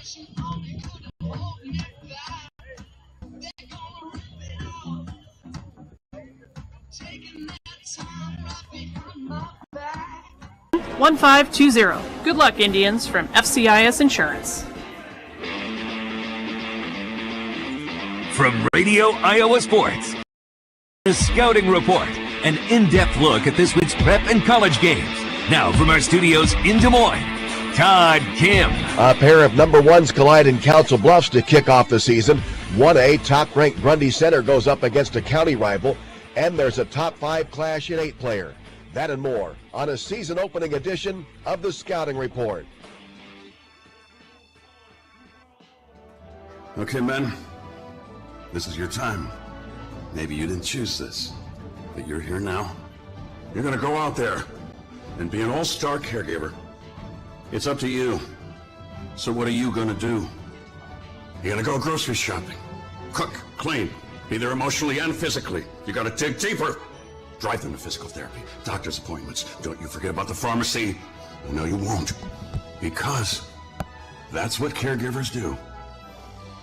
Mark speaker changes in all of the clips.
Speaker 1: 1520. Good luck, Indians, from FCIS Insurance.
Speaker 2: From Radio Iowa Sports, the Scouting Report, an in-depth look at this week's prep and college games. Now from our studios in Des Moines, Todd Kim.
Speaker 3: A pair of number ones collide in Council Bluffs to kick off the season. 1A top-ranked Grundy Center goes up against a county rival, and there's a top 5 clash in 8-player. That and more on a season-opening edition of the Scouting Report.
Speaker 4: Okay, men. This is your time. Maybe you didn't choose this, but you're here now. You're gonna go out there and be an all-star caregiver. It's up to you. So what are you gonna do? You're gonna go grocery shopping, cook, clean, be there emotionally and physically. You gotta dig deeper. Drive them to physical therapy, doctor's appointments. Don't you forget about the pharmacy. No, you won't. Because that's what caregivers do.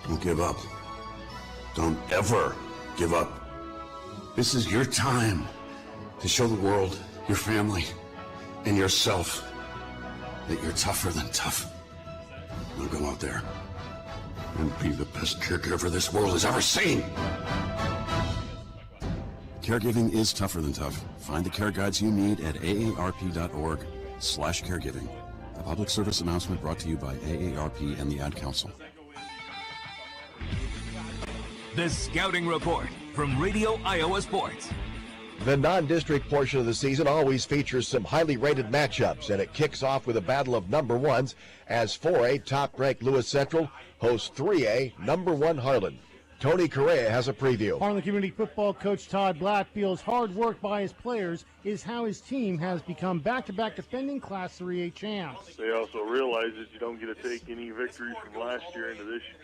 Speaker 4: Don't give up. Don't ever give up. This is your time to show the world, your family, and yourself that you're tougher than tough. Now go out there and be the best caregiver this world has ever seen. Caregiving is tougher than tough. Find the care guides you need at aarp.org/caregiving. A public service announcement brought to you by AARP and the Ad Council.
Speaker 2: The Scouting Report from Radio Iowa Sports.
Speaker 3: The non-district portion of the season always features some highly rated matchups, and it kicks off with a battle of number ones as 4A top-ranked Lewis Central hosts 3A number 1 Harlan. Tony Correa has a preview.
Speaker 5: Harlan Community Football coach Todd Black feels hard work by his players is how his team has become back-to-back defending Class 3A champs.
Speaker 6: They also realize that you don't get to take any victories from last year into this year.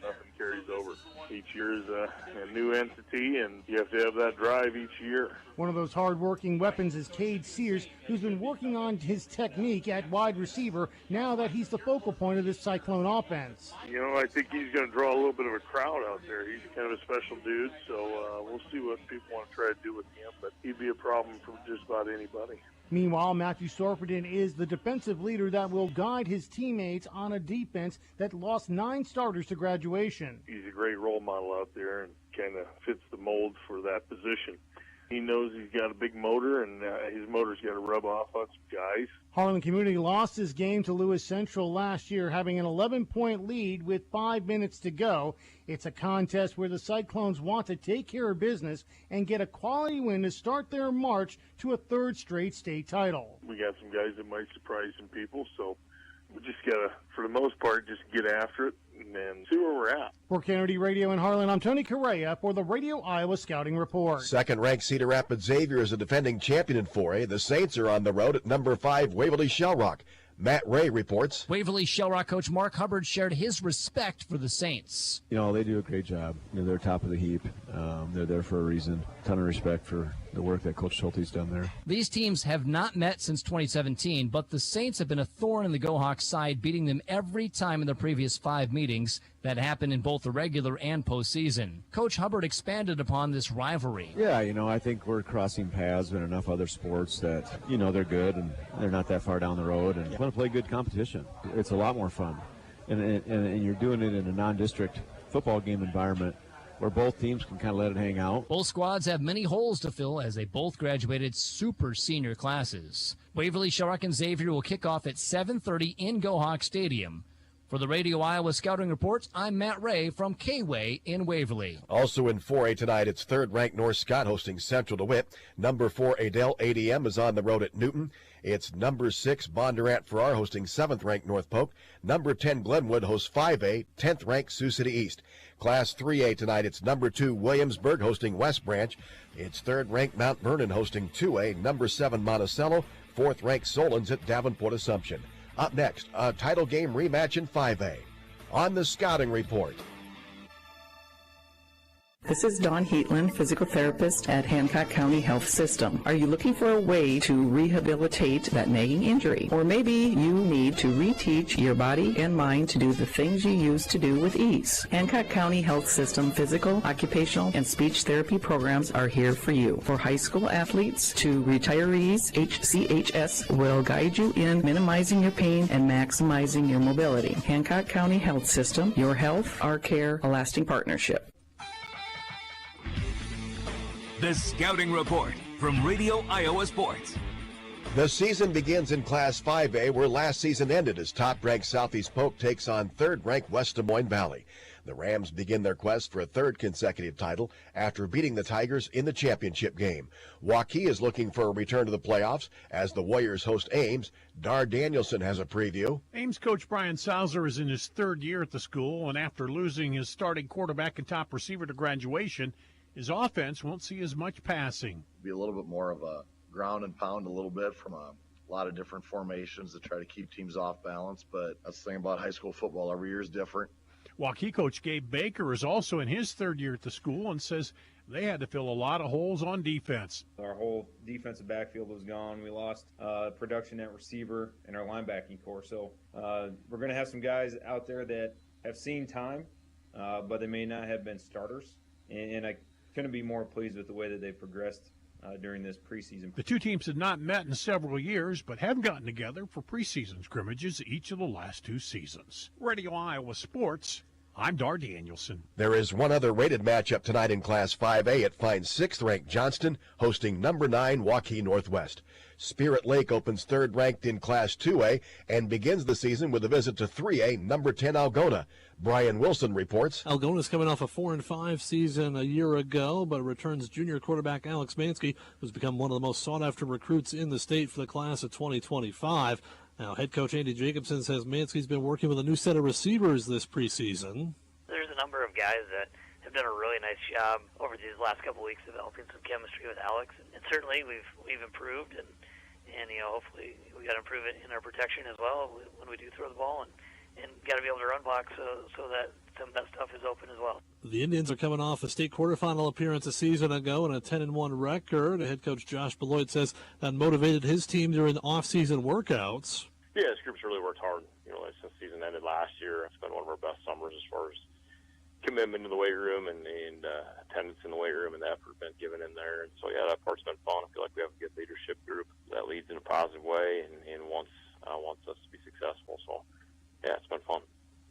Speaker 6: Nothing carries over. Each year is a new entity, and you have to have that drive each year.
Speaker 5: One of those hard-working weapons is Cade Sears, who's been working on his technique at wide receiver now that he's the focal point of this Cyclone offense.
Speaker 6: You know, I think he's going to draw a little bit of a crowd out there. He's kind of a special dude, so we'll see what people want to try to do with him, but he'd be a problem for just about anybody.
Speaker 5: Meanwhile, Matthew Sorfordin is the defensive leader that will guide his teammates on a defense that lost 9 starters to graduation.
Speaker 6: He's a great role model out there and kind of fits the mold for that position. He knows he's got a big motor, and his motor's got to rub off on some guys.
Speaker 5: Harlan Community lost his game to Lewis Central last year, having an 11-point lead with 5 minutes to go. It's a contest where the Cyclones want to take care of business and get a quality win to start their march to a 3rd straight state title.
Speaker 6: We got some guys that might surprise some people, so we just got to, for the most part, just get after it and see where we're at.
Speaker 5: For Kennedy Radio in Harlan, I'm Tony Correa for the Radio Iowa Scouting Report.
Speaker 3: Second-ranked Cedar Rapids Xavier is a defending champion in 4A. The Saints are on the road at number 5 Waverly Shellrock. Matt Ray reports.
Speaker 7: Waverly Shellrock coach Mark Hubbard shared his respect for the Saints.
Speaker 8: You know, they do a great job. You know, they're top of the heap. They're there for a reason. Ton of respect for the work that Coach Schulte's done there.
Speaker 7: These teams have not met since 2017, but the Saints have been a thorn in the GoHawks side, beating them every time in the previous 5 meetings that happened in both the regular and postseason. Coach Hubbard expanded upon this rivalry.
Speaker 8: Yeah, you know, I think we're crossing paths in enough other sports that, you know, they're good and they're not that far down the road and want to play good competition. It's a lot more fun. And you're doing it in a non-district football game environment where both teams can kind of let it hang out.
Speaker 7: Both squads have many holes to fill as they both graduated super senior classes. Waverly Shellrock and Xavier will kick off at 7:30 in GoHawk Stadium. For the Radio Iowa Scouting Reports, I'm Matt Ray from K-Way in Waverly.
Speaker 3: Also in 4A tonight, it's 3rd-ranked North Scott hosting Central DeWitt. Number 4 Adel ADM is on the road at Newton. It's number 6 Bondurant Farrar hosting 7th-ranked North Polk. Number 10 Glenwood hosts 5A, 10th-ranked Sioux City East. Class 3A tonight, it's number 2 Williamsburg hosting West Branch. It's 3rd-ranked Mount Vernon hosting 2A, number 7 Monticello, 4th-ranked Solons at Davenport Assumption. Up next, a title game rematch in 5A. On the Scouting Report.
Speaker 9: This is Dawn Heatland, physical therapist at Hancock County Health System. Are you looking for a way to rehabilitate that nagging injury? Or maybe you need to reteach your body and mind to do the things you used to do with ease. Hancock County Health System physical, occupational, and speech therapy programs are here for you. For high school athletes to retirees, HCHS will guide you in minimizing your pain and maximizing your mobility. Hancock County Health System, your health, our care, a lasting partnership.
Speaker 2: The Scouting Report from Radio Iowa Sports.
Speaker 3: The season begins in Class 5A, where last season ended as top-ranked Southeast Polk takes on third-ranked West Des Moines Valley. The Rams begin their quest for a third consecutive title after beating the Tigers in the championship game. Waukee is looking for a return to the playoffs as the Warriors host Ames. Dar Danielson has a preview.
Speaker 10: Ames coach Brian Sauser is in his third year at the school, and after losing his starting quarterback and top receiver to graduation, his offense won't see as much passing.
Speaker 11: Be a little bit more of a ground and pound a little bit from a lot of different formations to try to keep teams off balance, but that's the thing about high school football. Every year is different.
Speaker 10: Waukee coach Gabe Baker is also in his third year at the school and says they had to fill a lot of holes on defense.
Speaker 12: Our whole defensive backfield was gone. We lost production at receiver and our linebacking core. So we're going to have some guys out there that have seen time, but they may not have been starters. And I couldn't be more pleased with the way that they progressed during this preseason.
Speaker 10: The two teams had not met in several years, but have gotten together for preseason scrimmages each of the last two seasons. Radio Iowa Sports, I'm Dar Danielson.
Speaker 3: There is one other rated matchup tonight in Class 5A. It finds 6th-ranked Johnston hosting number 9 Waukee Northwest. Spirit Lake opens 3rd-ranked in Class 2A and begins the season with a visit to 3A, number 10 Algona. Brian Wilson reports.
Speaker 13: Algona's coming off a 4-5 season a year ago, but returns junior quarterback Alex Mansky, who's become one of the most sought-after recruits in the state for the class of 2025. Now, head coach Andy Jacobson says Mansky's been working with a new set of receivers this preseason.
Speaker 14: There's a number of guys that have done a really nice job over these last couple of weeks developing some chemistry with Alex, and certainly we've improved, and hopefully we got to improve it in our protection as well when we do throw the ball, and got to be able to run block so that some of that stuff is open as well.
Speaker 13: The Indians are coming off a state quarterfinal appearance a season ago and a 10-1 record. Head coach Josh Beloit says that motivated his team during the off-season workouts.
Speaker 15: Yeah, this group's really worked hard. Since the season ended last year, it's been one of our best summers as far as commitment to the weight room and attendance in the weight room and the effort been given in there. And so, yeah, that part's been fun. I feel like we have a good leadership group that leads in a positive way and wants us to be successful. So, yeah, it's been fun.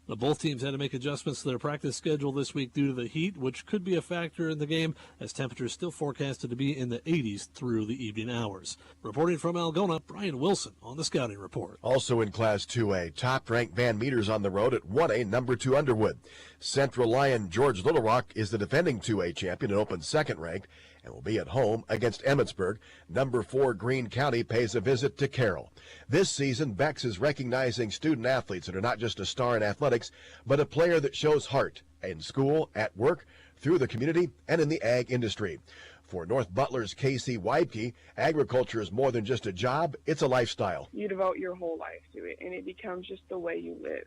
Speaker 13: Both teams had to make adjustments to their practice schedule this week due to the heat, which could be a factor in the game, as temperatures still forecasted to be in the 80s through the evening hours. Reporting from Algona, Brian Wilson on the Scouting Report.
Speaker 3: Also in Class 2A, top-ranked Van Meters on the road at 1A, number 2 Underwood. Central Lion George Little Rock is the defending 2A champion and opens second-ranked, and will be at home against Emmetsburg. Number 4 Greene County pays a visit to Carroll. This season, Bex is recognizing student athletes that are not just a star in athletics, but a player that shows heart in school, at work, through the community, and in the ag industry. For North Butler's Casey Weibke, agriculture is more than just a job, it's a lifestyle.
Speaker 16: You devote your whole life to it, and it becomes just the way you live.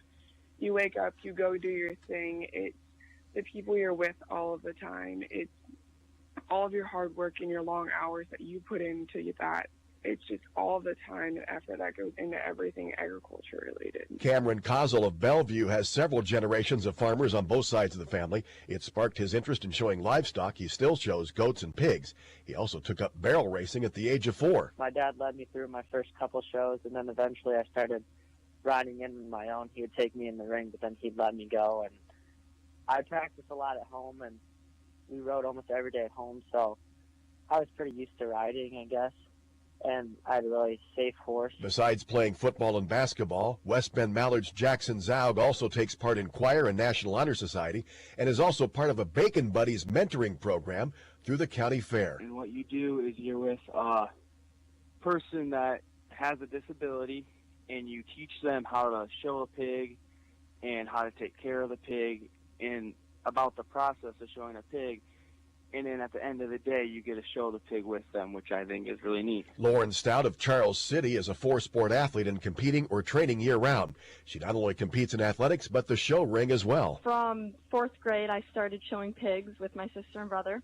Speaker 16: You wake up, you go do your thing. It's the people you're with all of the time. It's all of your hard work and your long hours that you put into that. It's just all the time and effort that goes into everything agriculture related.
Speaker 3: Cameron Kozel of Bellevue has several generations of farmers on both sides of the family. It sparked his interest in showing livestock. He still shows goats and pigs. He also took up barrel racing at the age of 4.
Speaker 17: My dad led me through my first couple shows, and then eventually I started riding in on my own. He would take me in the ring, but then he'd let me go. And I practiced a lot at home, and we rode almost every day at home, so I was pretty used to riding, I guess. And I had a really safe horse. Besides
Speaker 3: playing football and basketball, West Bend Mallard's Jackson Zaug also takes part in choir and National Honor Society and is also part of a Bacon Buddies mentoring program through the county fair.
Speaker 18: And what you do is you're with a person that has a disability, and you teach them how to show a pig and how to take care of the pig and about the process of showing a pig. and then at the end of the day, you get to show the pig with them, which I think is really neat.
Speaker 3: Lauren Stout of Charles City is a four-sport athlete and competing or training year-round. She not only competes in athletics, but the show ring as well.
Speaker 19: From 4th grade, I started showing pigs with my sister and brother.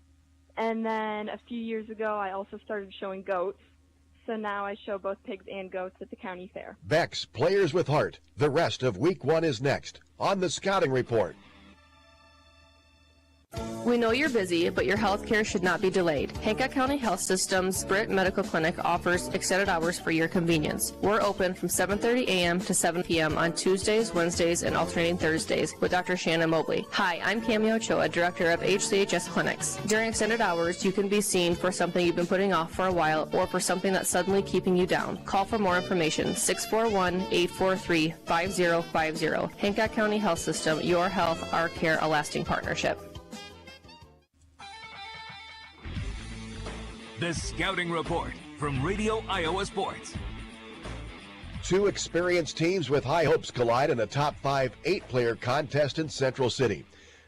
Speaker 19: And then a few years ago, I also started showing goats. So now I show both pigs and goats at the county fair.
Speaker 3: Beck's Players with Heart. The rest of Week 1 is next on the Scouting Report.
Speaker 20: We know you're busy, but your health care should not be delayed. Hancock County Health System's Britt Medical Clinic offers extended hours for your convenience. We're open from 7:30 a.m. to 7 p.m. on Tuesdays, Wednesdays, and alternating Thursdays with Dr. Shannon Mobley. Hi, I'm Cami Ochoa, Director of HCHS Clinics. During extended hours, you can be seen for something you've been putting off for a while or for something that's suddenly keeping you down. Call for more information, 641-843-5050. Hancock County Health System, your health, our care, a lasting partnership.
Speaker 2: The Scouting Report from Radio Iowa Sports.
Speaker 3: Two experienced teams with high hopes collide in a top 5 8-player contest in Central City.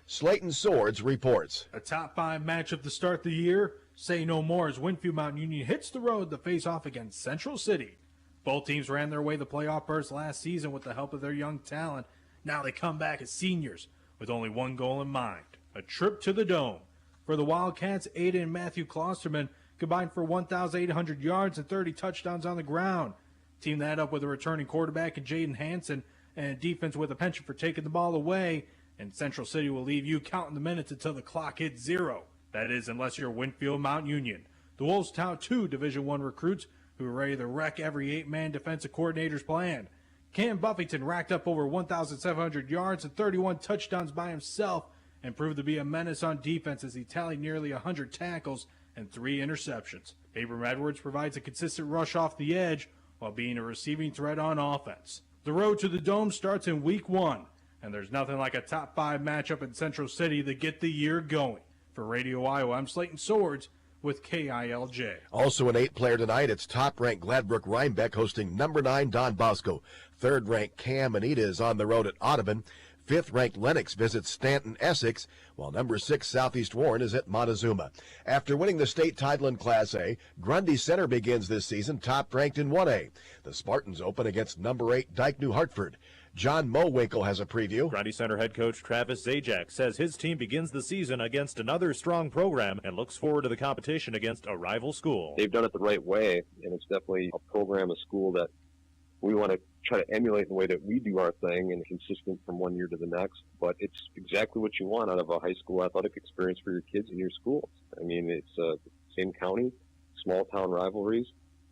Speaker 3: Slayton Swords reports.
Speaker 21: A top 5 matchup to start the year. Say no more as Winfield Mountain Union hits the road to face off against Central City. Both teams ran their way to playoff berths last season with the help of their young talent. Now they come back as seniors with only one goal in mind, a trip to the Dome. For the Wildcats, Aiden and Matthew Klosterman combined for 1,800 yards and 30 touchdowns on the ground. Team that up with a returning quarterback in Jaden Hanson and a defense with a penchant for taking the ball away. And Central City will leave you counting the minutes until the clock hits 0. That is, unless you're Winfield Mountain Union. The Wolves tout 2 Division I recruits who are ready to wreck every 8-man defensive coordinator's plan. Cam Buffington racked up over 1,700 yards and 31 touchdowns by himself and proved to be a menace on defense as he tallied nearly 100 tackles and 3 interceptions. Abram Edwards provides a consistent rush off the edge while being a receiving threat on offense. The road to the Dome starts in Week 1, and there's nothing like a top 5 matchup in Central City to get the year going. For Radio Iowa, I'm Slayton Swords with KILJ.
Speaker 3: Also an 8-player tonight, it's top-ranked Gladbrook Rhinebeck hosting number 9 Don Bosco. 3rd-ranked Cam Anita is on the road at Audubon. 5th-ranked Lennox visits Stanton, Essex, while number 6 Southeast Warren is at Montezuma. After winning the state title in Class A, Grundy Center begins this season top-ranked in 1A. The Spartans open against number 8 Dyke New Hartford. John Mowinkle has a preview.
Speaker 22: Grundy Center head coach Travis Zajac says his team begins the season against another strong program and looks forward to the competition against a rival school.
Speaker 23: They've done it the right way, and it's definitely a program, a school that we want to try to emulate the way that we do our thing and consistent from one year to the next. But it's exactly what you want out of a high school athletic experience for your kids in your schools. I mean, it's same county, small town rivalries.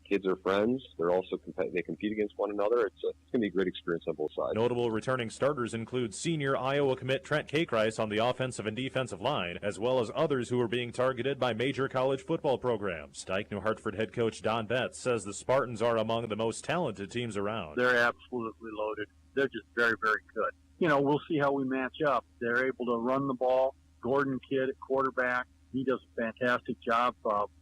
Speaker 23: Kids are friends. They're also they compete against one another. It's going to be a great experience on both sides.
Speaker 22: Notable returning starters include senior Iowa commit Trent Kakreis on the offensive and defensive line, as well as others who are being targeted by major college football programs. Dyke New Hartford head coach Don Betts says the Spartans are among the most talented teams around.
Speaker 24: They're absolutely loaded. They're just very, very good. You know, we'll see how we match up. They're able to run the ball. Gordon Kidd at quarterback. He does a fantastic job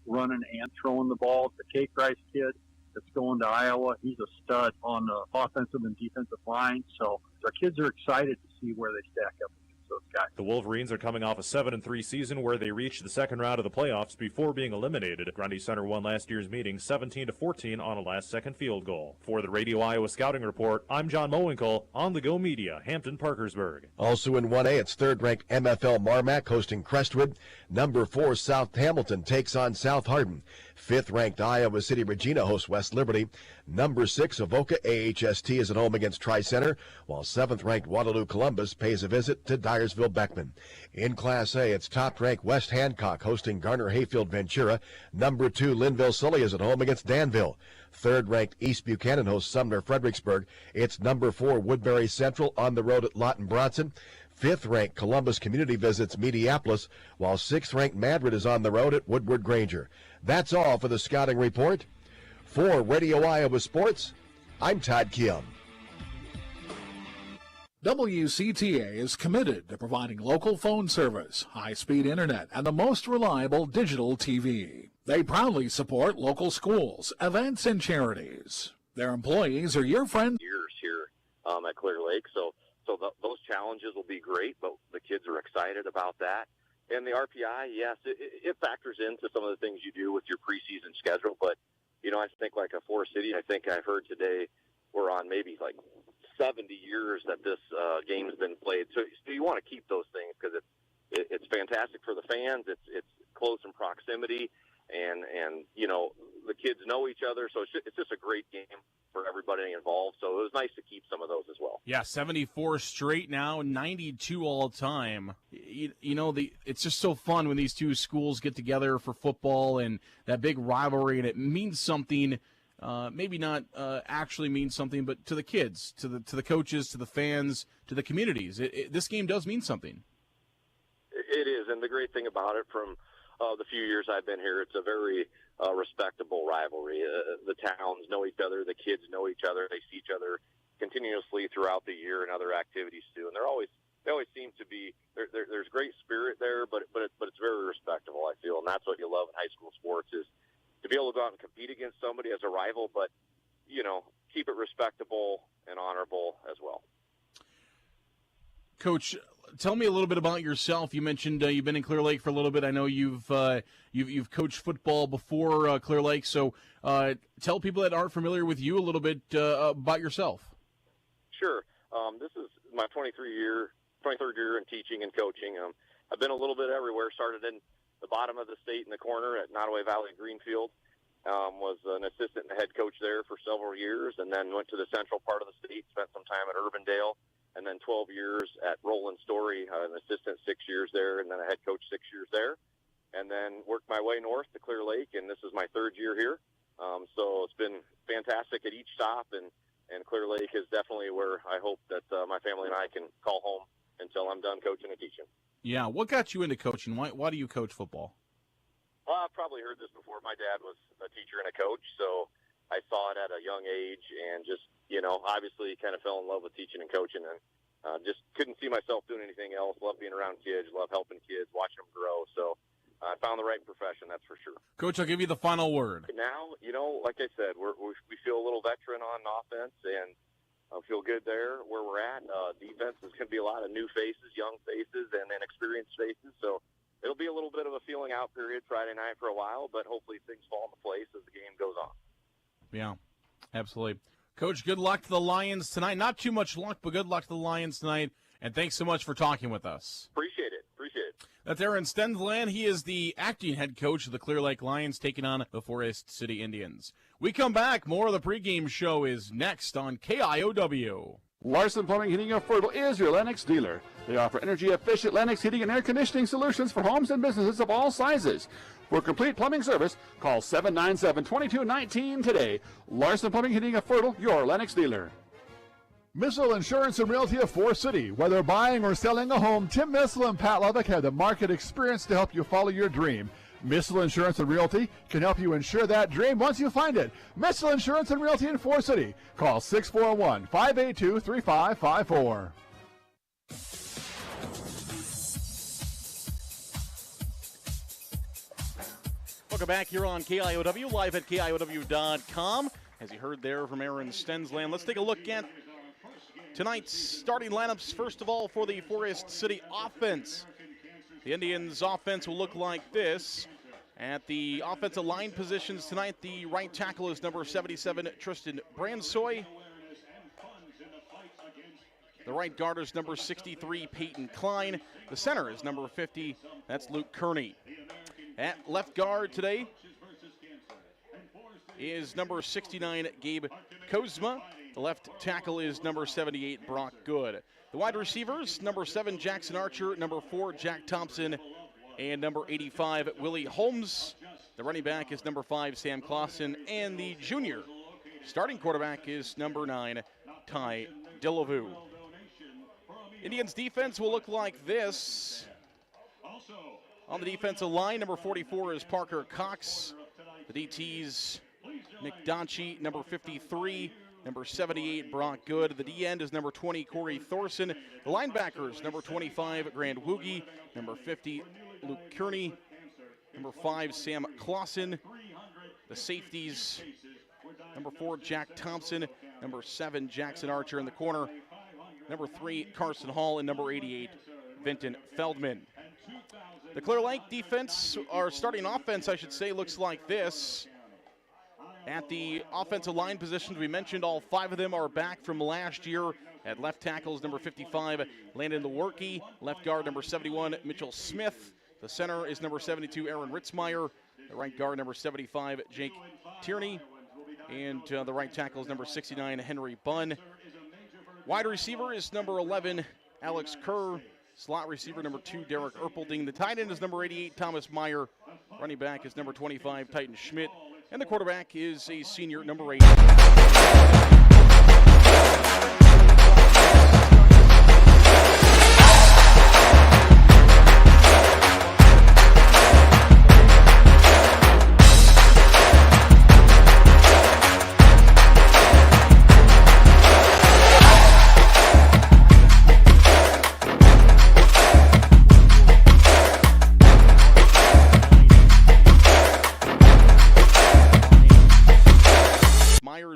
Speaker 24: running and throwing the ball. The K-Christ kid that's going to Iowa, he's a stud on the offensive and defensive line. So our kids are excited to see where they stack up against those guys.
Speaker 22: The Wolverines are coming off a 7-3 season where they reached the second round of the playoffs before being eliminated. Grundy Center won last year's meeting 17-14 on a last-second field goal. For the Radio Iowa Scouting Report, I'm John Mowinkle, On The Go Media, Hampton-Parkersburg.
Speaker 3: Also in 1A, it's 3rd-ranked MFL Marmac hosting Crestwood. Number 4 South Hamilton takes on South Hardin. 5th-ranked Iowa City Regina hosts West Liberty. Number 6 Avoca AHST is at home against Tri-Center, while 7th-ranked Waterloo Columbus pays a visit to Dyersville Beckman. In Class A, it's top-ranked West Hancock hosting Garner Hayfield Ventura. Number 2 Linville Sully is at home against Danville. 3rd-ranked East Buchanan hosts Sumner Fredericksburg. It's number 4 Woodbury Central on the road at Lawton Bronson. 5th-ranked Columbus Community visits Mediapolis, while 6th-ranked Madrid is on the road at Woodward Granger. That's all for the Scouting Report. For Radio Iowa Sports, I'm Todd Kim.
Speaker 25: WCTA is committed to providing local phone service, high-speed internet, and the most reliable digital TV. They proudly support local schools, events, and charities. Their employees are your friends.
Speaker 26: Years here at Clear Lake, so those challenges will be great, but the kids are excited about that.
Speaker 15: And the RPI, yes, it factors into some of the things you do with your preseason schedule. But, I think like a Forest City, I think I heard today we're on maybe like 70 years that this game's been played. So you want to keep those things because it's fantastic for the fans. It's close in proximity, and the kids know each other. So it's just a great game for everybody involved. So it was nice to keep some of those as well.
Speaker 1: Yeah, 74 straight now, 92 all time. It's just so fun when these two schools get together for football and that big rivalry, and it means something. Maybe not actually means something, but to the kids, to the coaches, to the fans, to the communities. This game does mean something.
Speaker 15: It is, and the great thing about it from the few years I've been here, it's a very respectable rivalry. The towns know each other, the kids know each other, they see each other continuously throughout the year and other activities too. And they always seem to be there's great spirit there, but it's very respectable, I feel, and that's what you love in high school sports is to be able to go out and compete against somebody as a rival, but keep it respectable and honorable as well.
Speaker 1: Coach, tell me a little bit about yourself. You mentioned you've been in Clear Lake for a little bit. I know you've coached football before Clear Lake. So tell people that aren't familiar with you a little bit about yourself.
Speaker 15: Sure. This is my 23rd year in teaching and coaching. I've been a little bit everywhere. Started in the bottom of the state in the corner at Nottoway Valley Greenfield. Was an assistant and head coach there for several years, and then went to the central part of the state. Spent some time at Urbandale. And then 12 years at Roland Story, an assistant 6 years there, and then a head coach 6 years there. And then worked my way north to Clear Lake, and this is my 3rd year here. So it's been fantastic at each stop, and Clear Lake is definitely where I hope that my family and I can call home until I'm done coaching and teaching.
Speaker 1: Yeah, what got you into coaching? Why do you coach football?
Speaker 15: Well, I've probably heard this before. My dad was a teacher and a coach, so I saw it at a young age and just, obviously kind of fell in love with teaching and coaching and just couldn't see myself doing anything else. Love being around kids, love helping kids, watching them grow. So I found the right profession, that's for sure.
Speaker 1: Coach, I'll give you the final word.
Speaker 15: Now, like I said, we feel a little veteran on offense and I feel good there where we're at. Defense is going to be a lot of new faces, young faces, and then experienced faces. So it'll be a little bit of a feeling out period Friday night for a while, but hopefully things fall into place as the game goes on.
Speaker 1: Yeah, absolutely. Coach, good luck to the Lions tonight. Not too much luck, but good luck to the Lions tonight. And thanks so much for talking with us.
Speaker 15: Appreciate it.
Speaker 1: That's Aaron Stensland. He is the acting head coach of the Clear Lake Lions, taking on the Forest City Indians. We come back. More of the pregame show is next on KIOW.
Speaker 4: Larson Plumbing, Heating of Fertile is your Lennox dealer. They offer energy-efficient Lennox heating and air conditioning solutions for homes and businesses of all sizes. For complete plumbing service, call 797-2219 today. Larson Plumbing, Heating of Fertile, your Lennox dealer.
Speaker 5: Missile Insurance and Realty of Forest City. Whether buying or selling a home, Tim Missile and Pat Lubbock have the market experience to help you follow your dream. Missile Insurance and Realty can help you insure that dream once you find it. Missile Insurance and Realty in Forest City. Call 641-582-3554.
Speaker 1: Welcome back here on KIOW, live at KIOW.com. As you heard there from Aaron Stensland, let's take a look at tonight's starting lineups. First of all, for the Forest City offense. The Indians' offense will look like this. At the offensive line positions tonight, the right tackle is number 77, Tristan Bransoy. The right guard is number 63, Peyton Klein. The center is number 50, that's Luke Kearney. At left guard today is number 69, Gabe Kozma. The left tackle is number 78, Brock Good. The wide receivers, number 7, Jackson Archer, number 4, Jack Thompson, and number 85, Willie Holmes. The running back is number 5, Sam Clausen, and the junior starting quarterback is number 9, Ty Delavu. Indians defense will look like this. On the defensive line, number 44 is Parker Cox. The DTs, Nick Donchie, number 53, number 78, Brock Good. The D-end is number 20, Corey Thorson. The linebackers, number 25, Grant Woogie, number 50, Luke Kearney, number 5, Sam Clausen. The safeties, number 4, Jack Thompson, number 7, Jackson Archer in the corner, number 3, Carson Hall, and number 88, Vinton Feldman. The Clear Lake defense, or starting offense, I should say, looks like this. At the offensive line positions, we mentioned all 5 of them are back from last year. At left tackle is number 55, Landon Lewerke. Left guard, number 71, Mitchell Smith. The center is number 72, Aaron Ritzmeyer. The right guard, number 75, Jake Tierney. And the right tackle is number 69, Henry Bunn. Wide receiver is number 11, Alex Kerr. Slot receiver, number 2, Derek Erpelding. The tight end is number 88, Thomas Meyer. Running back is number 25, Titan Schmidt. And the quarterback is a senior, number 8.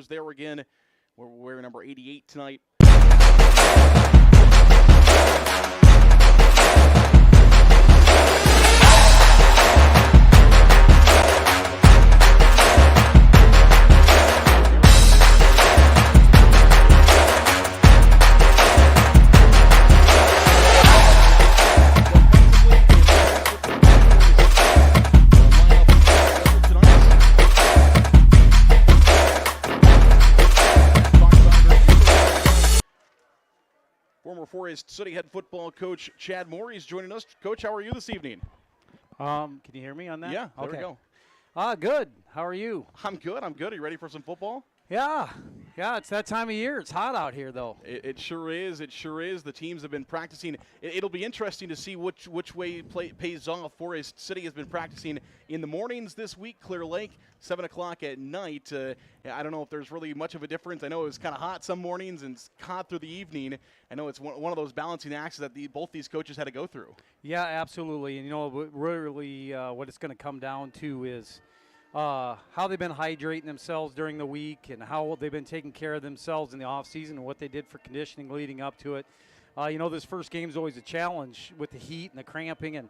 Speaker 1: There again. We're wearing number 88 tonight. Former Forest City head football coach Chad Morey is joining us. Coach, how are you this evening?
Speaker 6: Can you hear me on that?
Speaker 1: Yeah, there we go.
Speaker 6: Good. How are you?
Speaker 1: I'm good. Are you ready for some football?
Speaker 6: Yeah, it's that time of year. It's hot out here, though.
Speaker 1: It sure is. It sure is. The teams have been practicing. It'll be interesting to see which way pays off. Forest City has been practicing in the mornings this week. Clear Lake, 7 o'clock at night. I don't know if there's really much of a difference. I know it was kind of hot some mornings and it's hot through the evening. I know it's one of those balancing acts that both these coaches had to go through.
Speaker 6: Yeah, absolutely. And, really what it's going to come down to is how they've been hydrating themselves during the week and how they've been taking care of themselves in the off season and what they did for conditioning leading up to it. This first game is always a challenge with the heat and the cramping, and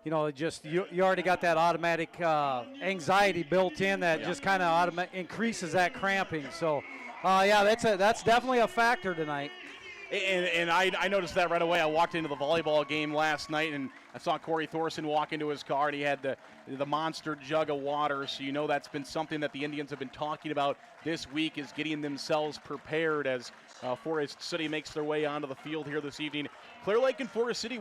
Speaker 6: you already got that automatic anxiety built in that just kind of increases that cramping. So that's definitely a factor tonight.
Speaker 1: And I noticed that right away. I walked into the volleyball game last night, and I saw Corey Thorson walk into his car, and he had the monster jug of water. So that's been something that the Indians have been talking about this week, is getting themselves prepared as Forest City makes their way onto the field here this evening. Clear Lake and Forest City,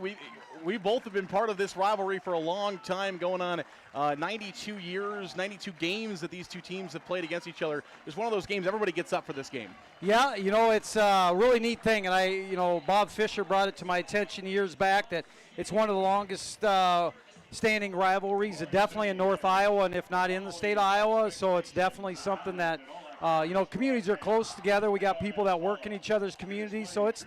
Speaker 1: we both have been part of this rivalry for a long time, going on 92 years, 92 games that these two teams have played against each other. It's one of those games everybody gets up for this game.
Speaker 6: Yeah, it's a really neat thing, and Bob Fisher brought it to my attention years back that it's one of the longest standing rivalries, definitely in North Iowa, and if not in the state of Iowa. So it's definitely something that communities are close together. We got people that work in each other's communities, so it's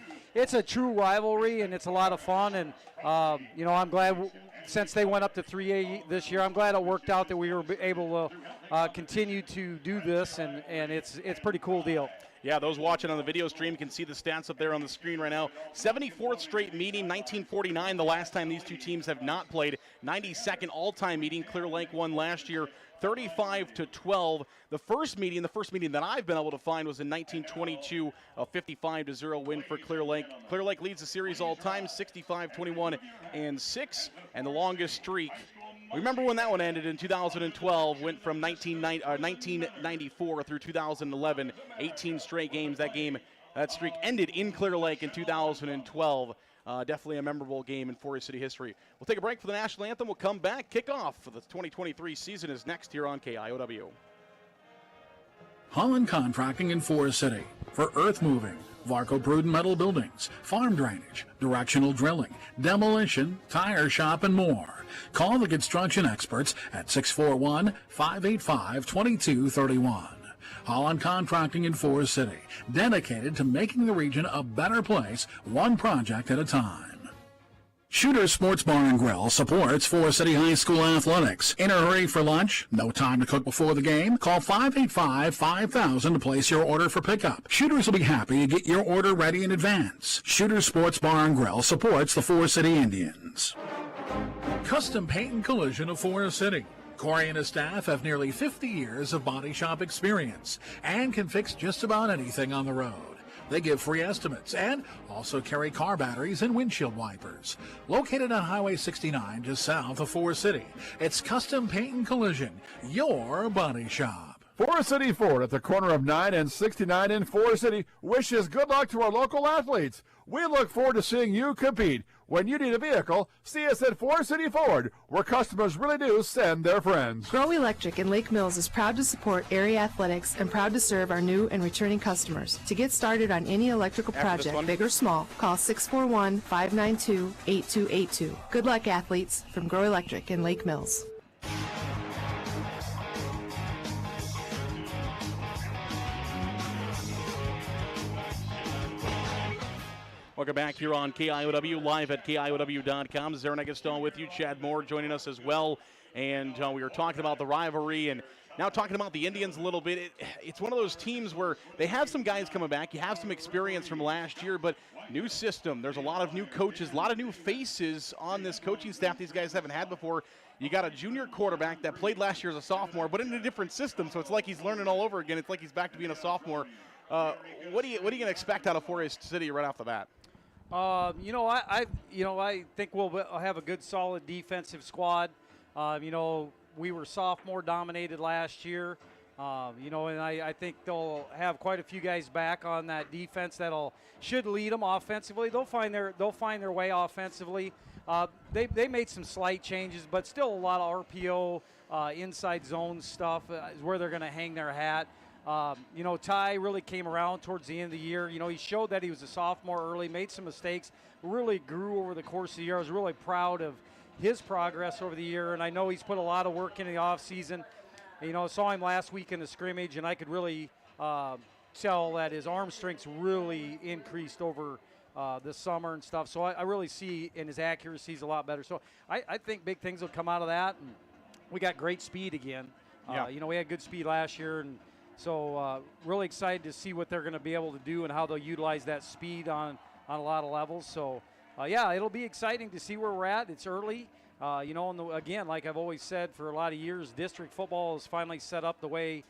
Speaker 6: a true rivalry, and it's a lot of fun. And I'm glad since they went up to 3A this year, I'm glad it worked out that we were able to continue to do this, and it's a pretty cool deal.
Speaker 1: Yeah, those watching on the video stream can see the stats up there on the screen right now. 74th straight meeting, 1949, the last time these two teams have not played. 92nd all-time meeting, Clear Lake won last year, 35-12. The first meeting that I've been able to find was in 1922, a 55-0 win for Clear Lake. Clear Lake leads the series all-time, 65-21-6, and the longest streak. Remember when that one ended in 2012, went from 1994 through 2011, 18 straight games. That streak ended in Clear Lake in 2012. Definitely a memorable game in Forest City history. We'll take a break for the national anthem. We'll come back. Kickoff for the 2023 season is next here on KIOW.
Speaker 25: Holland Contracting in Forest City for earth moving, Varco Pruden metal buildings, farm drainage, directional drilling, demolition, tire shop, and more. Call the construction experts at 641-585-2231. Holland Contracting in Forest City, dedicated to making the region a better place, one project at a time. Shooter's Sports Bar and Grill supports Forest City High School athletics. In a hurry for lunch? No time to cook before the game? Call 585-5000 to place your order for pickup. Shooters will be happy to get your order ready in advance. Shooter's Sports Bar and Grill supports the Forest City Indians. Custom Paint and Collision of Forest City. Corey and his staff have nearly 50 years of body shop experience and can fix just about anything on the road. They give free estimates and also carry car batteries and windshield wipers. Located on Highway 69 just south of Forest City, it's Custom Paint and Collision, your body shop.
Speaker 5: Forest City Ford at the corner of 9 and 69 in Forest City wishes good luck to our local athletes. We look forward to seeing you compete. When you need a vehicle, see us at Forest City Ford, where customers really do send their friends.
Speaker 7: Grow Electric in Lake Mills is proud to support area athletics and proud to serve our new and returning customers. To get started on any electrical project, big or small, call 641-592-8282. Good luck, athletes, from Grow Electric in Lake Mills.
Speaker 1: Welcome back here on KIOW, live at KIOW.com. Aaron Eggleston with you, Chad Moore joining us as well. And we were talking about the rivalry and now talking about the Indians a little bit. It's one of those teams where they have some guys coming back. You have some experience from last year, but new system. There's a lot of new coaches, a lot of new faces on this coaching staff these guys haven't had before. You got a junior quarterback that played last year as a sophomore, but in a different system, so it's like he's learning all over again. It's like he's back to being a sophomore. What are you going to expect out of Forest City right off the bat?
Speaker 6: I think we'll have a good, solid defensive squad. We were sophomore dominated last year. And I think they'll have quite a few guys back on that defense should lead them offensively. They'll find their way offensively. They made some slight changes, but still a lot of RPO, inside zone stuff is where they're going to hang their hat. Ty really came around towards the end of the year. He showed that he was a sophomore early, made some mistakes, really grew over the course of the year. I was really proud of his progress over the year, and I know he's put a lot of work in the offseason. Saw him last week in the scrimmage, and I could really tell that his arm strength's really increased over the summer and stuff. So I really see in his accuracy's a lot better. So I think big things will come out of that. And we got great speed again. We had good speed last year, and so really excited to see what they're going to be able to do and how they'll utilize that speed on a lot of levels. So, it'll be exciting to see where we're at. It's early. Again, like I've always said for a lot of years, district football is finally set up the way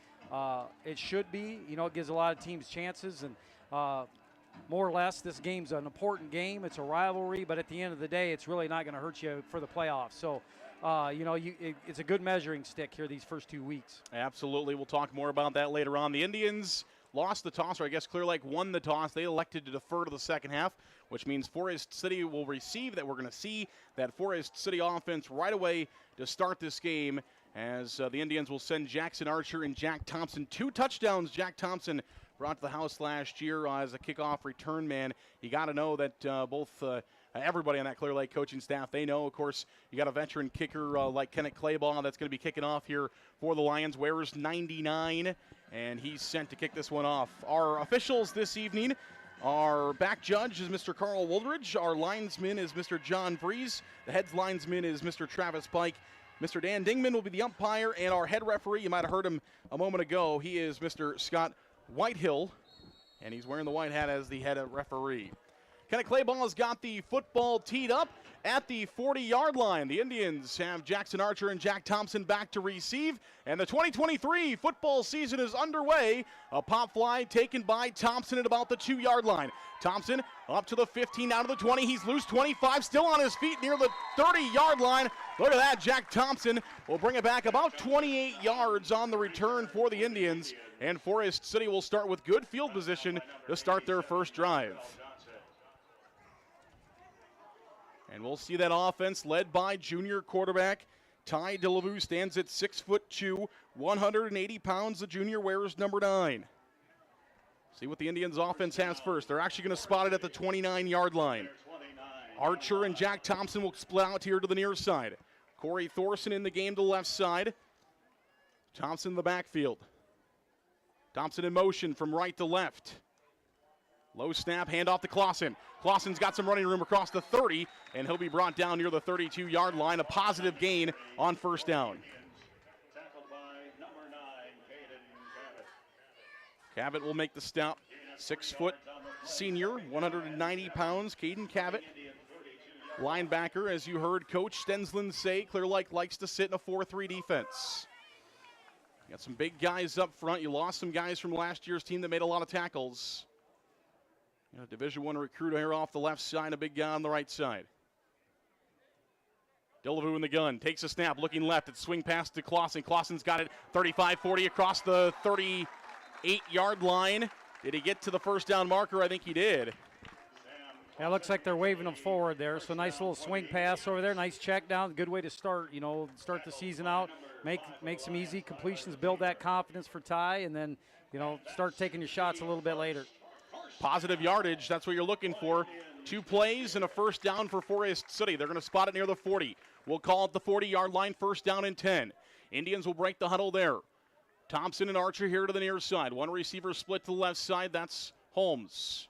Speaker 6: it should be. It gives a lot of teams chances. And more or less, this game's an important game. It's a rivalry. But at the end of the day, it's really not going to hurt you for the playoffs. So, it's a good measuring stick here these first 2 weeks.
Speaker 1: Absolutely. We'll talk more about that later on. The Indians lost the toss, or I guess Clear Lake won the toss. They elected to defer to the second half, which means Forest City will receive that. We're going to see that Forest City offense right away to start this game as the Indians will send Jackson Archer and Jack Thompson. 2 touchdowns Jack Thompson brought to the house last year as a kickoff return man. You got to know that both everybody on that Clear Lake coaching staff, they know, of course, you got a veteran kicker like Kenneth Claybaugh that's going to be kicking off here for the Lions. Wears 99, and he's sent to kick this one off. Our officials this evening, our back judge is Mr. Carl Woldridge. Our linesman is Mr. John Breeze. The heads linesman is Mr. Travis Pike. Mr. Dan Dingman will be the umpire, and our head referee, you might have heard him a moment ago, he is Mr. Scott Whitehill, and he's wearing the white hat as the head referee. Kenneth Claybaugh has got the football teed up at the 40-yard line. The Indians have Jackson Archer and Jack Thompson back to receive, and the 2023 football season is underway. A pop fly taken by Thompson at about the 2-yard line. Thompson up to the 15, down to the 20. He's loose, 25, still on his feet near the 30-yard line. Look at that. Jack Thompson will bring it back about 28 yards on the return for the Indians, and Forest City will start with good field position to start their first drive. And we'll see that offense led by junior quarterback Ty DeLaVue. Stands at 6'2", 180 pounds. The junior wears number 9. See what the Indians offense has first. They're actually going to spot it at the 29-yard line. Archer and Jack Thompson will split out here to the near side. Corey Thorson in the game to the left side. Thompson in the backfield. Thompson in motion from right to left. Low snap, handoff to Clausen. Clausen's got some running room across the 30, and he'll be brought down near the 32-yard line. A positive gain on first down. Cabot will make the stop. 6-foot senior, 190 pounds, Caden Cabot. linebacker. As you heard Coach Stensland say, Clear Lake likes to sit in a 4-3 defense. You got some big guys up front. You lost some guys from last year's team that made a lot of tackles. You know, Division I recruit here off the left side, a big guy on the right side. Delavu in the gun, takes a snap, looking left. It's swing pass to Clausen. Clausen's got it 35-40 across the 38-yard line. Did he get to the first down marker? I think he did.
Speaker 6: Yeah, it looks like they're waving them forward there. So nice little swing pass over there. Nice check down. Good way to start, you know, start the season out. Make some easy completions, build that confidence for Ty, and then, you know, start taking your shots a little bit later.
Speaker 1: Positive yardage, that's what you're looking for. 2 plays and a first down for Forest City. They're going to spot it near the 40. We'll call it the 40-yard line, first down and 10. Indians will break the huddle there. Thompson and Archer here to the near side. One receiver split to the left side. That's Holmes.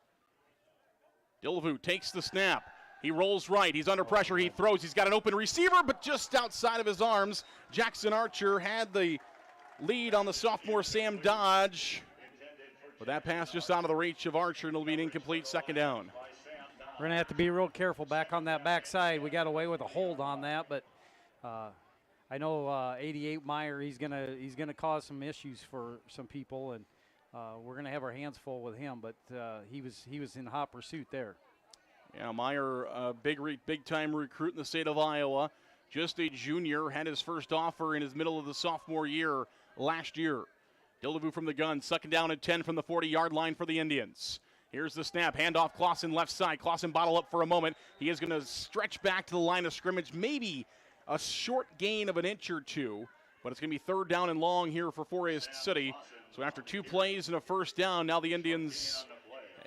Speaker 1: Delavu takes the snap. He rolls right. He's under pressure. He throws. He's got an open receiver, but just outside of his arms. Jackson Archer had the lead on the sophomore Sam Dodge. But that pass just out of the reach of Archer, and it'll be an incomplete second down.
Speaker 6: We're going to have to be real careful back on that backside. We got away with a hold on that, but I know 88 Meyer, he's gonna cause some issues for some people, and we're going to have our hands full with him, but he was in hot pursuit there.
Speaker 1: Yeah, Meyer, big-time recruit in the state of Iowa. Just a junior, had his first offer in his middle of the sophomore year last year. Delavu from the gun, second down and 10 from the 40-yard line for the Indians. Here's the snap, handoff Clausen left side. Clausen bottle up for a moment. He is going to stretch back to the line of scrimmage, maybe a short gain of an inch or two, but it's going to be third down and long here for Forest City. So after 2 plays and a first down, now the Indians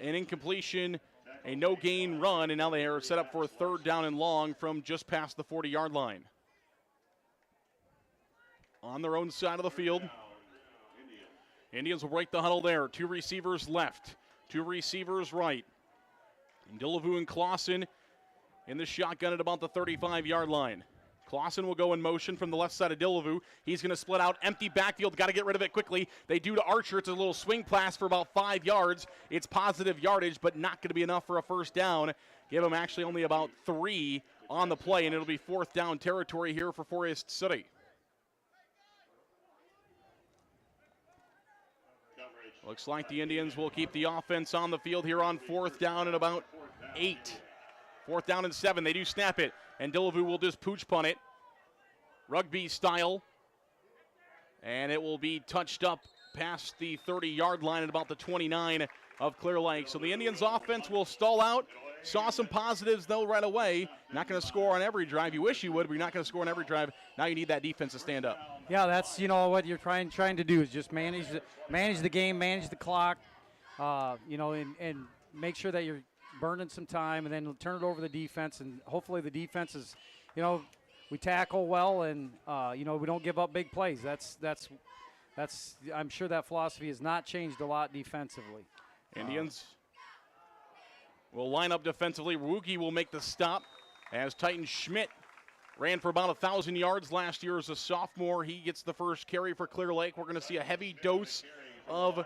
Speaker 1: an incompletion, a no-gain run, and now they are set up for a third down and long from just past the 40-yard line. On their own side of the field, Indians will break the huddle there. 2 receivers left, 2 receivers right. And Delavu and Clausen in the shotgun at about the 35-yard line. Clausen will go in motion from the left side of Delavu. He's going to split out, empty backfield, got to get rid of it quickly. They do to Archer. It's a little swing pass for about 5 yards. It's positive yardage, but not going to be enough for a first down. Give him actually only about 3 on the play, and it'll be fourth down territory here for Forest City. Looks like the Indians will keep the offense on the field here on fourth down and about 8. Fourth down and 7. They do snap it, and Delavu will just pooch punt it, rugby style. And it will be touched up past the 30-yard line at about the 29 of Clear Lake. So the Indians offense will stall out. Saw some positives, though, right away. Not going to score on every drive. You wish you would, but you're not going to score on every drive. Now you need that defense to stand up.
Speaker 6: Yeah, that's, you know, what you're trying to do is just manage the game, manage the clock, you know, and make sure that you're burning some time, and then turn it over to the defense, and hopefully the defense is, you know, we tackle well, and you know, we don't give up big plays. That's I'm sure that philosophy has not changed a lot defensively.
Speaker 1: Indians will line up defensively. Woogie will make the stop as Titan Schmidt ran for about 1,000 yards last year as a sophomore. He gets the first carry for Clear Lake. We're going to see a heavy dose of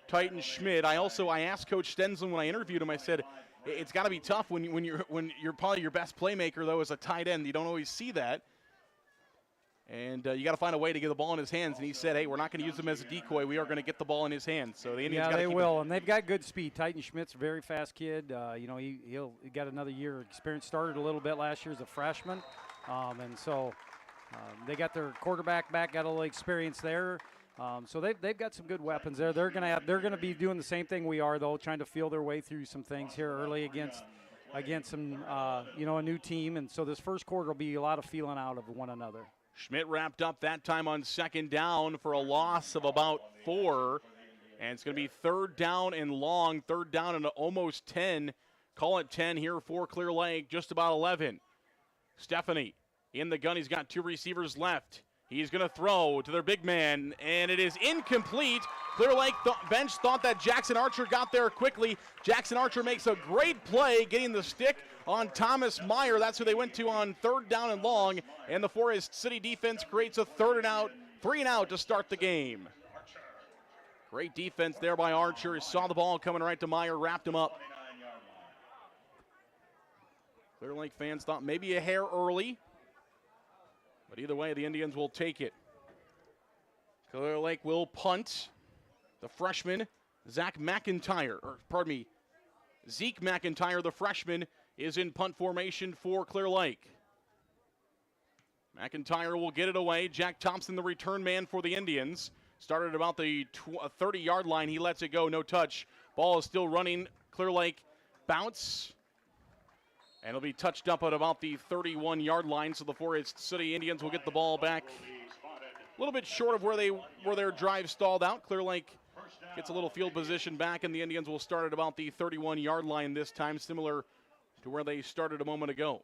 Speaker 1: Titan Schmidt. I asked Coach Stensland when I interviewed him, I said, it's got to be tough when you're probably your best playmaker, though, as a tight end. You don't always see that. And you got to find a way to get the ball in his hands. And he said, hey, we're not going to use him as a decoy. We are going to get the ball in his hands. So the Indians
Speaker 6: they will, and they've got good speed. Titan Schmidt's a very fast kid. You know, he got another year of experience. Started a little bit last year as a freshman. And so they got their quarterback back, got a little experience there. So they've got some good weapons there. They're going to be doing the same thing we are, though, trying to feel their way through some things here early against some you know, a new team. And so this first quarter will be a lot of feeling out of one another.
Speaker 1: Schmidt wrapped up that time on second down for a loss of about 4. And it's going to be third down and long, third down and almost 10. Call it 10 here for Clear Lake, just about 11. Stephanie in the gun. He's got 2 receivers left. He's going to throw to their big man, and it is incomplete. Clear Lake bench thought that Jackson Archer got there quickly. Jackson Archer makes a great play getting the stick on Thomas Meyer. That's who they went to on third down and long, and the Forest City defense creates a 3 and out to start the game. Great defense there by Archer. He saw the ball coming right to Meyer, wrapped him up. Clear Lake fans thought maybe a hair early, but either way, the Indians will take it. Clear Lake will punt. The freshman, Zeke McIntyre, the freshman, is in punt formation for Clear Lake. McIntyre will get it away. Jack Thompson, the return man for the Indians. Started about the 30-yard line. He lets it go, no touch. Ball is still running. Clear Lake bounce. And it'll be touched up at about the 31-yard line, so the Forest City Indians will get the ball back a little bit short of where their drive stalled out. Clear Lake gets a little field position back, and the Indians will start at about the 31-yard line this time, similar to where they started a moment ago.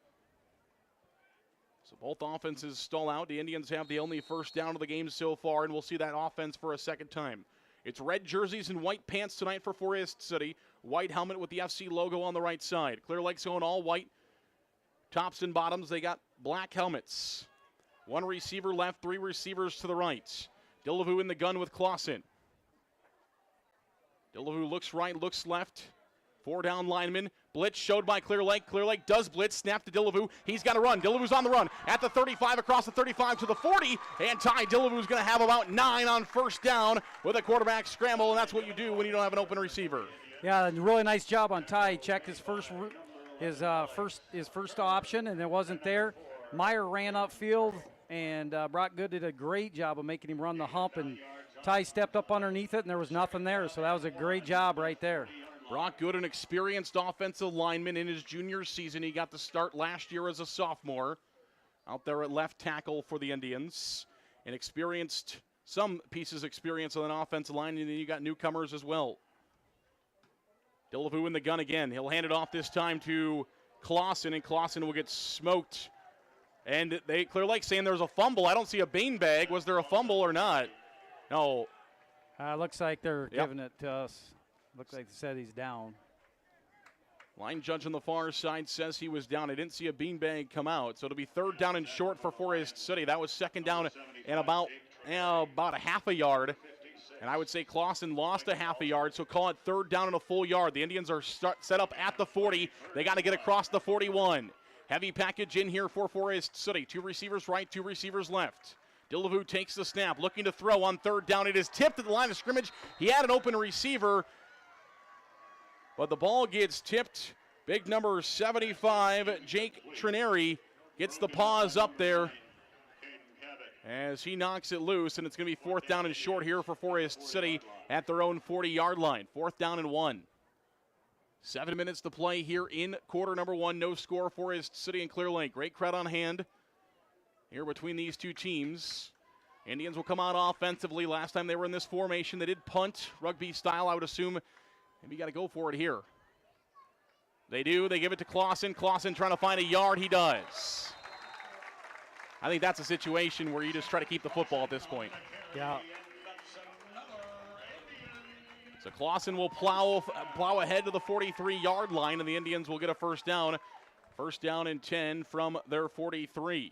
Speaker 1: So both offenses stall out. The Indians have the only first down of the game so far, and we'll see that offense for a second time. It's red jerseys and white pants tonight for Forest City. White helmet with the FC logo on the right side. Clear Lake's going all white. Tops and bottoms, they got black helmets. One receiver left, three receivers to the right. Dillevue in the gun with Clausen. Dillevue looks right, looks left. 4 down linemen. Blitz showed by Clear Lake. Clear Lake does blitz. Snap to Dillevue. He's got to run. Dillevue's on the run. At the 35, across the 35 to the 40. And Ty Dillevue's going to have about 9 on first down with a quarterback scramble, and that's what you do when you don't have an open receiver.
Speaker 6: Yeah, really nice job on Ty. He checked his first option, and it wasn't there. Meyer ran upfield, and Brock Good did a great job of making him run the hump, and Ty stepped up underneath it, and there was nothing there, so that was a great job right there.
Speaker 1: Brock Good, an experienced offensive lineman in his junior season. He got the start last year as a sophomore out there at left tackle for the Indians. And some pieces experience on an offensive line, and then you got newcomers as well. Dillevue in the gun again. He'll hand it off this time to Clausen, and Clausen will get smoked. And Clear Lake saying there's a fumble. I don't see a beanbag. Was there a fumble or not? No.
Speaker 6: Looks like they're giving it to us. Looks like they said he's down.
Speaker 1: Line judge on the far side says he was down. I didn't see a beanbag come out. So it'll be 3rd down and short for Forest City. That was 2nd down and about a half a yard. And I would say Clausen lost a half a yard, so call it 3rd down and a full yard. The Indians are set up at the 40. They got to get across the 41. Heavy package in here for Forest City. 2 receivers right, 2 receivers left. Dillevue takes the snap, looking to throw on 3rd down. It is tipped at the line of scrimmage. He had an open receiver, but the ball gets tipped. Big number 75, Jake Trineri, gets the paws up there as he knocks it loose, and it's going to be 4th down and short here for Forest City at their own 40-yard line. 4th down and 1. 7 minutes to play here in quarter number 1. No score, Forest City and Clear Lake. Great crowd on hand here between these two teams. Indians will come out offensively. Last time they were in this formation, they did punt, rugby style. I would assume maybe you got to go for it here. They do. They give it to Clausen. Clausen trying to find a yard. He does. I think that's a situation where you just try to keep the football at this point.
Speaker 6: Yeah.
Speaker 1: So Clausen will plow ahead to the 43-yard line, and the Indians will get a first down. First down and 10 from their 43.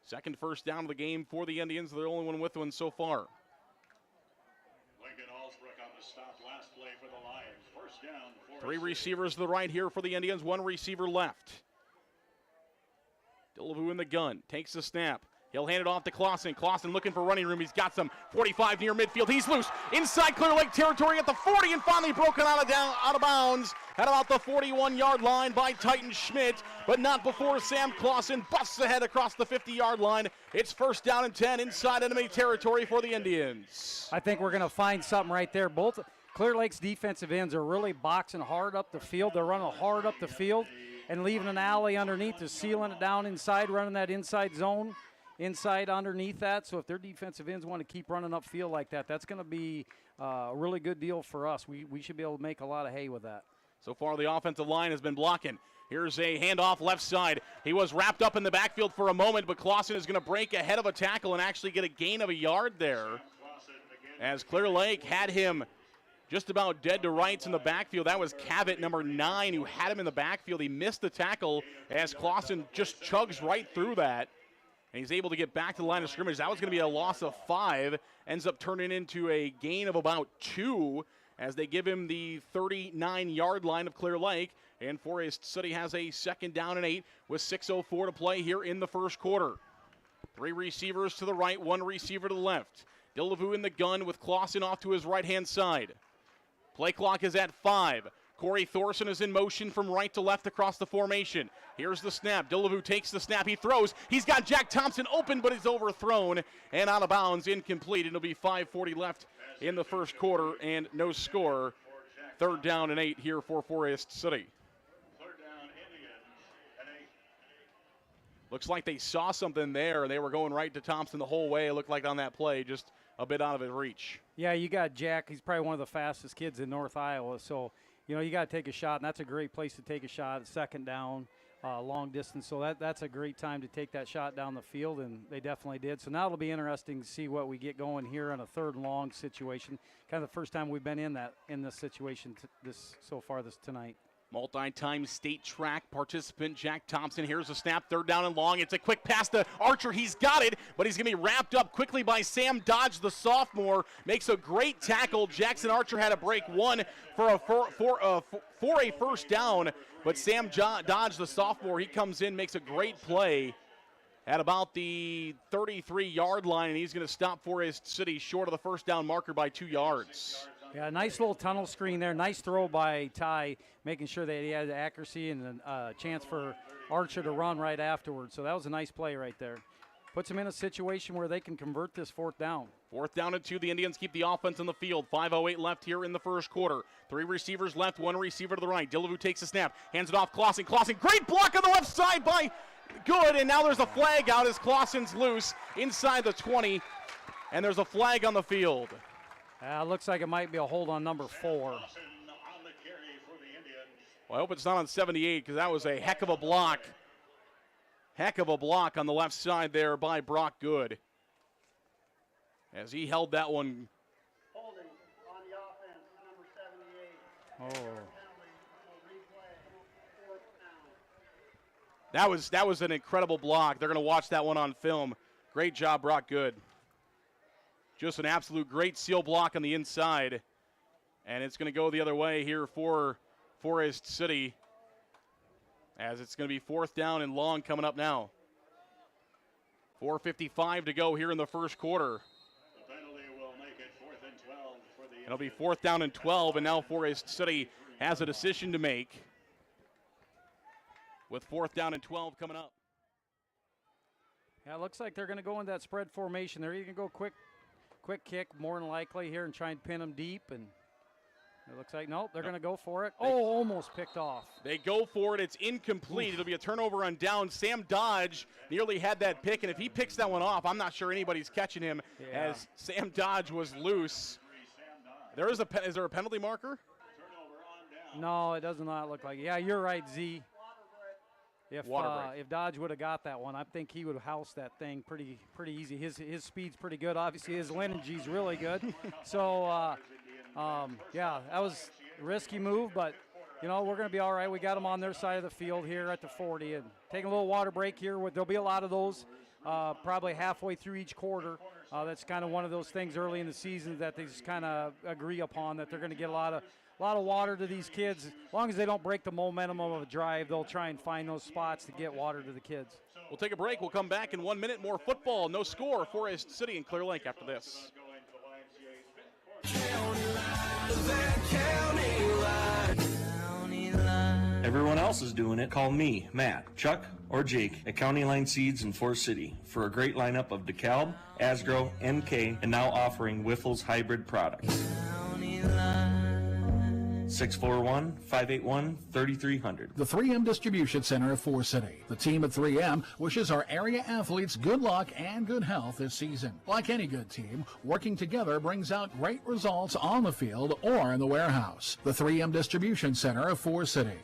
Speaker 1: Second first down of the game for the Indians. They're the only one with one so far.
Speaker 8: Lincoln Allsbrook on the stop last play for the Lions. First down.
Speaker 1: 3 receivers to the right here for the Indians. 1 receiver left. Dillevue in the gun. Takes the snap. He'll hand it off to Clausen. Clausen looking for running room. He's got some. 45 near midfield. He's loose. Inside Clear Lake territory at the 40 and finally broken out of bounds at about the 41-yard line by Titan Schmidt, but not before Sam Clausen busts ahead across the 50-yard line. It's first down and 10 inside enemy territory for the Indians.
Speaker 6: I think we're going to find something right there. Both Clear Lake's defensive ends are really boxing hard up the field. They're running hard up the field and leaving an alley underneath, just sealing it down inside, running that inside zone. Inside underneath that, so if their defensive ends want to keep running upfield like that, that's going to be a really good deal for us. We should be able to make a lot of hay with that.
Speaker 1: So far, the offensive line has been blocking. Here's a handoff left side. He was wrapped up in the backfield for a moment, but Clausen is going to break ahead of a tackle and actually get a gain of a yard there. As Clear Lake had him just about dead to rights in the backfield. That was Cavett, number 9, who had him in the backfield. He missed the tackle as Clausen just chugs right through that. And he's able to get back to the line of scrimmage. That was going to be a loss of 5. Ends up turning into a gain of about 2 as they give him the 39-yard line of Clear Lake. And Forest City has a 2nd down and 8 with 6:04 to play here in the first quarter. 3 receivers to the right, 1 receiver to the left. Dillevue in the gun with Clausen off to his right-hand side. Play clock is at 5. Corey Thorson is in motion from right to left across the formation. Here's the snap. Dillevue takes the snap. He throws. He's got Jack Thompson open, but he's overthrown and out of bounds, incomplete. It'll be 5:40 left in the first quarter and no score. 3rd down and 8 here for Forest City. Looks like they saw something there. They were going right to Thompson the whole way. It looked like on that play, just a bit out of his reach.
Speaker 6: Yeah, you got Jack. He's probably one of the fastest kids in North Iowa. So, you got to take a shot, and that's a great place to take a shot. 2nd down, long distance. So that's a great time to take that shot down the field, and they definitely did. So now it'll be interesting to see what we get going here on a 3rd and long situation. Kind of the first time we've been in this situation tonight.
Speaker 1: Multi-time state track participant Jack Thompson. Here's a snap, 3rd down and long. It's a quick pass to Archer. He's got it, but he's going to be wrapped up quickly by Sam Dodge, the sophomore. Makes a great tackle. Jackson Archer had a break 1 for a first down, but Sam Dodge, the sophomore, he comes in, makes a great play at about the 33-yard line, and he's going to stop Forest City short of the first down marker by 2 yards.
Speaker 6: Yeah, nice little tunnel screen there. Nice throw by Ty, making sure that he had the accuracy and a chance for Archer to run right afterwards. So that was a nice play right there. Puts them in a situation where they can convert this 4th down. 4th
Speaker 1: down and 2. The Indians keep the offense on the field. 5:08 left here in the first quarter. 3 receivers left, 1 receiver to the right. Dillevue takes the snap, hands it off Clausen. Clausen, great block on the left side by Good, and now there's a flag out as Clausen's loose inside the 20, and there's a flag on the field.
Speaker 6: Looks like it might be a hold on number 4.
Speaker 1: Well, I hope it's not on 78 because that was a heck of a block. Heck of a block on the left side there by Brock Good. As he held that one.
Speaker 9: Holding on the offense, number 78.
Speaker 6: Oh.
Speaker 1: That was an incredible block. They're going to watch that one on film. Great job, Brock Good. Just an absolute great seal block on the inside. And it's going to go the other way here for Forest City, as it's going to be 4th down and long coming up now. 4:55 to go here in the first quarter.
Speaker 8: The penalty will make it 4th and 12 for the
Speaker 1: It'll be 4th down and 12, and now Forest City has a decision to make with 4th down and 12 coming up.
Speaker 6: Yeah, it looks like they're going to go in that spread formation. They're either going to go quick kick, more than likely here, and try and pin them deep. And it looks like, nope, they're going to go for it. Oh, almost picked off.
Speaker 1: They go for it. It's incomplete. It'll be a turnover on down. Sam Dodge nearly had that pick, and if he picks that one off, I'm not sure anybody's catching him, as Sam Dodge was loose. Is there a penalty marker?
Speaker 6: No, it does not look like it. Yeah, you're right, Z. If Dodge would have got that one, I think he would have housed that thing pretty easy. His speed's pretty good. Obviously, his energy's really good. So, yeah, that was a risky move, but, we're going to be all right. We got them on their side of the field here at the 40 and taking a little water break here. There'll be a lot of those probably halfway through each quarter. That's kind of one of those things early in the season that they just kind of agree upon, that they're going to get a lot of water to these kids. As long as they don't break the momentum of a drive, they'll try and find those spots to get water to the kids.
Speaker 1: We'll take a break. We'll come back in 1 minute. More football. No score. Forest City and Clear Lake after this.
Speaker 10: Everyone else is doing it. Call me, Matt, Chuck, or Jake at County Line Seeds in Forest City for a great lineup of DeKalb, Asgrow, MK, and now offering Wiffles hybrid products. 641-581-3300.
Speaker 25: The 3M Distribution Center of Forest City. The team at 3M wishes our area athletes good luck and good health this season. Like any good team, working together brings out great results on the field or in the warehouse. The 3M Distribution Center of Forest City.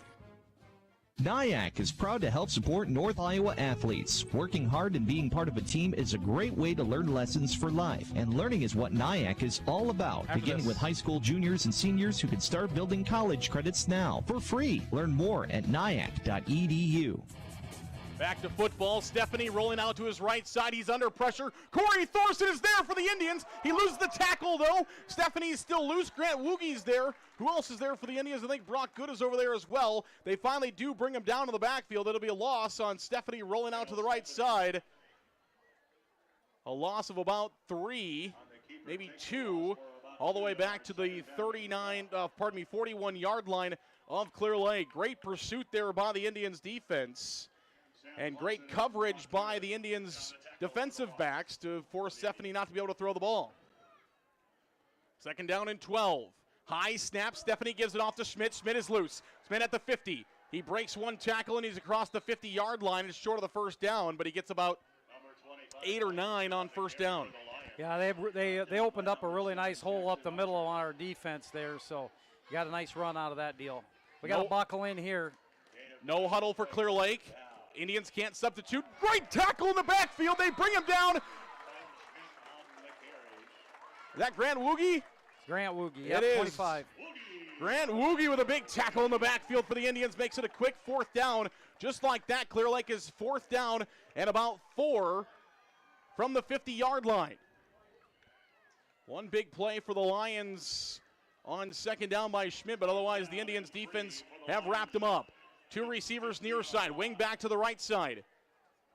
Speaker 11: NIAC is proud to help support North Iowa athletes. Working hard and being part of a team is a great way to learn lessons for life, and learning is what NIAC is all about, beginning with high school juniors and seniors who can start building college credits now for free. Learn more at niac.edu.
Speaker 1: Back to football. Stephanie rolling out to his right side. He's under pressure. Corey Thorson is there for the Indians. He loses the tackle, though. Stephanie's still loose. Grant Woogie's there. Who else is there for the Indians? I think Brock Good is over there as well. They finally do bring him down to the backfield. It'll be a loss on Stephanie rolling out to the right side. A loss of about 3, maybe 2, all the way back to the 41-yard line of Clear Lake. Great pursuit there by the Indians defense. And great coverage by the Indians defensive backs to force Stephanie not to be able to throw the ball. 2nd down and 12. High snap. Stephanie gives it off to Schmidt. Schmidt is loose. Schmidt at the 50. He breaks one tackle and he's across the 50-yard line. It's short of the first down, but he gets about 8 or 9 on first down.
Speaker 6: Yeah, they opened up a really nice hole up the middle on our defense there, so you got a nice run out of that deal. We got to buckle in here.
Speaker 1: No huddle for Clear Lake. Indians can't substitute. Great tackle in the backfield. They bring him down. Is that Grant Woogie?
Speaker 6: Grant Woogie,
Speaker 1: it is.
Speaker 6: 25.
Speaker 1: Grant Woogie with a big tackle in the backfield for the Indians makes it a quick 4th down. Just like that, Clear Lake is 4th down and about 4 from the 50-yard line. One big play for the Lions on 2nd down by Schmidt, but otherwise the Indians defense have wrapped him up. 2 receivers near side, wing back to the right side.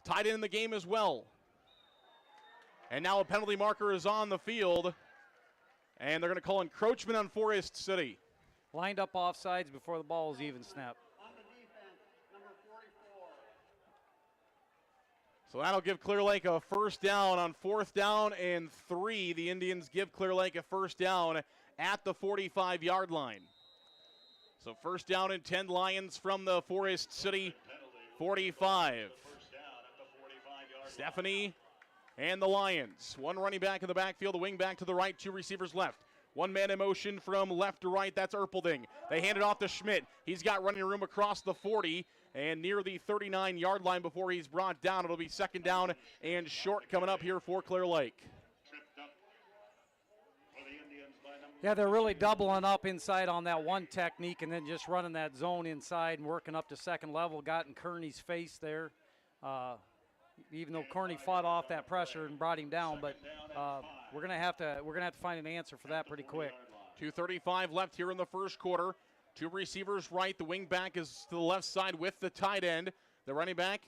Speaker 1: Tied in the game as well. And now a penalty marker is on the field, and they're going to call encroachment on Forest City.
Speaker 6: Lined up offsides before the ball is even snapped.
Speaker 1: So that'll give Clear Lake a 1st down on 4th down and 3. The Indians give Clear Lake a 1st down at the 45-yard line. So 1st down and 10, Lions from the Forest City 45. Stephanie and the Lions. 1 running back in the backfield, a wing back to the right, 2 receivers left. 1 man in motion from left to right, that's Erpelding. They hand it off to Schmidt. He's got running room across the 40 and near the 39-yard line before he's brought down. It'll be 2nd down and short coming up here for Clear Lake.
Speaker 6: Yeah, they're really doubling up inside on that one technique and then just running that zone inside and working up to 2nd level. Got in Kearney's face there. Even though Kearney fought off that pressure and brought him down, but we're gonna have to find an answer for that pretty quick.
Speaker 1: 2:35 left here in the first quarter. 2 receivers right. The wing back is to the left side with the tight end. The running back,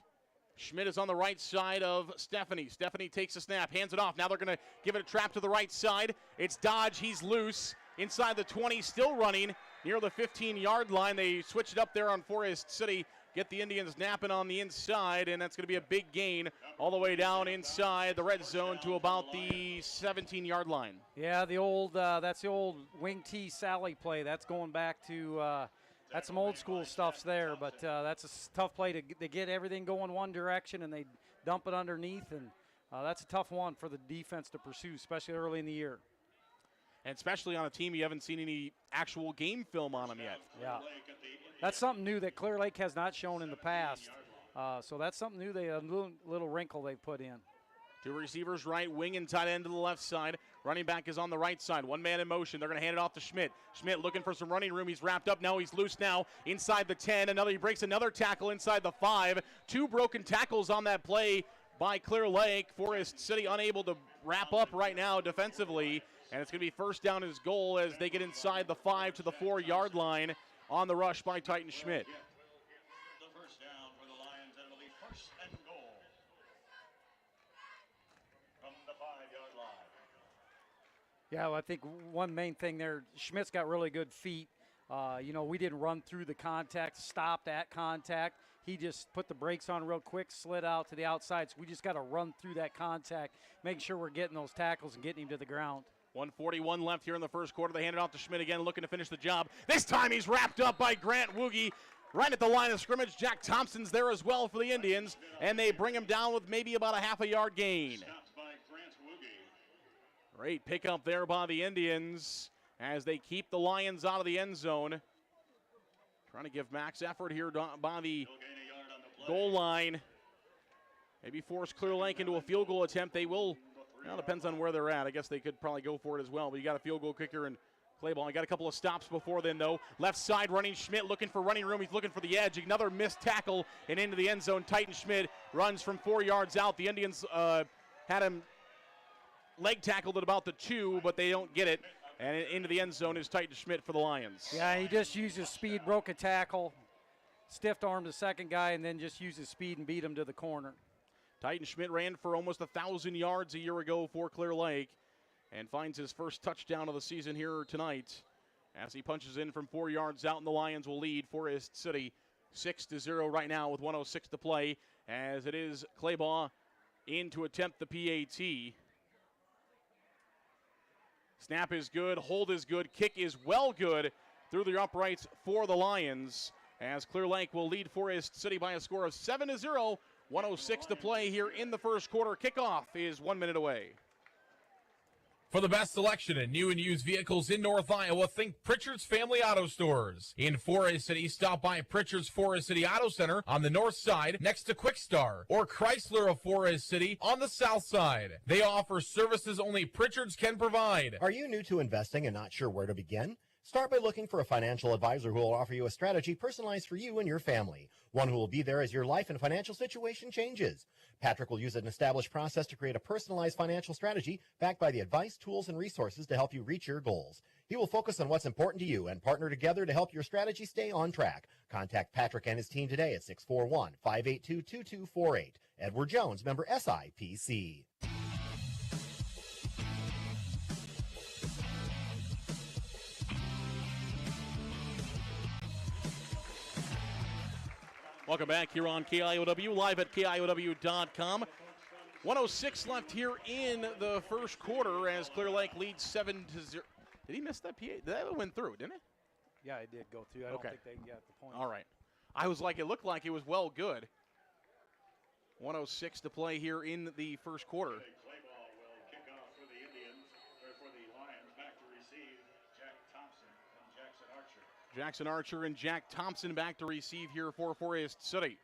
Speaker 1: Schmidt, is on the right side of Stephanie. Stephanie takes a snap, hands it off. Now they're going to give it a trap to the right side. It's Dodge. He's loose. Inside the 20, still running near the 15-yard line. They switch it up there on Forest City. Get the Indians napping on the inside, and that's going to be a big gain all the way down inside the red zone to about the 17-yard line.
Speaker 6: Yeah, that's the old wing T Sally play. That's going back to that's some old school stuffs there, but that's a tough play to get everything going one direction and they dump it underneath, and that's a tough one for the defense to pursue, especially early in the year.
Speaker 1: And especially on a team you haven't seen any actual game film on them yet.
Speaker 6: Yeah. That's something new that Clear Lake has not shown in the past. So that's something new, a little wrinkle they put in.
Speaker 1: 2 receivers right, wing and tight end to the left side. Running back is on the right side. 1 man in motion. They're going to hand it off to Schmidt. Schmidt looking for some running room. He's wrapped up now. He's loose now inside the 10. He breaks another tackle inside the 5. 2 broken tackles on that play by Clear Lake. Forest City unable to wrap up right now defensively. And it's going to be 1st down as goal as they get inside the 5 to the 4-yard line on the rush by Titan Schmidt.
Speaker 8: The 1st down for the Lions, and it'll be 1st and goal from the 5-yard line.
Speaker 6: Yeah, well, I think one main thing there, Schmidt's got really good feet. We didn't run through the contact, stopped at contact. He just put the brakes on real quick, slid out to the outside. So we just got to run through that contact, making sure we're getting those tackles and getting him to the ground.
Speaker 1: 1:41 left here in the first quarter. They hand it off to Schmidt again, looking to finish the job. This time he's wrapped up by Grant Woogie right at the line of scrimmage. Jack Thompson's there as well for the Indians, and they bring him down with maybe about a half a yard gain. Great pickup there by the Indians as they keep the Lions out of the end zone. Trying to give max effort here by the goal line. Maybe force Clear Lake into a field goal attempt. They will. Well, depends on where they're at. I guess they could probably go for it as well. But you got a field goal kicker and Clayball got a couple of stops before then, though. Left side running Schmidt looking for running room. He's looking for the edge. Another missed tackle and into the end zone. Titan Schmidt runs from 4 yards out. The Indians had him leg tackled at about the 2, but they don't get it. And into the end zone is Titan Schmidt for the Lions.
Speaker 6: Yeah, he just used his speed, broke a tackle, stiff-armed the second guy, and then just used his speed and beat him to the corner.
Speaker 1: Titan Schmidt ran for almost 1,000 yards a year ago for Clear Lake and finds his first touchdown of the season here tonight as he punches in from 4 yards out, and the Lions will lead Forest City 6-0 right now with 1:06 to play, as it is Claybaugh in to attempt the PAT. Snap is good, hold is good, kick is well good through the uprights for the Lions, as Clear Lake will lead Forest City by a score of 7-0. 1:06 to play here in the first quarter. Kickoff is 1 minute away.
Speaker 12: For the best selection in new and used vehicles in North Iowa, think Pritchard's Family Auto Stores. In Forest City, stop by Pritchard's Forest City Auto Center on the north side next to Quick Star, or Chrysler of Forest City on the south side. They offer services only Pritchard's can provide.
Speaker 13: Are you new to investing and not sure where to begin? Start by looking for a financial advisor who will offer you a strategy personalized for you and your family, one who will be there as your life and financial situation changes. Patrick will use an established process to create a personalized financial strategy backed by the advice, tools, and resources to help you reach your goals. He will focus on what's important to you and partner together to help your strategy stay on track. Contact Patrick and his team today at 641-582-2248. Edward Jones, member SIPC.
Speaker 1: Welcome back here on KIOW, live at KIOW.com. 1:06 left here in the first quarter as Clear Lake leads 7-0. Did he miss that PA? That went through, didn't it?
Speaker 6: Yeah, it did go through. I don't think they can get the point.
Speaker 1: All right. I was like, it looked like it was well good. 1:06 to play here in the first quarter.
Speaker 8: Clayball will kick off for the Indians, or for the Lions. Back to receive Jack Thompson and Jackson Archer.
Speaker 1: Jackson Archer and Jack Thompson back to receive here for Forest City.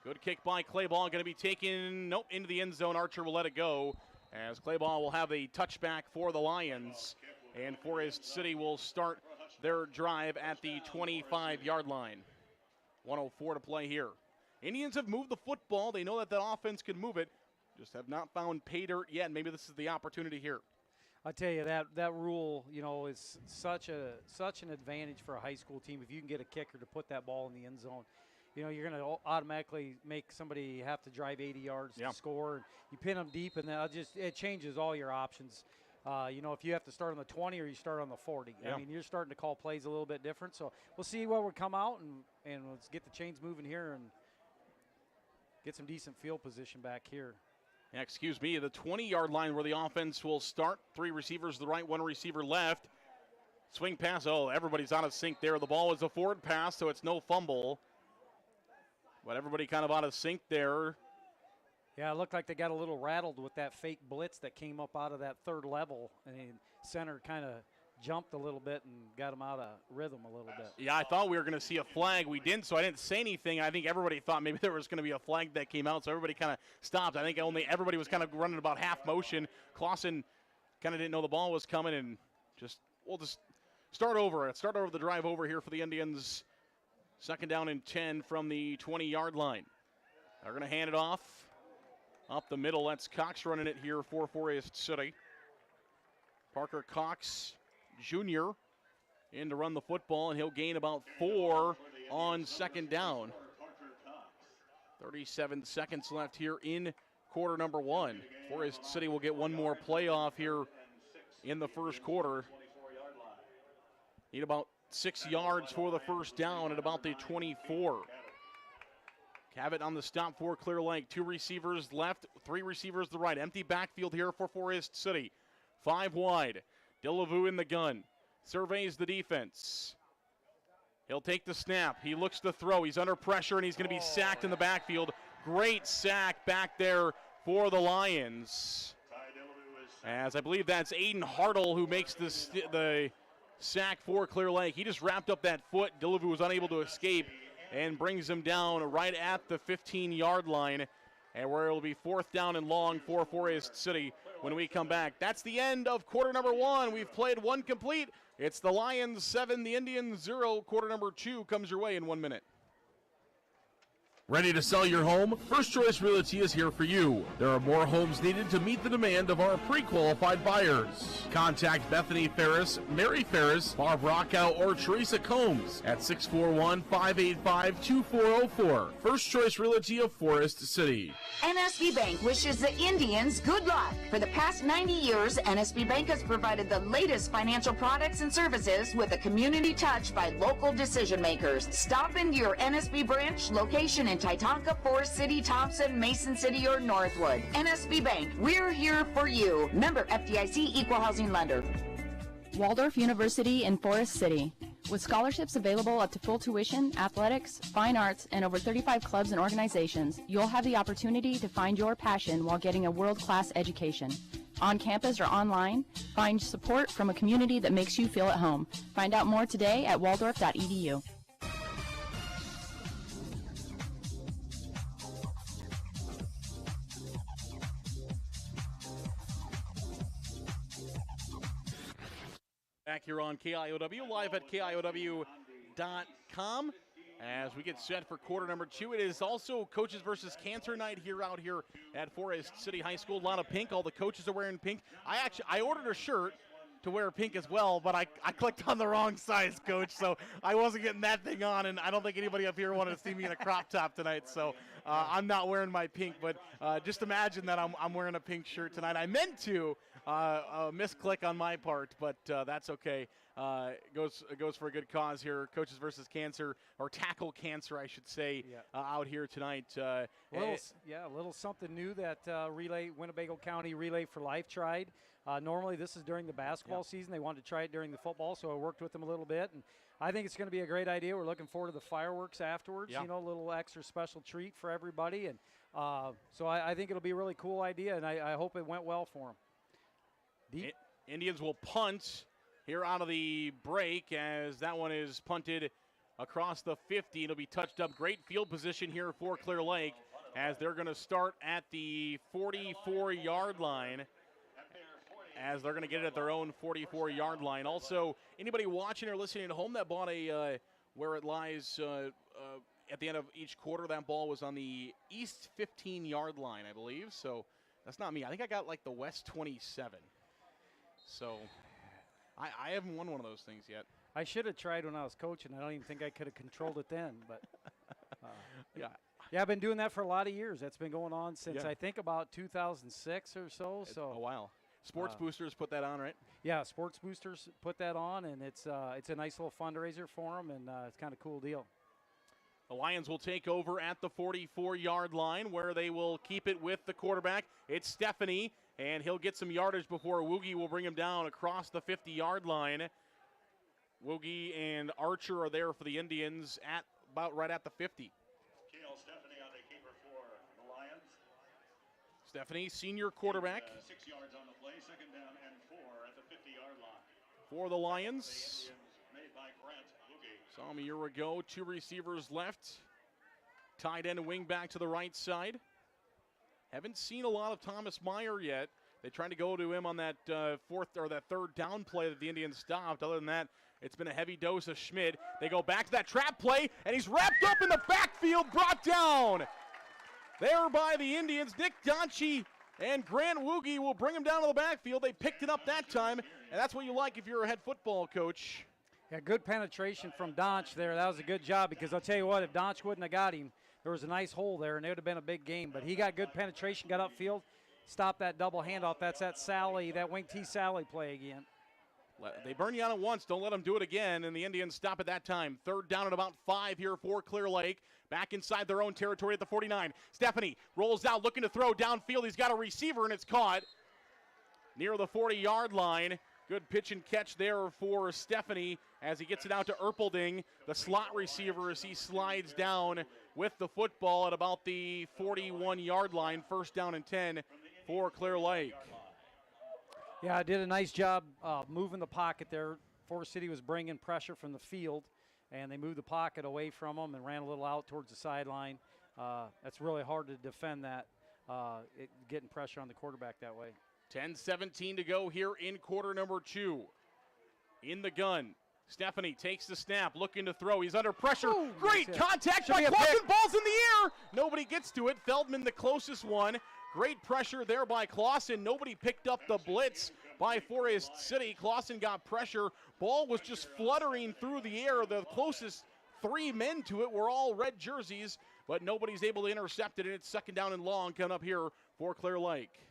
Speaker 1: Good kick by Clayball, going to be taken, into the end zone. Archer will let it go as Clayball will have a touchback for the Lions, and Forest City will start their drive at the 25-yard line. 1:04 to play here. Indians have moved the football. They know that the offense can move it, just have not found pay dirt yet. Maybe this is the opportunity here.
Speaker 6: I tell you, that rule, is such an advantage for a high school team. If you can get a kicker to put that ball in the end zone, you're going to automatically make somebody have to drive 80 yards to score. You pin them deep, and it changes all your options. If you have to start on the 20 or you start on the 40.
Speaker 1: Yeah.
Speaker 6: I mean, you're starting to call plays a little bit different. So we'll see where we come out, and let's get the chains moving here and get some decent field position back here.
Speaker 1: The 20-yard line where the offense will start. 3 receivers to the right, 1 receiver left. Swing pass. Oh, everybody's out of sync there. The ball is a forward pass, so it's no fumble. But everybody kind of out of sync there.
Speaker 6: Yeah, it looked like they got a little rattled with that fake blitz that came up out of that third level. And center kind of jumped a little bit and got him out of rhythm a little bit.
Speaker 1: Yeah, I thought we were going to see a flag. We didn't, so I didn't say anything. I think everybody thought maybe there was going to be a flag that came out, so everybody kind of stopped. I think everybody was kind of running about half motion. Clausen kind of didn't know the ball was coming, and we'll just start over the drive over here for the Indians. 2nd down and 10 from the 20-yard line. They're going to hand it off up the middle. That's Cox running it here for Forest City. Parker Cox Jr. in to run the football, and he'll gain about 4 on 2nd down. 37 seconds left here in quarter number 1. Forest City will get one more playoff here in the first quarter. Need about 6 yards for the first down at about the 24. Cabot on the stop for Clear Lake. 2 receivers left, 3 receivers to the right. Empty backfield here for Forest City. 5 wide. Delavu in the gun. Surveys the defense. He'll take the snap. He looks to throw. He's under pressure, and he's going to be sacked in the backfield. Great sack back there for the Lions. As I believe that's Aiden Hartle who makes the sack for Clear Lake. He just wrapped up that foot. Delavu was unable to escape and brings him down right at the 15-yard line, and where it will be 4th down and long for Forest City when we come back. That's the end of quarter number 1. We've played 1 complete. It's the Lions 7, the Indians 0. Quarter number 2 comes your way in 1 minute.
Speaker 12: Ready to sell your home? First Choice Realty is here for you. There are more homes needed to meet the demand of our pre-qualified buyers. Contact Bethany Ferris, Mary Ferris, Barb Rockow, or Teresa Combs at 641-585-2404. First Choice Realty of Forest City.
Speaker 14: NSB Bank wishes the Indians good luck. For the past 90 years, NSB Bank has provided the latest financial products and services with a community touch by local decision makers. Stop into your NSB branch location in Titanca, Forest City, Thompson, Mason City, or Northwood. NSB Bank, we're here for you. Member FDIC Equal Housing Lender.
Speaker 16: Waldorf University in Forest City. With scholarships available up to full tuition, athletics, fine arts, and over 35 clubs and organizations, you'll have the opportunity to find your passion while getting a world-class education. On campus or online, find support from a community that makes you feel at home. Find out more today at waldorf.edu.
Speaker 1: Back here on KIOW, live at KIOW.com. As we get set for quarter number 2, it is also Coaches versus Cancer night out here at Forest City High School. A lot of pink. All the coaches are wearing pink. I ordered a shirt to wear pink as well, but I clicked on the wrong size, Coach, so I wasn't getting that thing on, and I don't think anybody up here wanted to see me in a crop top tonight, so I'm not wearing my pink, but just imagine that I'm wearing a pink shirt tonight. I meant to. Misclick on my part, but that's okay. Goes for a good cause here. Coaches versus Cancer, or Tackle Cancer, I should say, out here tonight.
Speaker 6: A little something new that Winnebago County Relay for Life tried. Normally this is during the basketball season. They wanted to try it during the football, so I worked with them a little bit, and I think it's going to be a great idea. We're looking forward to the fireworks afterwards. You know, a little extra special treat for everybody, and so I think it'll be a really cool idea, and I hope it went well for them.
Speaker 1: Indians will punt here out of the break, as that one is punted across the 50. It'll be touched up. Great field position here for Clear Lake, as they're going to start at the 44-yard line, as they're going to get it at their own 44-yard line. Also, anybody watching or listening at home that bought a where it lies at the end of each quarter, that ball was on the east 15-yard line, I believe. So that's not me. I think I got like the west 27. So I haven't won one of those things yet.
Speaker 6: I should have tried when I was coaching. I don't even think I could have controlled it then. But yeah, I've been doing that for a lot of years. That's been going on since I think about 2006 or so. So
Speaker 1: a while. Sports Boosters put that on, right?
Speaker 6: Yeah, Sports Boosters put that on, and it's a nice little fundraiser for them, and it's kind of a cool deal.
Speaker 1: The Lions will take over at the 44-yard line, where they will keep it with the quarterback. It's Stephanie, and he'll get some yardage before Woogie will bring him down across the 50-yard line. Woogie and Archer are there for the Indians at about right at the 50.
Speaker 8: Kale Stephanie on the keeper for the Lions.
Speaker 1: Stephanie, senior quarterback.
Speaker 8: 6 yards on the play, second down and 4 at the 50-yard line.
Speaker 1: For the Lions.
Speaker 8: Made by Grant Woogie.
Speaker 1: Saw him a year ago. 2 receivers left. Tight end and wing back to the right side. Haven't seen a lot of Thomas Meyer yet. They tried to go to him on that third down play that the Indians stopped. Other than that, it's been a heavy dose of Schmidt. They go back to that trap play, and he's wrapped up in the backfield, brought down there by the Indians. Nick Donchie and Grant Woogie will bring him down to the backfield. They picked it up that time, and that's what you like if you're a head football coach.
Speaker 6: Yeah, good penetration from Donch there. That was a good job, because I'll tell you what, if Donch wouldn't have got him, there was a nice hole there, and it would have been a big game. But he got good penetration, got upfield, stopped that double handoff. That's that Sally, that wing T Sally play again.
Speaker 1: They burn you on it once. Don't let them do it again. And the Indians stop at that time. Third down at about 5 here for Clear Lake. Back inside their own territory at the 49. Stephanie rolls out, looking to throw downfield. He's got a receiver, and it's caught near the 40-yard line. Good pitch and catch there for Stephanie as he gets it out to Erpelding, the slot receiver, as he slides down with the football at about the 41-yard line. First down and 10 for Clear Lake.
Speaker 6: Yeah, I did a nice job moving the pocket there. Forest City was bringing pressure from the field, and they moved the pocket away from them and ran a little out towards the sideline. That's really hard to defend that, getting pressure on the quarterback that way.
Speaker 1: 10-17 to go here in quarter number 2. in the gun. Stephanie takes the snap, looking to throw. He's under pressure.
Speaker 6: Ooh,
Speaker 1: Great
Speaker 6: that's it.
Speaker 1: contact
Speaker 6: Should
Speaker 1: by
Speaker 6: be a
Speaker 1: Clausen.
Speaker 6: pick.
Speaker 1: Ball's in the air. Nobody gets to it. Feldman, the closest one. Great pressure there by Clausen. Nobody picked up the blitz by Forest City. Clausen got pressure. Ball was just fluttering through the air. The closest 3 men to it were all red jerseys, but nobody's able to intercept it, and it's second down and long coming up here for Clear Lake.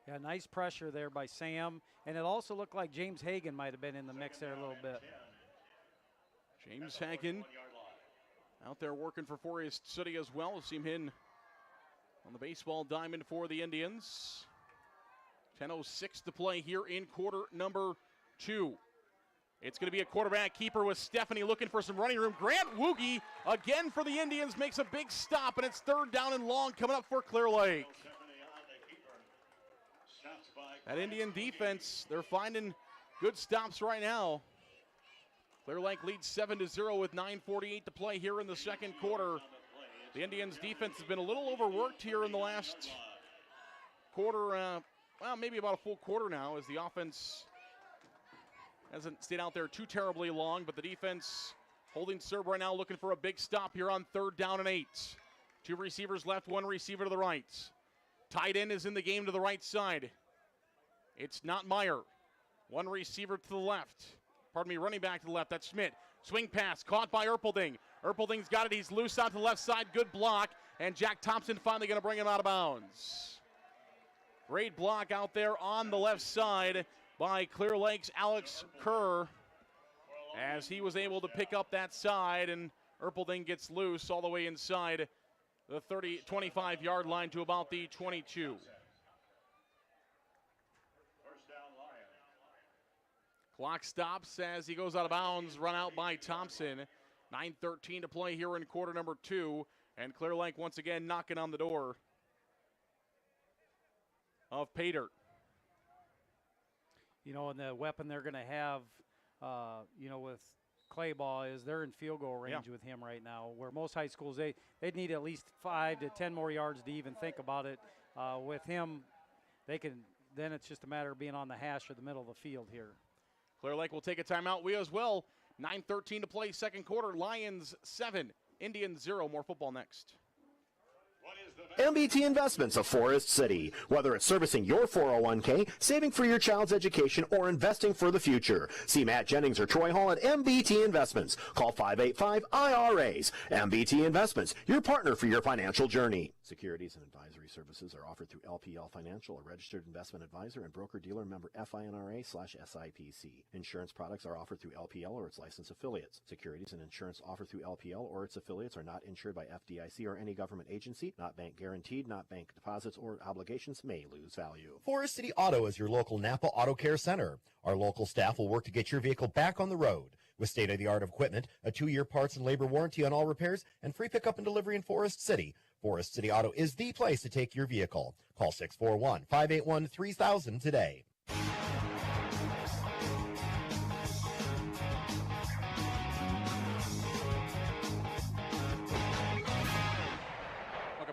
Speaker 6: Yeah, nice pressure there by Sam, and it also looked like James Hagan might have been in the mix there a little bit.
Speaker 1: James Hagen out there working for Forest City as well. We've seen him on the baseball diamond for the Indians. 10:06 to play here in quarter number 2. It's going to be a quarterback keeper with Stephanie looking for some running room. Grant Woogie again for the Indians makes a big stop, and it's third down and long coming up for Clear Lake. That Indian defense, they're finding good stops right now. Clear Lake leads 7-0 with 9:48 to play here in the second quarter. The Indians defense has been a little overworked here in the last quarter, well, maybe about a full quarter now, as the offense hasn't stayed out there too terribly long, but the defense holding serve right now, looking for a big stop here on third down and 8. 2 receivers left, 1 receiver to the right. Tight end is in the game to the right side. It's not Meyer. 1 receiver to the left. Pardon me, running back to the left. That's Schmidt. Swing pass caught by Erpelding. Erpelding's got it. He's loose out to the left side. Good block. And Jack Thompson finally going to bring him out of bounds. Great block out there on the left side by Clear Lake's Alex Kerr, as he was able to pick up that side, and Erpelding gets loose all the way inside the 25-yard line to about the 22. Clock stops as he goes out of bounds, run out by Thompson. 9:13 to play here in quarter number 2, and Clear Lake once again knocking on the door of Pater.
Speaker 6: You know, and the weapon they're going to have, you know, with Claybaugh is they're in field goal range with him right now, where most high schools, they'd need at least 5 to 10 more yards to even think about it. With him, they can, then it's just a matter of being on the hash or the middle of the field here.
Speaker 1: Clear Lake will take a timeout. We as well. 9:13 to play second quarter. Lions 7, Indians 0. More football next.
Speaker 13: MBT Investments of Forest City. Whether it's servicing your 401k, saving for your child's education, or investing for the future. See Matt Jennings or Troy Hall at MBT Investments. Call 585-IRAs. MBT Investments, your partner for your financial journey. Securities and advisory services are offered through LPL Financial, a registered investment advisor and broker-dealer member FINRA/SIPC. Insurance products are offered through LPL or its licensed affiliates. Securities and insurance offered through LPL or its affiliates are not insured by FDIC or any government agency, not bank guaranteed, not bank deposits or obligations may lose value. Forest City Auto is your local Napa Auto Care Center. Our local staff will work to get your vehicle back on the road. With state-of-the-art equipment, a 2-year parts and labor warranty on all repairs, and free pickup and delivery in Forest City. Forest City Auto is the place to take your vehicle. Call 641-581-3000 today.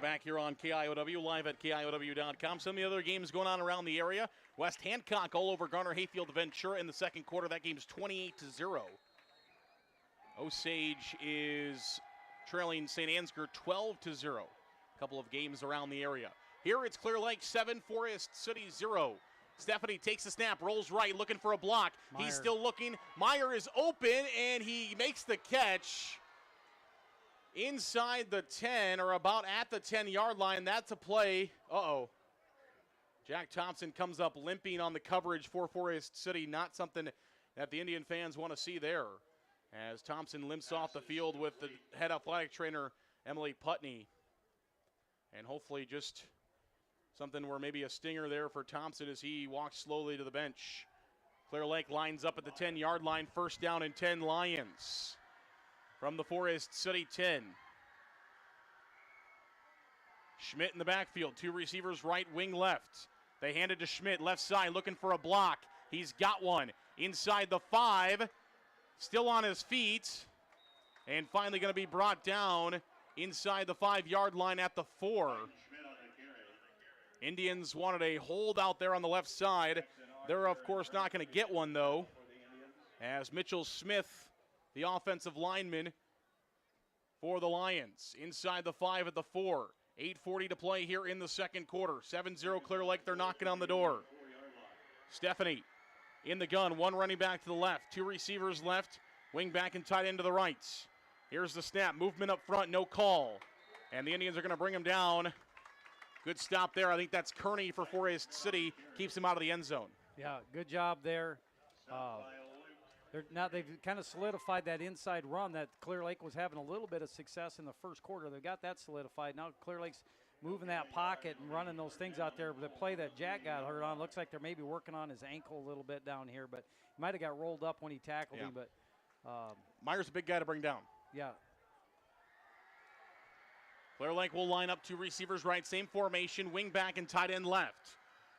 Speaker 1: Back here on KIOW, live at KIOW.com. Some of the other games going on around the area. West Hancock all over Garner Hayfield Ventura in the second quarter. That game's 28-0. Osage is trailing St. Ansgar 12-0. A couple of games around the area. Here it's Clear Lake 7, Forest City 0. Stephanie takes the snap, rolls right, looking for a block.
Speaker 6: Meyer.
Speaker 1: He's still looking. Meyer is open, and he makes the catch inside the 10, or about at the 10-yard line. That's a play. Uh-oh. Jack Thompson comes up limping on the coverage for Forest City. Not something that the Indian fans want to see there, as Thompson limps off the field with the head athletic trainer, Emily Putney. And hopefully just something where maybe a stinger there for Thompson as he walks slowly to the bench. Clear Lake lines up at the 10-yard line. First down and 10 Lions from the Forest City 10. Schmidt in the backfield. 2 receivers right, wing left. They hand it to Schmidt, left side, looking for a block. He's got one inside the 5. Still on his feet. And finally going to be brought down inside the 5-yard line at the 4. Indians wanted a hold out there on the left side. They're, of course, not going to get one, though. as Mitchell Smith, the offensive lineman for the Lions, inside the 5 at the 4. 8:40 to play here in the second quarter. 7-0 Clear Lake, they're knocking on the door. Stephanie in the gun, one running back to the left, 2 receivers left, wing back and tight end to the right. Here's the snap, movement up front, no call. And the Indians are going to bring him down. Good stop there. I think that's Kearney for Forest City, keeps him out of the end zone.
Speaker 6: Yeah, good job there. Now they've kind of solidified that inside run that Clear Lake was having a little bit of success in the first quarter. They've got that solidified. Now Clear Lake's moving that pocket and running those things out there. The play that Jack got hurt on, looks like they're maybe working on his ankle a little bit down here, but he might have got rolled up when he tackled him. But
Speaker 1: Meyer's a big guy to bring down.
Speaker 6: Yeah.
Speaker 1: Clear Lake will line up 2 receivers right, same formation, wing back and tight end left.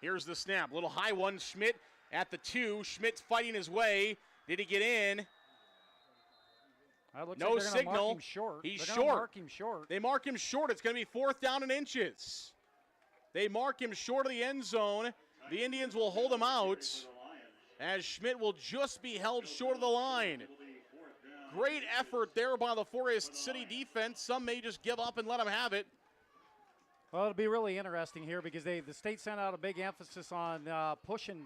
Speaker 1: Here's the snap, little high one, Schmidt at the 2. Schmidt's fighting his way. Did he get in? No
Speaker 6: like
Speaker 1: signal.
Speaker 6: Mark him short.
Speaker 1: He's
Speaker 6: they're
Speaker 1: short.
Speaker 6: Mark him short.
Speaker 1: They mark him short. It's going to be 4th down and inches. They mark him short of the end zone. The Indians will hold him out as Schmidt will just be held short of the line. Great effort there by the Forest City defense. Some may just give up and let them have it.
Speaker 6: Well, it'll be really interesting here because the state sent out a big emphasis on pushing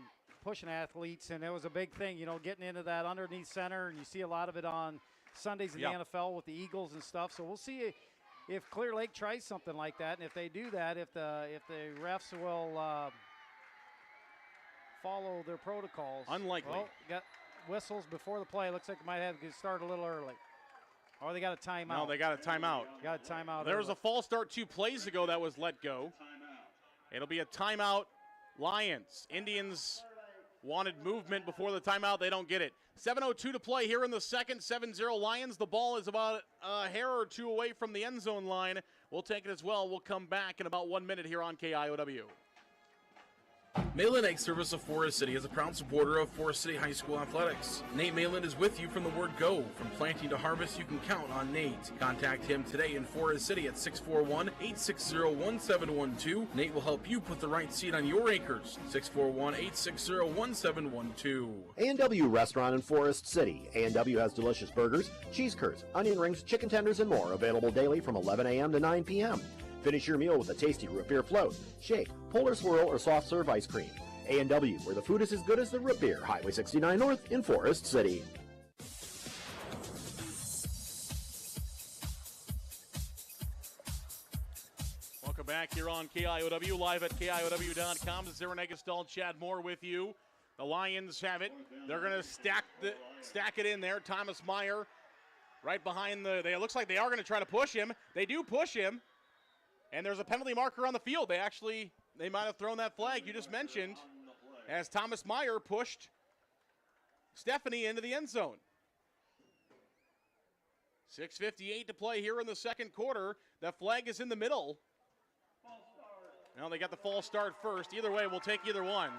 Speaker 6: athletes, and it was a big thing, getting into that underneath center, and you see a lot of it on Sundays in the NFL with the Eagles and stuff. So we'll see if Clear Lake tries something like that, and if they do that, if the refs will follow their protocols.
Speaker 1: Unlikely.
Speaker 6: Well, got whistles before the play. Looks like they might have to start a little early. Or they got a timeout.
Speaker 1: No, they got a timeout.
Speaker 6: Got a timeout.
Speaker 1: There was a false start 2 plays ago that was let go. It'll be a timeout. Lions. Indians wanted movement before the timeout. They don't get it. 7:02 to play here in the second. 7-0 Lions. The ball is about a hair or 2 away from the end zone line. We'll take it as well. We'll come back in about 1 minute here on KIOW.
Speaker 2: Malin Egg Service of Forest City is a proud supporter of Forest City High School athletics. Nate Malin is with you from the word go. From planting to harvest, you can count on Nate. Contact him today in Forest City at 641-860-1712. Nate will help you put the right seed on your acres. 641-860-1712.
Speaker 13: A&W Restaurant in Forest City. A&W has delicious burgers, cheese curds, onion rings, chicken tenders, and more available daily from 11 a.m. to 9 p.m. Finish your meal with a tasty root beer float, shake, polar swirl, or soft serve ice cream. A&W, where the food is as good as the root beer. Highway 69 North in Forest City.
Speaker 1: Welcome back here on KIOW, live at KIOW.com. This is Aaron Eggestal, Chad Moore with you. The Lions have it. They're going to stack it in there. Thomas Meyer right behind it looks like they are going to try to push him. They do push him. And there's a penalty marker on the field. They might have thrown that flag you just mentioned as Thomas Meyer pushed Stephanie into the end zone. 6:58 to play here in the second quarter. The flag is in the middle. Now they got the false start first. Either way, we'll take either one.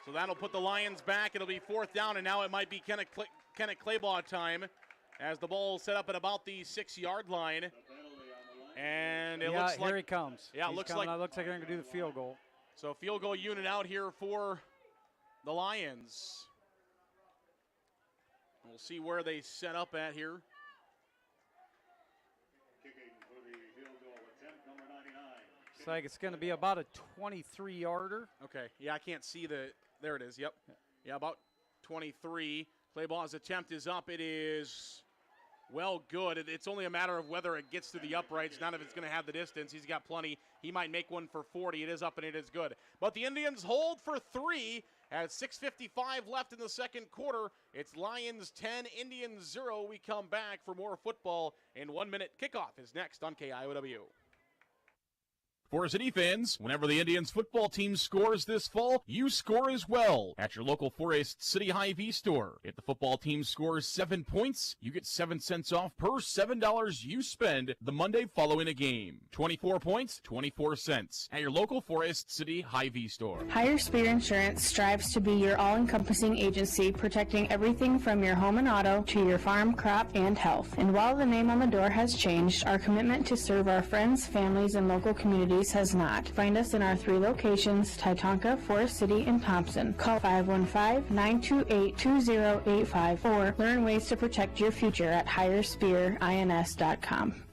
Speaker 1: So that'll put the Lions back. It'll be 4th down, and now it might be Kenneth Claybaugh time as the ball is set up at about the 6-yard line. And it looks like
Speaker 6: here he comes.
Speaker 1: Yeah, it looks like
Speaker 6: they're going to do the field goal.
Speaker 1: So field goal unit out here for the Lions. We'll see where they set up at here.
Speaker 6: Looks like it's going to be about a 23-yarder.
Speaker 1: Okay. Yeah, I can't see there it is. Yep. Yeah, about 23. Claybaugh's attempt is up. It is well good. It's only a matter of whether it gets to the uprights, not if it's going to have the distance. He's got plenty. He might make one for 40. It is up and it is good. But the Indians hold for 3 at 6:55 left in the second quarter. It's Lions 10, Indians 0. We come back for more football in 1 minute. Kickoff is next on KIOW.
Speaker 2: Forest City fans, whenever the Indians football team scores this fall, you score as well at your local Forest City Hy-Vee store. If the football team scores 7 points, you get 7 cents off per $7 you spend the Monday following a game. 24 points, 24 cents at your local Forest City Hy-Vee store.
Speaker 17: Higher Speed Insurance strives to be your all-encompassing agency, protecting everything from your home and auto to your farm, crop, and health. And while the name on the door has changed, our commitment to serve our friends, families, and local communities Grace has not. Find us in our 3 locations, Titonka, Forest City, and Thompson. Call 515-928-2085 or learn ways to protect your future at higherspearins.com.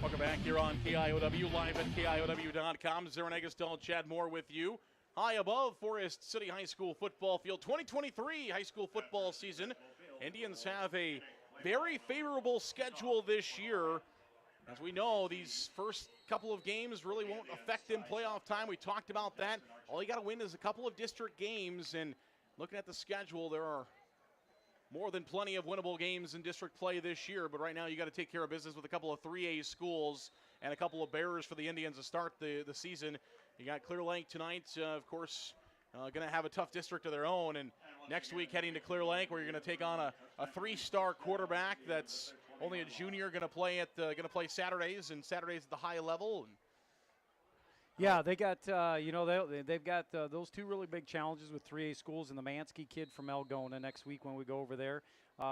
Speaker 1: Welcome back here on KIOW, live at KIOW.com. Zarin Egestal, Chad Moore with you. High above Forest City High School football field. 2023 high school football season. Indians have a very favorable schedule this year. As we know, these first couple of games really won't affect them playoff time. We talked about that. All you got to win is a couple of district games. And looking at the schedule, there are more than plenty of winnable games in district play this year. But right now, you got to take care of business with a couple of 3A schools and a couple of bearers for the Indians to start the season. You got Clear Lake tonight, of course, going to have a tough district of their own. And next week, heading to Clear Lake, where you're going to take on a 3-star quarterback that's only a junior, going to play Saturdays and Saturdays at the high level. And
Speaker 6: yeah, they got they've got those 2 really big challenges with 3A schools, and the Mansky kid from Algona next week when we go over there,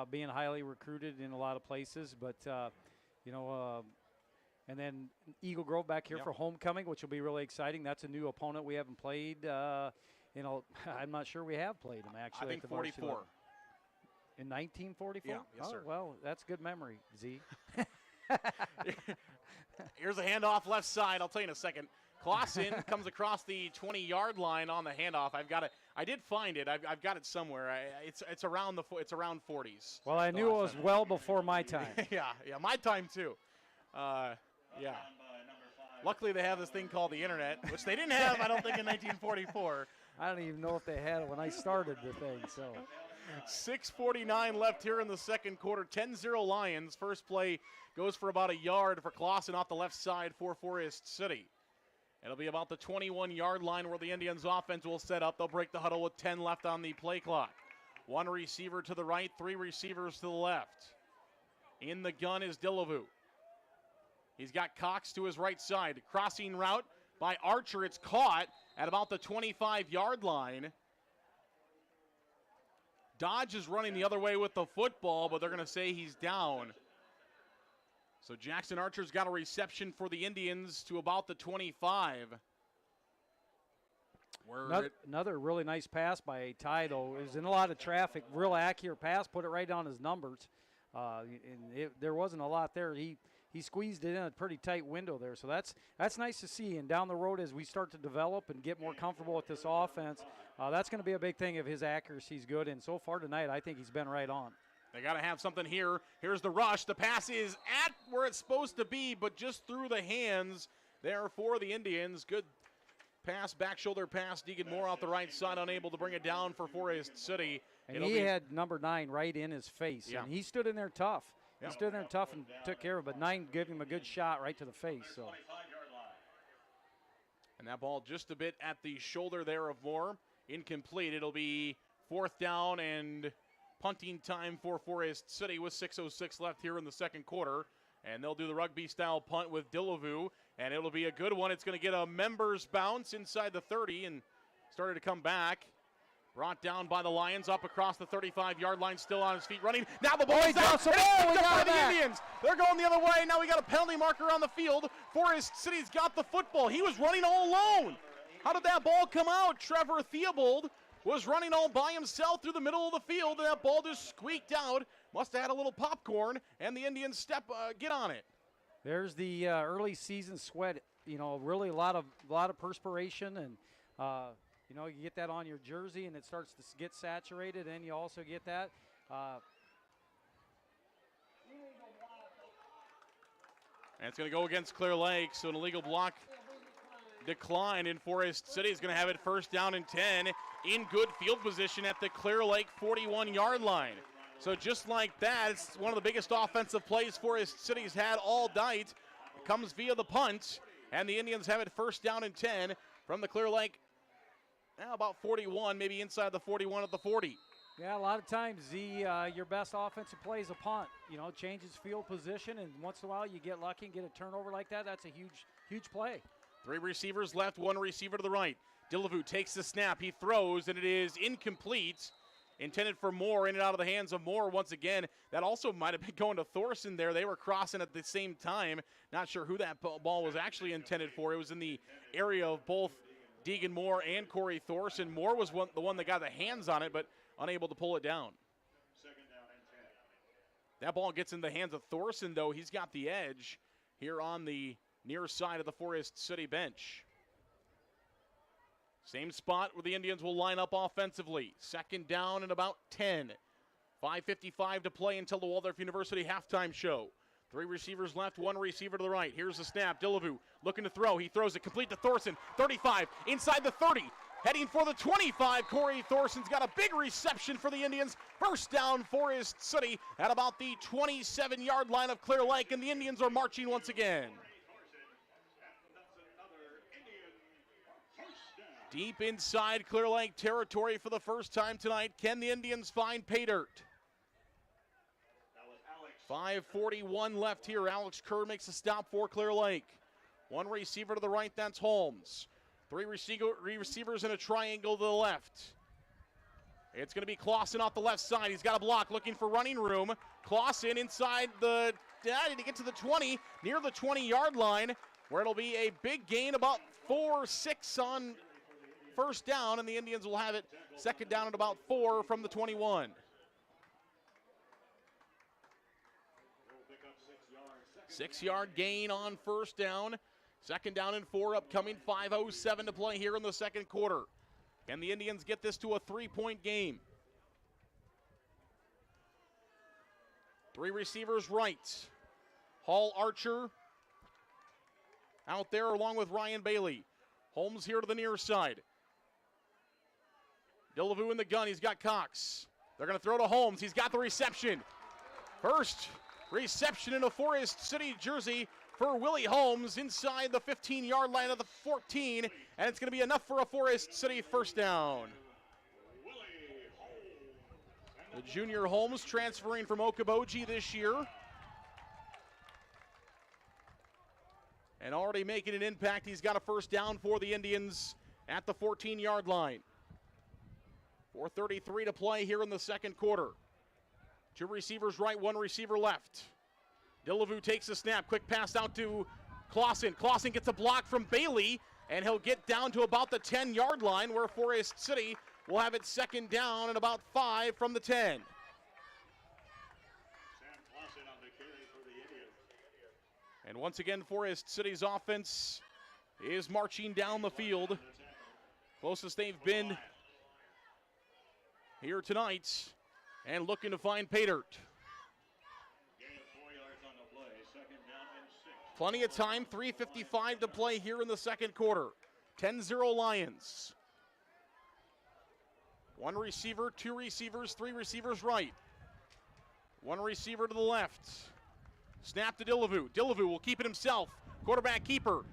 Speaker 6: being highly recruited in a lot of places, but and then Eagle Grove back here for homecoming, which will be really exciting. That's a new opponent we haven't played. I'm not sure we have played them actually.
Speaker 1: I think
Speaker 6: at the
Speaker 1: 44.
Speaker 6: In 1944?
Speaker 1: Yeah, yes, sir.
Speaker 6: Well, that's good memory, Z.
Speaker 1: Here's a handoff left side. I'll tell you in a second. Clausen comes across the 20-yard line on the handoff. I did find it. I've got it somewhere. It's around 40s.
Speaker 6: Well, I knew it was well before my time.
Speaker 1: yeah, my time too. Yeah. Luckily, they have this thing called the internet, which they didn't have, I don't think, in 1944.
Speaker 6: I don't even know if they had it when I started the thing. So
Speaker 1: 6:49 left here in the second quarter. 10-0 Lions. First play goes for about a yard for Clausen off the left side for Forest City. It'll be about the 21-yard line where the Indians' offense will set up. They'll break the huddle with 10 left on the play clock. 1 receiver to the right, 3 receivers to the left. In the gun is Dillevue. He's got Cox to his right side. Crossing route by Archer. It's caught at about the 25-yard line. Dodge is running the other way with the football, but they're going to say he's down. So Jackson Archer's got a reception for the Indians to about the 25.
Speaker 6: Another really nice pass by Ty, though. It was in a lot of traffic. Real accurate pass. Put it right on his numbers. There wasn't a lot there. He squeezed it in a pretty tight window there. So that's nice to see. And down the road, as we start to develop and get more comfortable with this offense, that's going to be a big thing if his accuracy is good. And so far tonight, I think he's been right on.
Speaker 1: They got to have something here. Here's the rush. The pass is at where it's supposed to be, but just through the hands there for the Indians. Good pass, back shoulder pass. Deegan Moore out the right side, unable to bring it down for Forest City.
Speaker 6: And he had number 9 right in his face.
Speaker 1: Yeah.
Speaker 6: And he stood in there tough. He stood there tough and took care of it, but 9 gave him a good shot right to the face. So.
Speaker 1: And that ball just a bit at the shoulder there of Moore. Incomplete. It'll be 4th down and punting time for Forest City with 6:06 left here in the second quarter. And they'll do the rugby-style punt with Dillevue, and it'll be a good one. It's going to get a member's bounce inside the 30 and started to come back. Brought down by the Lions, up across the 35-yard line, still on his feet, running. Now the ball is out. It's picked up by the Indians. They're going the other way. Now we got a penalty marker on the field. Forest City's got the football. He was running all alone. How did that ball come out? Trevor Theobald was running all by himself through the middle of the field, and that ball just squeaked out. Must have had a little popcorn, and the Indians get on it.
Speaker 6: There's the early season sweat. Really a lot of perspiration, and you get that on your jersey, and it starts to get saturated, and you also get that.
Speaker 1: And it's going to go against Clear Lake, so an illegal block decline in Forest City is going to have it 1st down and 10 in good field position at the Clear Lake 41-yard line. So just like that, it's one of the biggest offensive plays Forest City's had all night. It comes via the punt, and the Indians have it 1st down and 10 from the Clear Lake, about 41, maybe inside the 41 at the 40.
Speaker 6: Yeah, a lot of times your best offensive play is a punt. Changes field position, and once in a while you get lucky and get a turnover like that. That's a huge play.
Speaker 1: 3 receivers left, 1 receiver to the right. Dillevue takes the snap. He throws, and it is incomplete. intended for Moore, in and out of the hands of Moore once again. That also might have been going to Thorson there. They were crossing at the same time. Not sure who that ball was actually intended for. It was in the area of both Deegan Moore and Corey Thorson. Moore was the one that got the hands on it, but unable to pull it down. That ball gets in the hands of Thorson, though. He's got the edge here on the near side of the Forest City bench. Same spot where the Indians will line up offensively. Second down and about 10. 5:55 to play until the Waldorf University halftime show. 3 receivers left, 1 receiver to the right. Here's the snap. Dillevue looking to throw. He throws it complete to Thorson. 35, inside the 30. Heading for the 25, Corey Thorson's got a big reception for the Indians. First down, Forest City at about the 27-yard line of Clear Lake, and the Indians are marching once again. Deep inside Clear Lake territory for the first time tonight. Can the Indians find pay dirt? 5:41 left here. Alex Kerr makes a stop for Clear Lake. 1 receiver to the right, that's Holmes. 3 receivers in a triangle to the left. It's going to be Clausen off the left side. He's got a block looking for running room. Clausen inside the, to get to the 20, near the 20-yard line, where it'll be a big gain, about 4-6 on first down, and the Indians will have it second down at about 4 from the 21. 6-yard gain on first down. Second down and 4 upcoming. 5:07 to play here in the second quarter. Can the Indians get this to a 3-point game? 3 receivers right. Hall, Archer out there along with Ryan Bailey. Holmes here to the near side. Dillevue in the gun. He's got Cox. They're going to throw to Holmes. He's got the reception. First reception in a Forest City jersey for Willie Holmes inside the 15-yard line of the 14, and it's going to be enough for a Forest City first down. The junior Holmes transferring from Okoboji this year and already making an impact. He's got a first down for the Indians at the 14-yard line. 4:33 to play here in the second quarter. 2 receivers right, 1 receiver left. Dillevue takes a snap. Quick pass out to Clausen. Clausen gets a block from Bailey, and he'll get down to about the 10-yard line, where Forest City will have it second down and about 5 from the 10. And once again, Forest City's offense is marching down the field. Closest they've been here tonight, and looking to find pay dirt. Plenty of time, 3:55 to play here in the second quarter. 10-0 Lions. 1 receiver, 2 receivers, 3 receivers right. 1 receiver to the left. Snap to Dillevue. Dillevue will keep it himself. Quarterback keeper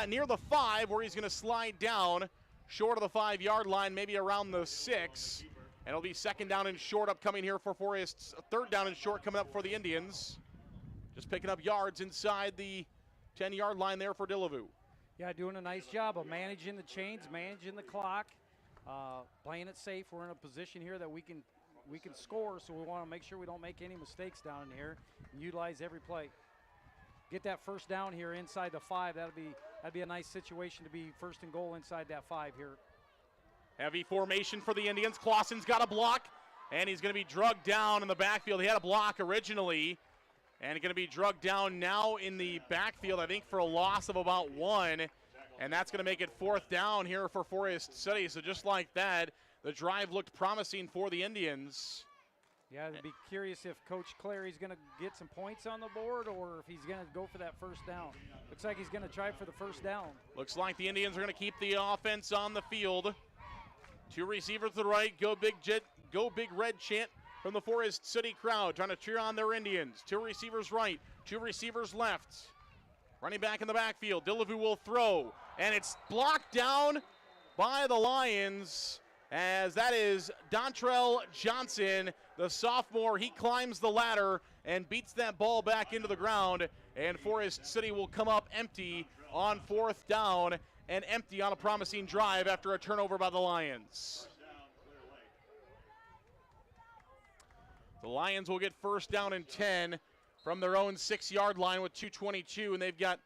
Speaker 1: near the 5, where he's going to slide down short of the 5-yard line, maybe around the 6. And it'll be second down and short upcoming here for Forest's. Third down and short coming up for the Indians. Just picking up yards inside the 10-yard line there for Dillevue.
Speaker 6: Yeah, doing a nice job of managing the chains, managing the clock, playing it safe. We're in a position here that we can score, so we want to make sure we don't make any mistakes down in here and utilize every play. Get that first down here inside the 5. That'd be a nice situation to be first and goal inside that 5 here.
Speaker 1: Heavy formation for the Indians. Clausen's got a block, and he's going to be drugged down in the backfield. He had a block originally, and going to be drugged down now in the backfield, I think, for a loss of about 1. And that's going to make it 4th down here for Forest City. So just like that, the drive looked promising for the Indians.
Speaker 6: Yeah, I'd be curious if Coach Clary's going to get some points on the board or if he's going to go for that first down. Looks like he's going to try for the first down.
Speaker 1: Looks like the Indians are going to keep the offense on the field. 2 receivers to the right, go big red chant from the Forest City crowd, trying to cheer on their Indians. 2 receivers right, 2 receivers left. Running back in the backfield, Dillevue will throw, and it's blocked down by the Lions, as that is Dontrell Johnson, the sophomore. He climbs the ladder and beats that ball back into the ground, and Forest City will come up empty on 4th down, and empty on a promising drive after a turnover by the Lions. The Lions will get first down and 10 from their own 6-yard line with 2:22, and they've got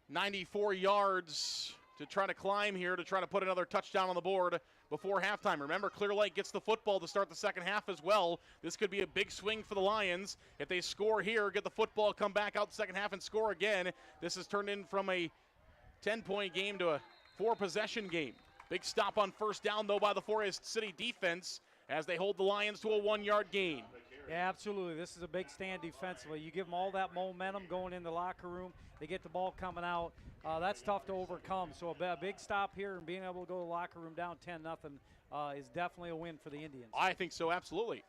Speaker 1: 94 yards to try to climb here to try to put another touchdown on the board before halftime. Remember, Clear Lake gets the football to start the second half as well. This could be a big swing for the Lions. If they score here, get the football, come back out the second half and score again, this has turned in from a 10-point game to a 4-possession game. Big stop on first down, though, by the Forest City defense as they hold the Lions to a 1-yard gain.
Speaker 6: Yeah, absolutely. This is a big stand defensively. You give them all that momentum going in the locker room. They get the ball coming out. That's tough to overcome. So a big stop here and being able to go to the locker room down 10-0 is definitely a win for the Indians.
Speaker 1: I think so, absolutely.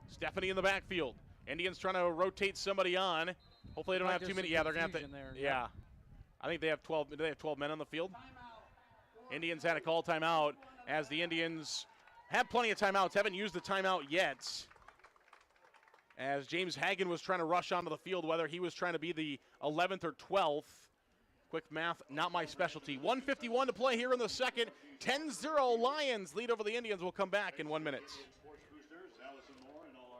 Speaker 1: Stephanie in the backfield. Indians trying to rotate somebody on. Hopefully they don't have too many. Yeah, they're going to have to.
Speaker 6: There,
Speaker 1: yeah. I think they have 12. Do they have 12 men on the field? Indians had a call timeout as the Indians have plenty of timeouts. Haven't used the timeout yet. As James Hagan was trying to rush onto the field, whether he was trying to be the 11th or 12th. Quick math, not my specialty. 1:51 to play here in the second. 10-0 Lions lead over the Indians. We'll come back in 1 minute.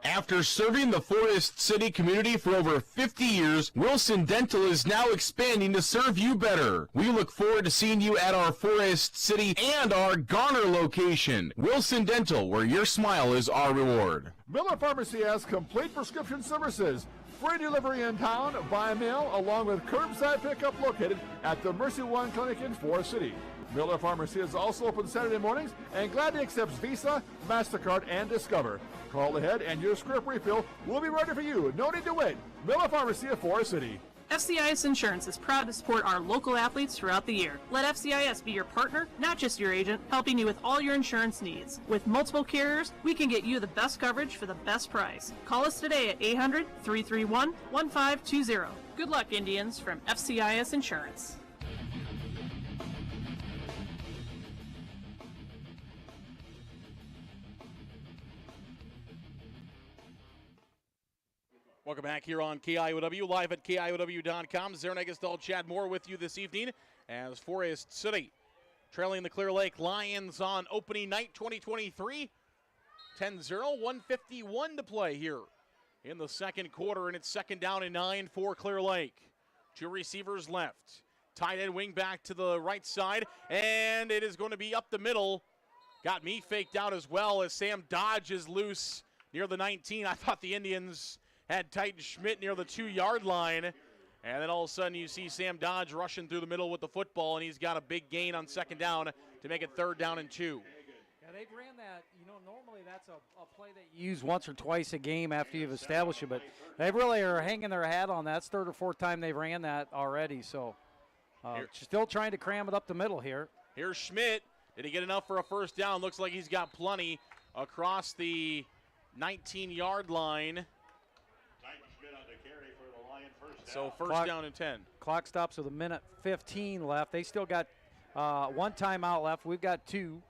Speaker 2: After serving the Forest City community for over 50 years, Wilson Dental is now expanding to serve you better. We look forward to seeing you at our Forest City and our Garner location. Wilson Dental, where your smile is our reward.
Speaker 5: Miller Pharmacy has complete prescription services. Free delivery in town, by mail, along with curbside pickup located at the Mercy One Clinic in Forest City. Miller Pharmacy is also open Saturday mornings and gladly accepts Visa, MasterCard, and Discover. Call ahead and your script refill will be ready for you. No need to wait. Miller Pharmacy of Forest City.
Speaker 18: FCIS Insurance is proud to support our local athletes throughout the year. Let FCIS be your partner, not just your agent, helping you with all your insurance needs. With multiple carriers, we can get you the best coverage for the best price. Call us today at 800-331-1520. Good luck, Indians, from FCIS Insurance.
Speaker 1: Welcome back here on KIOW, live at KIOW.com. Zarin Eggestal, Chad Moore with you this evening as Forest City trailing the Clear Lake Lions on opening night 2023. 10-0, 1:51 to play here in the second quarter, and it's second down and 9 for Clear Lake. Two receivers left. Tight end wing back to the right side, and it is going to be up the middle. Got me faked out as well as Sam Dodge is loose near the 19. I thought the Indians had Titan Schmidt near the 2-yard line. And then all of a sudden you see Sam Dodge rushing through the middle with the football, and he's got a big gain on second down to make it 3rd down and 2.
Speaker 6: Yeah, they ran that, normally that's a play that you use once or twice a game after you've established it, but they really are hanging their hat on that. That's 3rd or 4th time they've ran that already, so still trying to cram it up the middle here.
Speaker 1: Here's Schmidt. Did he get enough for a first down? Looks like he's got plenty across the 19-yard line. So first down and 10.
Speaker 6: Clock stops with 1:15 left. They still got one timeout left. We've got 2.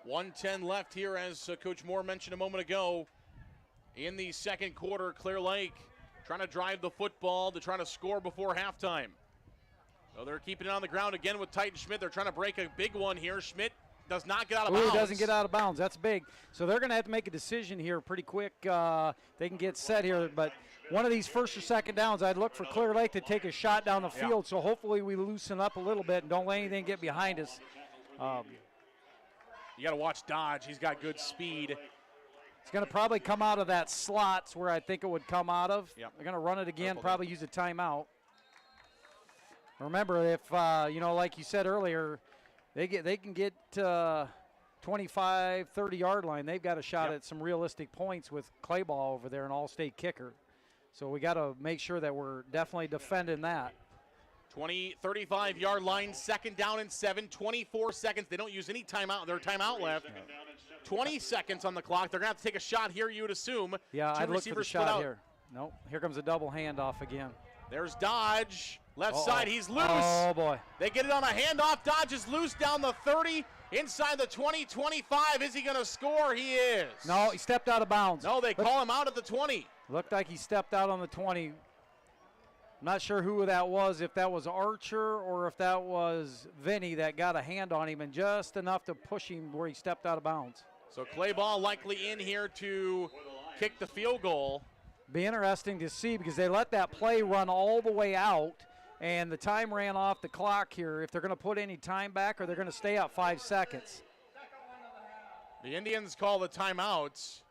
Speaker 1: 1:10 left here, as Coach Moore mentioned a moment ago. In the second quarter, Clear Lake trying to drive the football to try to score before halftime. So they're keeping it on the ground again with Titan Schmidt. They're trying to break a big one here. Schmidt does not get out of bounds.
Speaker 6: Doesn't get out of bounds. That's big. So they're going to have to make a decision here pretty quick. They can get set here, but one of these first or second downs, I'd look for Clear Lake to take a shot down the field. So hopefully we loosen up a little bit and don't let anything get behind us.
Speaker 1: You got to watch Dodge. He's got good speed.
Speaker 6: It's going to probably come out of that slots where I think it would come out of.
Speaker 1: Yep.
Speaker 6: They're going to run it again, probably use a timeout. Remember, if, like you said earlier, they can get 25, 30-yard line. They've got a shot at some realistic points with Clayball over there, an all-state kicker. So we got to make sure that we're definitely defending that.
Speaker 1: 35-yard line, second down and 7, 24 seconds. They don't use any timeout. Their timeout left. 20 seconds on the clock. They're going to have to take a shot here, you would assume.
Speaker 6: Yeah, I'd look for the shot here. Nope, here comes a double handoff again.
Speaker 1: There's Dodge. Left side, he's loose.
Speaker 6: Oh, boy.
Speaker 1: They get it on a handoff. Dodge is loose down the 30, inside the 20, 25. Is he going to score? He is.
Speaker 6: No, he stepped out of bounds.
Speaker 1: No, they call him out at the 20.
Speaker 6: Looked like he stepped out on the 20. I'm not sure who that was, if that was Archer or if that was Vinny that got a hand on him and just enough to push him where he stepped out of bounds.
Speaker 1: So Clay Ball likely in here to kick the field goal.
Speaker 6: Be interesting to see because they let that play run all the way out, and the time ran off the clock here. If they're going to put any time back or they're going to stay out 5 seconds.
Speaker 1: The Indians call the timeouts.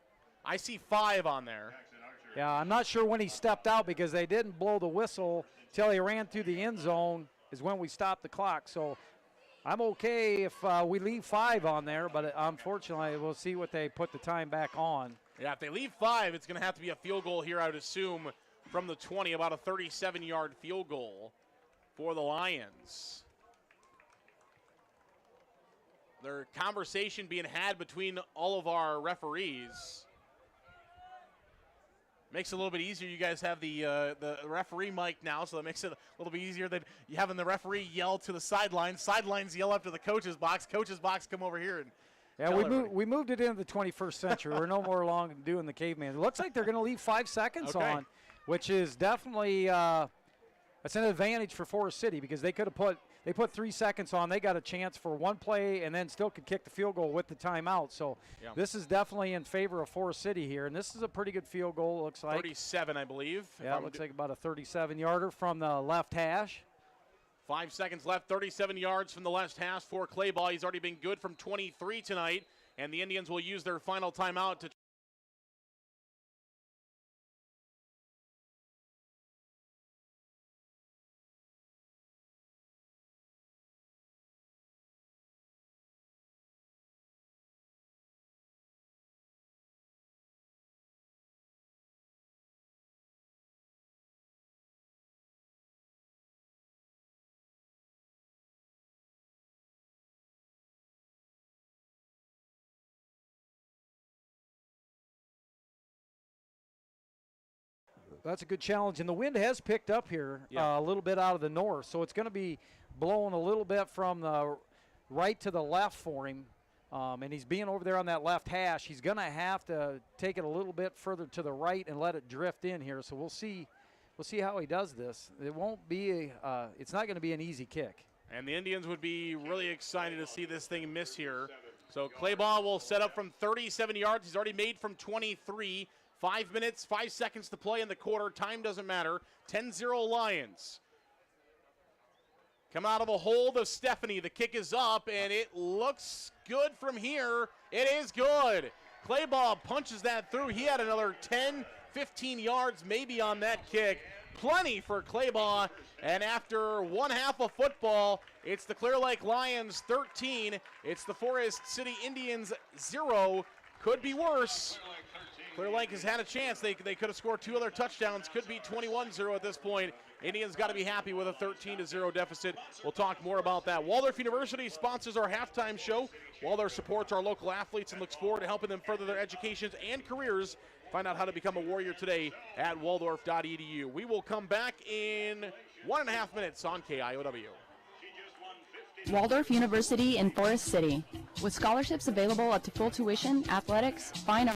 Speaker 1: I see 5 on there.
Speaker 6: Yeah, I'm not sure when he stepped out because they didn't blow the whistle till he ran through the end zone is when we stopped the clock. So I'm okay if we leave 5 on there, but unfortunately we'll see what they put the time back on.
Speaker 1: Yeah, if they leave 5, it's going to have to be a field goal here, I would assume, from the 20, about a 37-yard field goal for the Lions. There's conversation being had between all of our referees. Makes it a little bit easier. You guys have the referee mic now, so that makes it a little bit easier than you having the referee yell to the sidelines. Sidelines yell up to the coach's box. Coach's box come over here and
Speaker 6: yeah, we moved it into the 21st century. We're no more long doing the caveman. It looks like they're going to leave 5 seconds on, which is definitely that's an advantage for Forest City because they could have put 3 seconds on. They got a chance for one play and then still could kick the field goal with the timeout. So this is definitely in favor of Forest City here, and this is a pretty good field goal. It looks like
Speaker 1: 37, I believe.
Speaker 6: Yeah, it looks like about a 37-yarder from the left hash.
Speaker 1: 5 seconds left, 37 yards from the left hash for Clay Ball. He's already been good from 23 tonight, and the Indians will use their final timeout to
Speaker 6: That's a good challenge, and the wind has picked up here a little bit out of the north, so it's going to be blowing a little bit from the right to the left for him, and he's being over there on that left hash. He's going to have to take it a little bit further to the right and let it drift in here, so we'll see how he does this. It won't be it's not going to be an easy kick.
Speaker 1: And the Indians would be really excited to see this thing miss here. So Clay Ball will set up from 37 yards. He's already made from 23. 5 minutes, 5 seconds to play in the quarter. Time doesn't matter. 10-0 Lions. Coming out of a hold of Stephanie. The kick is up, and it looks good from here. It is good. Clay Ball punches that through. He had another 10, 15 yards maybe on that kick. Plenty for Clay Ball. And after one half of football, it's the Clear Lake Lions 13. It's the Forest City Indians 0. Could be worse. Clear Lake has had a chance. They could have scored 2 other touchdowns. Could be 21-0 at this point. Indians got to be happy with a 13-0 deficit. We'll talk more about that. Waldorf University sponsors our halftime show. Waldorf supports our local athletes and looks forward to helping them further their educations and careers. Find out how to become a Warrior today at waldorf.edu. We will come back in 1.5 minutes on KIOW.
Speaker 16: Waldorf University in Forest City. With scholarships available up to full tuition, athletics, fine arts,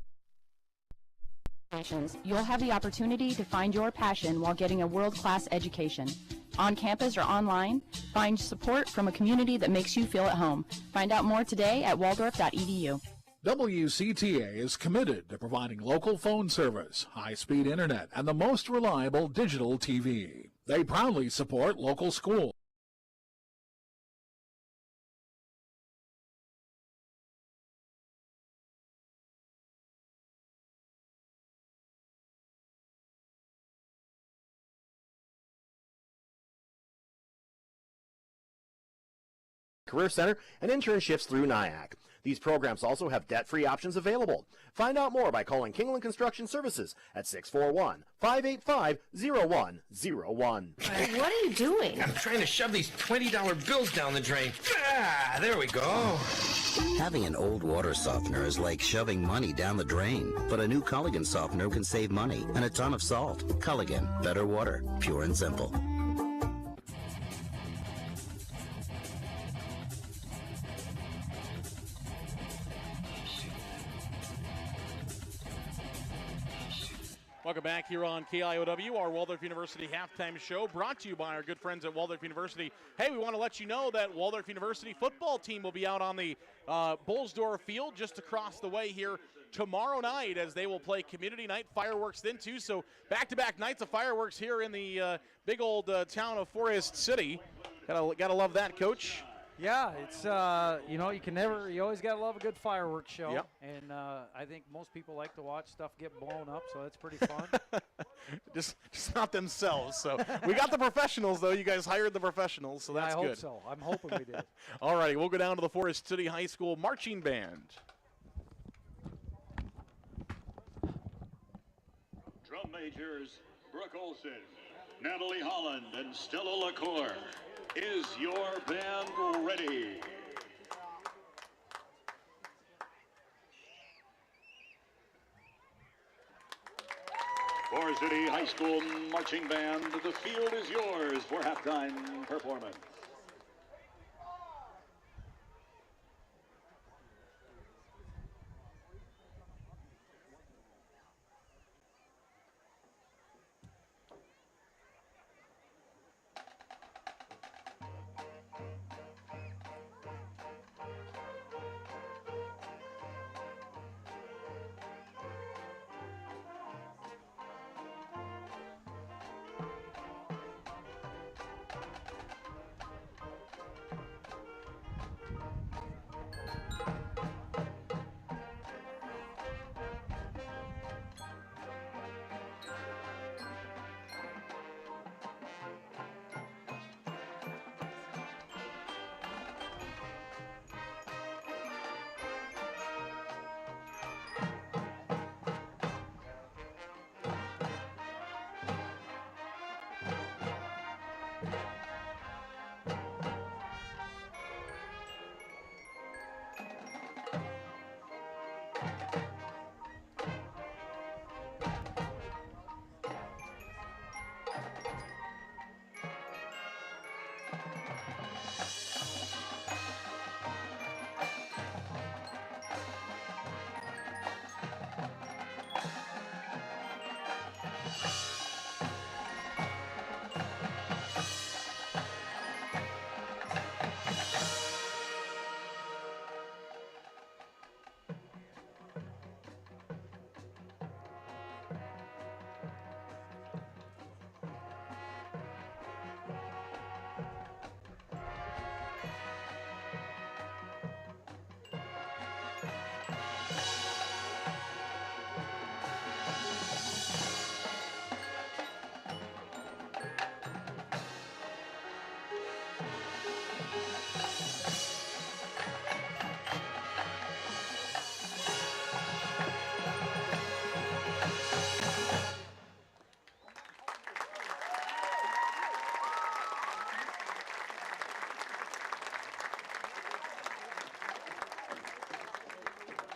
Speaker 16: you'll have the opportunity to find your passion while getting a world-class education. On campus or online, find support from a community that makes you feel at home. Find out more today at waldorf.edu.
Speaker 25: WCTA is committed to providing local phone service, high-speed internet, and the most reliable digital TV. They proudly support local schools.
Speaker 13: Career Center, and internships through NIAC. These programs also have debt-free options available. Find out more by calling Kingland Construction Services at 641-585-0101.
Speaker 19: Hey, what are you doing? I'm trying to shove these $20 bills down the drain. Ah, there we go.
Speaker 20: Having an old water softener is like shoving money down the drain. But a new Culligan softener can save money and a ton of salt. Culligan, better water, pure and simple.
Speaker 1: Welcome back here on KIOW, our Waldorf University halftime show, brought to you by our good friends at Waldorf University. Hey, we want to let you know that Waldorf University football team will be out on the Bullsdorf field just across the way here tomorrow night, as they will play community night fireworks then too. So back-to-back nights of fireworks here in the big old town of Forest City. Gotta love that, Coach.
Speaker 6: Yeah, it's you always gotta love a good fireworks show.
Speaker 1: Yep.
Speaker 6: And I think most people like to watch stuff get blown up, so that's pretty fun.
Speaker 1: just not themselves. So we got the professionals, though. You guys hired the professionals, so that's
Speaker 6: I
Speaker 1: good.
Speaker 6: hope so. I'm hoping we did.
Speaker 1: All righty, we'll go down to the Forest City High School marching band.
Speaker 8: Drum majors Brooke Olson, Natalie Holland, and Stella LaCour. Is your band ready? Forest City High School Marching Band, the field is yours for halftime performance.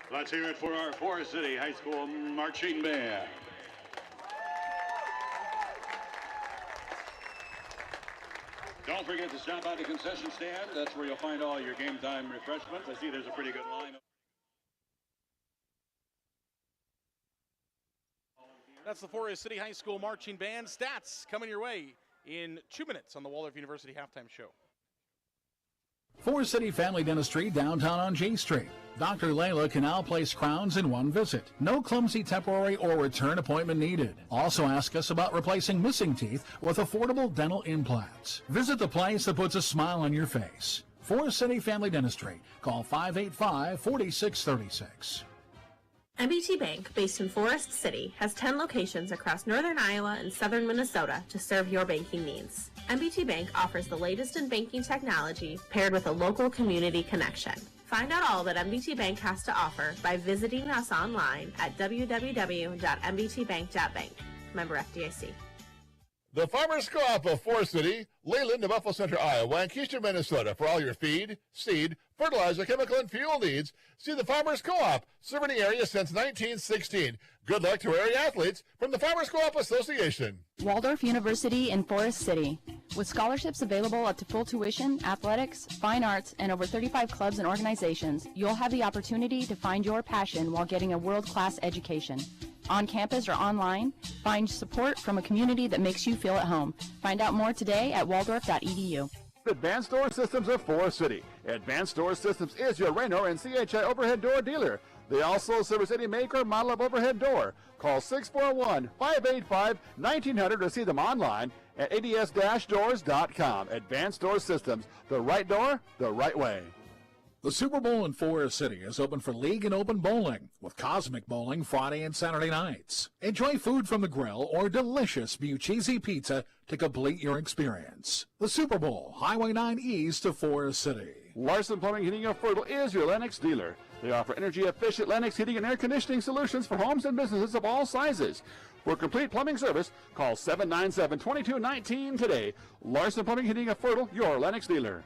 Speaker 8: Let's hear it for our Forest City High School Marching Band. Don't forget to stop by the concession stand. That's where you'll find all your game time refreshments. I see there's a pretty good line.
Speaker 1: That's the Forest City High School marching band. Stats coming your way in 2 minutes on the Waldorf University halftime show.
Speaker 25: Forest City Family Dentistry downtown on J Street. Dr. Layla can now place crowns in one visit. No clumsy temporary or return appointment needed. Also ask us about replacing missing teeth with affordable dental implants. Visit the place that puts a smile on your face. Forest City Family Dentistry. Call 585-4636.
Speaker 3: MBT Bank, based in Forest City, has 10 locations across northern Iowa and southern Minnesota to serve your banking needs. MBT Bank offers the latest in banking technology paired with a local community connection. Find out all that MBT Bank has to offer by visiting us online at www.mbtbank.bank. Member FDIC.
Speaker 5: The Farmers Co-op of Forest City, Leyland, New Buffalo Center, Iowa, and Keystone, Minnesota for all your feed, seed, fertilizer, chemical, and fuel needs. See the Farmers Co-op, serving the area since 1916. Good luck to area athletes from the Farmers Co-op Association.
Speaker 16: Waldorf University in Forest City. With scholarships available up to full tuition, athletics, fine arts, and over 35 clubs and organizations, you'll have the opportunity to find your passion while getting a world-class education. On campus or online, find support from a community that makes you feel at home. Find out more today at waldorf.edu.
Speaker 4: Advanced Door Systems of Forest City. Advanced Door Systems is your Raynor and CHI overhead door dealer. They also service any make or model of overhead door. Call 641-585-1900 to see them online at ads-doors.com. Advanced Door Systems, the right door, the right way.
Speaker 25: The Super Bowl in Forest City is open for league and open bowling, with Cosmic Bowling Friday and Saturday nights. Enjoy food from the grill or delicious Bucchese pizza to complete your experience. The Super Bowl, Highway 9 East of Forest City.
Speaker 4: Larson Plumbing, Heating, and Fertile is your Lennox dealer. They offer energy-efficient Lennox heating and air conditioning solutions for homes and businesses of all sizes. For complete plumbing service, call 797-2219 today. Larson Plumbing, Heating, and Fertile, your Lennox dealer.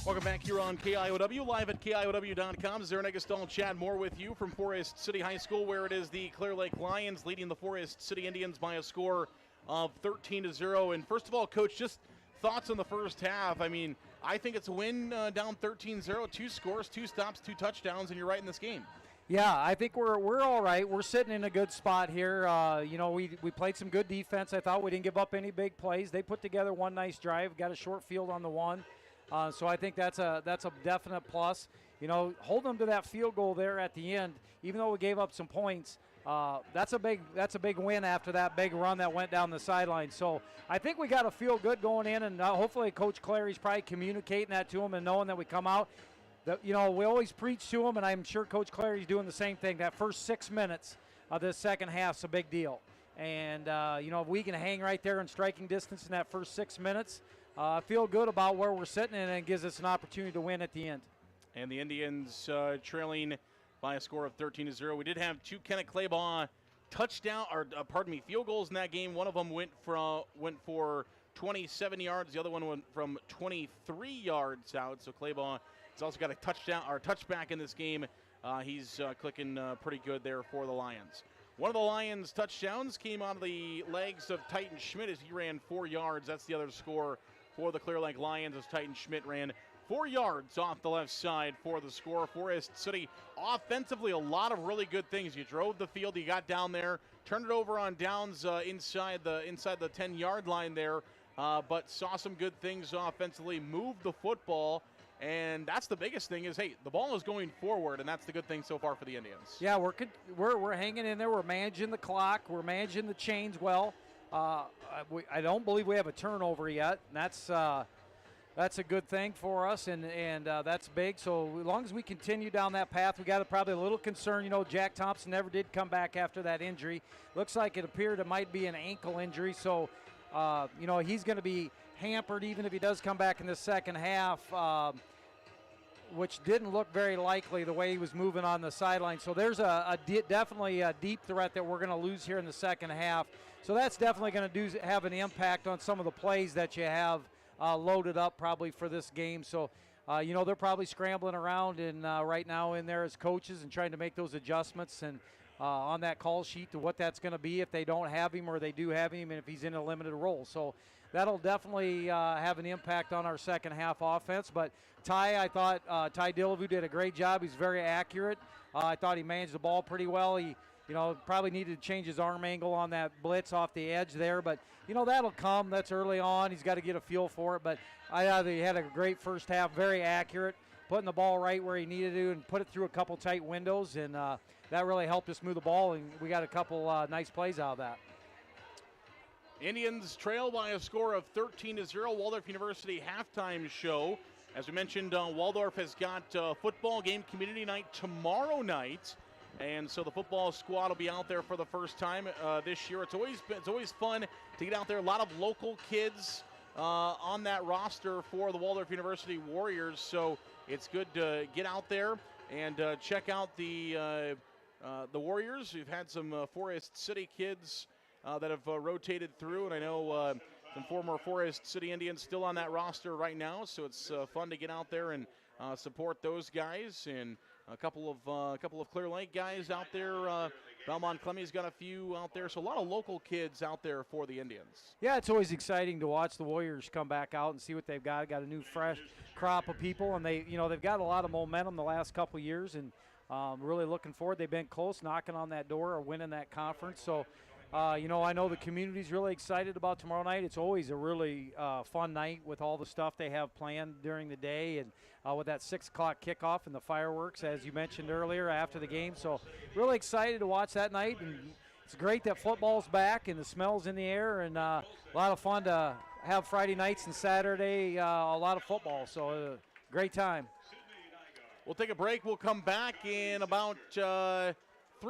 Speaker 1: Welcome back here on KIOW, live at KIOW.com. Zarin Eggestal, Chad Moore with you from Forest City High School, where it is the Clear Lake Lions leading the Forest City Indians by a score of 13-0. And first of all, Coach, just thoughts on the first half. I mean, I think it's a win down 13-0, 2 scores, 2 stops, 2 touchdowns, and you're right in this game.
Speaker 6: Yeah, I think we're all right. We're sitting in a good spot here. We played some good defense. I thought we didn't give up any big plays. They put together one nice drive, got a short field on the one. So I think that's a definite plus. Hold them to that field goal there at the end, even though we gave up some points. That's a big win after that big run that went down the sideline. So I think we got to feel good going in, and hopefully Coach Clary's probably communicating that to them and knowing that we come out. We always preach to them, and I'm sure Coach Clary's doing the same thing. That first 6 minutes of this second half's a big deal. And, if we can hang right there in striking distance in that first 6 minutes, I feel good about where we're sitting, and it gives us an opportunity to win at the end.
Speaker 1: And the Indians trailing by a score of 13-0. We did have 2 Kenneth Claybaugh field goals in that game. One of them went for 27 yards. The other one went from 23 yards out. So Claybaugh has also got a touchback in this game. He's clicking pretty good there for the Lions. One of the Lions' touchdowns came out of the legs of Titan Schmidt as he ran 4 yards. That's the other score for the Clear Lake Lions as Titan Schmidt ran 4 yards off the left side for the score. Forest City offensively, a lot of really good things. You drove the field, you got down there, turned it over on downs inside the 10-yard line there, but saw some good things offensively, moved the football. And that's the biggest thing is, hey, the ball is going forward, and that's the good thing so far for the Indians.
Speaker 6: Yeah, we're hanging in there. We're managing the clock. We're managing the chains well. I don't believe we have a turnover yet. And that's a good thing for us, and that's big. So as long as we continue down that path, we got probably a little concern. Jack Thompson never did come back after that injury. Looks like it appeared it might be an ankle injury. So, he's going to be hampered even if he does come back in the second half, which didn't look very likely the way he was moving on the sideline. So there's definitely a deep threat that we're going to lose here in the second half. So that's definitely going to have an impact on some of the plays that you have loaded up probably for this game. So, they're probably scrambling around and right now in there as coaches and trying to make those adjustments and on that call sheet to what that's going to be if they don't have him or they do have him and if he's in a limited role. So that'll definitely have an impact on our second half offense. But I thought Ty Dillevue did a great job. He's very accurate. I thought he managed the ball pretty well. He probably needed to change his arm angle on that blitz off the edge there. But, that'll come. That's early on. He's got to get a feel for it. But I thought he had a great first half, very accurate, putting the ball right where he needed to and put it through a couple tight windows. And that really helped us move the ball, and we got a couple nice plays out of that.
Speaker 1: Indians trail by a score of 13-0. Waldorf University halftime show. As we mentioned, Waldorf has got football game community night tomorrow night. And so the football squad will be out there for the first time this year. It's always fun to get out there. A lot of local kids on that roster for the Waldorf University Warriors. So it's good to get out there and check out the Warriors. We've had some Forest City kids that have rotated through, and I know some former Forest City Indians still on that roster right now. So it's fun to get out there and support those guys and A couple of Clear Lake guys out there. Belmont Clemmie's got a few out there. So a lot of local kids out there for the Indians.
Speaker 6: Yeah, it's always exciting to watch the Warriors come back out and see what they've got. Got a new fresh crop of people, and they've got a lot of momentum the last couple of years, and really looking forward. They've been close, knocking on that door or winning that conference. So, I know the community's really excited about tomorrow night. It's always a really fun night with all the stuff they have planned during the day, and with that 6 o'clock kickoff and the fireworks, as you mentioned earlier, after the game. So really excited to watch that night, and it's great that football's back and the smell's in the air, and a lot of fun to have Friday nights and Saturday, a lot of football. So great time.
Speaker 1: We'll take a break. We'll come back in about 3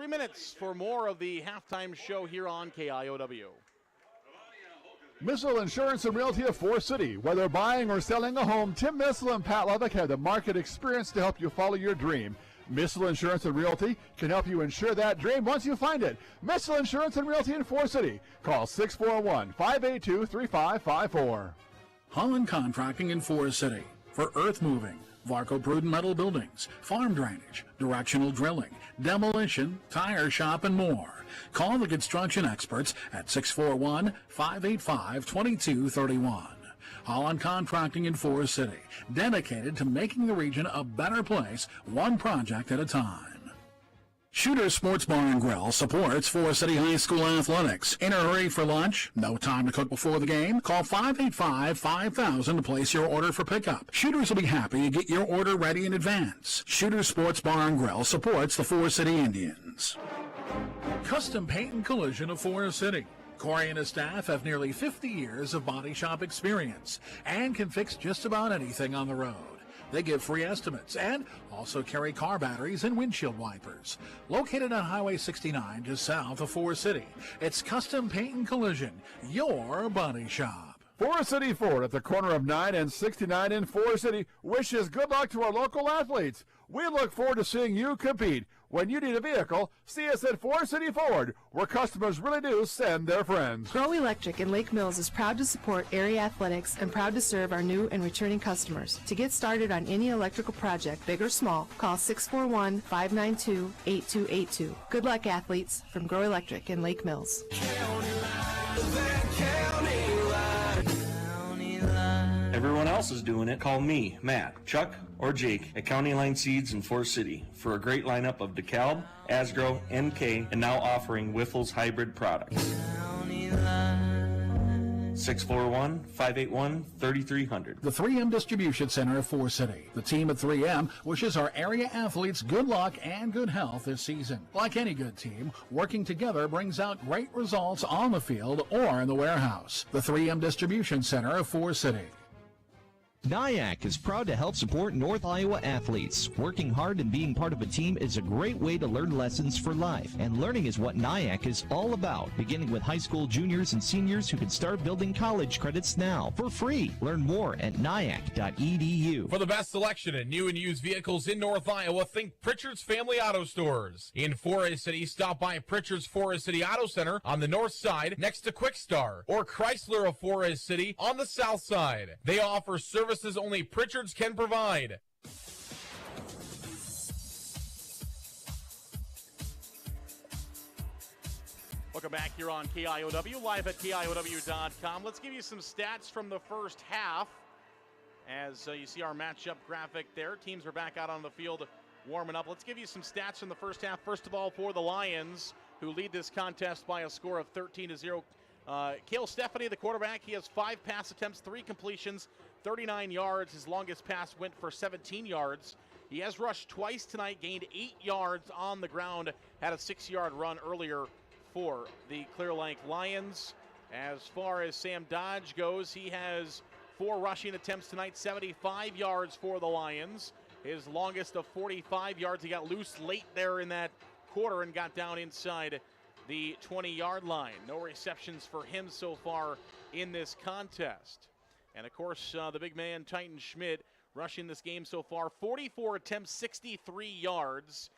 Speaker 1: minutes for more of the halftime show here on KIOW.
Speaker 5: Missile Insurance and Realty of Forest City. Whether buying or selling a home, Tim Missile and Pat Lovick have the market experience to help you follow your dream. Missile Insurance and Realty can help you insure that dream once you find it. Missile Insurance and Realty in Forest City. Call 641-582-3554.
Speaker 25: Holland Contracting in Forest City for earth moving, Varco Pruden metal buildings, farm drainage, directional drilling, demolition, tire shop, and more. Call the construction experts at 641-585-2231. Holland Contracting in Forest City, dedicated to making the region a better place, one project at a time. Shooter Sports Bar and Grill supports Forest City High School athletics. In a hurry for lunch? No time to cook before the game? Call 585-5000 to place your order for pickup. Shooters will be happy to get your order ready in advance. Shooter Sports Bar and Grill supports the Forest City Indians. Custom Paint and Collision of Forest City. Corey and his staff have nearly 50 years of body shop experience and can fix just about anything on the road. They give free estimates and also carry car batteries and windshield wipers. Located on Highway 69 just south of Forest City, it's Custom Paint and Collision, your body shop.
Speaker 5: Forest City Ford at the corner of 9 and 69 in Forest City wishes good luck to our local athletes. We look forward to seeing you compete. When you need a vehicle, see us at Forest City Ford, where customers really do send their friends.
Speaker 7: Grow Electric in Lake Mills is proud to support area athletics and proud to serve our new and returning customers. To get started on any electrical project, big or small, call 641-592-8282. Good luck, athletes, from Grow Electric in Lake Mills.
Speaker 10: Everyone else is doing it. Call me, Matt, Chuck, or Jake at County Line Seeds in Forest City for a great lineup of DeKalb, Asgrow, NK, and now offering Wiffles hybrid products. 641-581-3300.
Speaker 25: The 3M Distribution Center of Forest City. The team at 3M wishes our area athletes good luck and good health this season. Like any good team, working together brings out great results on the field or in the warehouse. The 3M Distribution Center of Forest City.
Speaker 11: NIAC is proud to help support North Iowa athletes. Working hard and being part of a team is a great way to learn lessons for life, and learning is what NIAC is all about, beginning with high school juniors and seniors who can start building college credits now for free. Learn more at niac.edu.
Speaker 12: For the best selection in new and used vehicles in North Iowa, think Pritchard's Family Auto Stores. In Forest City, stop by Pritchard's Forest City Auto Center on the north side next to Quick Star, or Chrysler of Forest City on the south side. They offer services only Pritchard's can provide.
Speaker 1: Welcome back here on KIOW, live at KIOW.com. Let's give you some stats from the first half. As you see our matchup graphic there, teams are back out on the field warming up. Let's give you some stats from the first half. First of all, for the Lions, who lead this contest by a score of 13-0. Cale Stephanie, the quarterback, he has 5 pass attempts, 3 completions, 39 yards. His longest pass went for 17 yards. He has rushed twice tonight, gained 8 yards on the ground, had a 6-yard run earlier for the Clear Lake Lions. As far as Sam Dodge goes, he has 4 rushing attempts tonight, 75 yards for the Lions. His longest of 45 yards. He got loose late there in that quarter and got down inside the 20-yard line. No receptions for him so far in this contest. And, of course, the big man, Titan Schmidt, rushing this game so far. 44 attempts, 63 yards.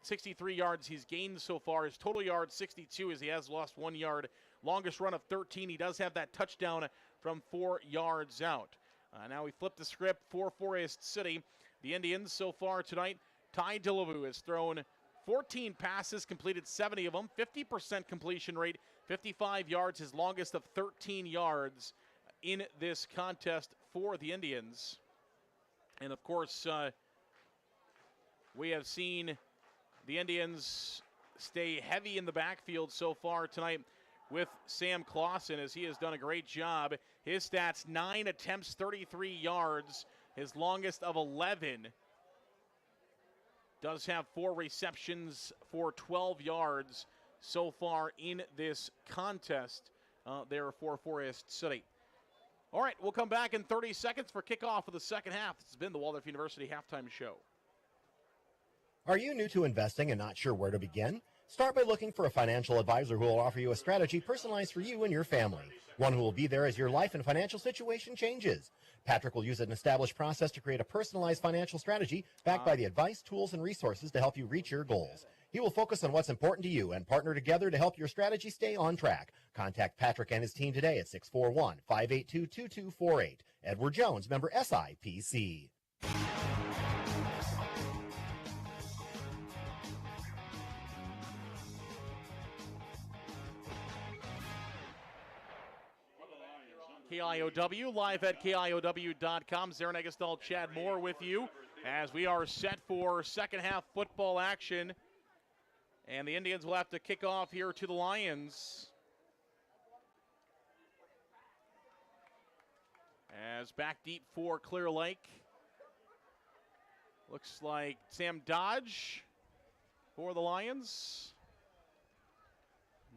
Speaker 1: 63 yards he's gained so far. His total yards, 62, as he has lost 1 yard. Longest run of 13. He does have that touchdown from 4 yards out. Now we flip the script for Forest City. the Indians so far tonight. Ty Dillevue has thrown 14 passes, completed 70 of them, 50% completion rate, 55 yards, his longest of 13 yards in this contest for the Indians. And of course, we have seen the Indians stay heavy in the backfield so far tonight with Sam Clausen, as he has done a great job. His stats, 9 attempts, 33 yards, his longest of 11. Does have 4 receptions for 12 yards so far in this contest there for Forest City. All right, we'll come back in 30 seconds for kickoff of the second half. This has been the Waldorf University Halftime Show.
Speaker 13: Are you new to investing and not sure where to begin? Start by looking for a financial advisor who will offer you a strategy personalized for you and your family. One who will be there as your life and financial situation changes. Patrick will use an established process to create a personalized financial strategy backed by the advice, tools, and resources to help you reach your goals. He will focus on what's important to you and partner together to help your strategy stay on track. Contact Patrick and his team today at 641-582-2248. Edward Jones, member SIPC.
Speaker 1: KIOW, live at KIOW.com. Zarin Egestal, Chad Moore with you as we are set for second half football action. And the Indians will have to kick off here to the Lions. As back deep for Clear Lake. Looks like Sam Dodge for the Lions.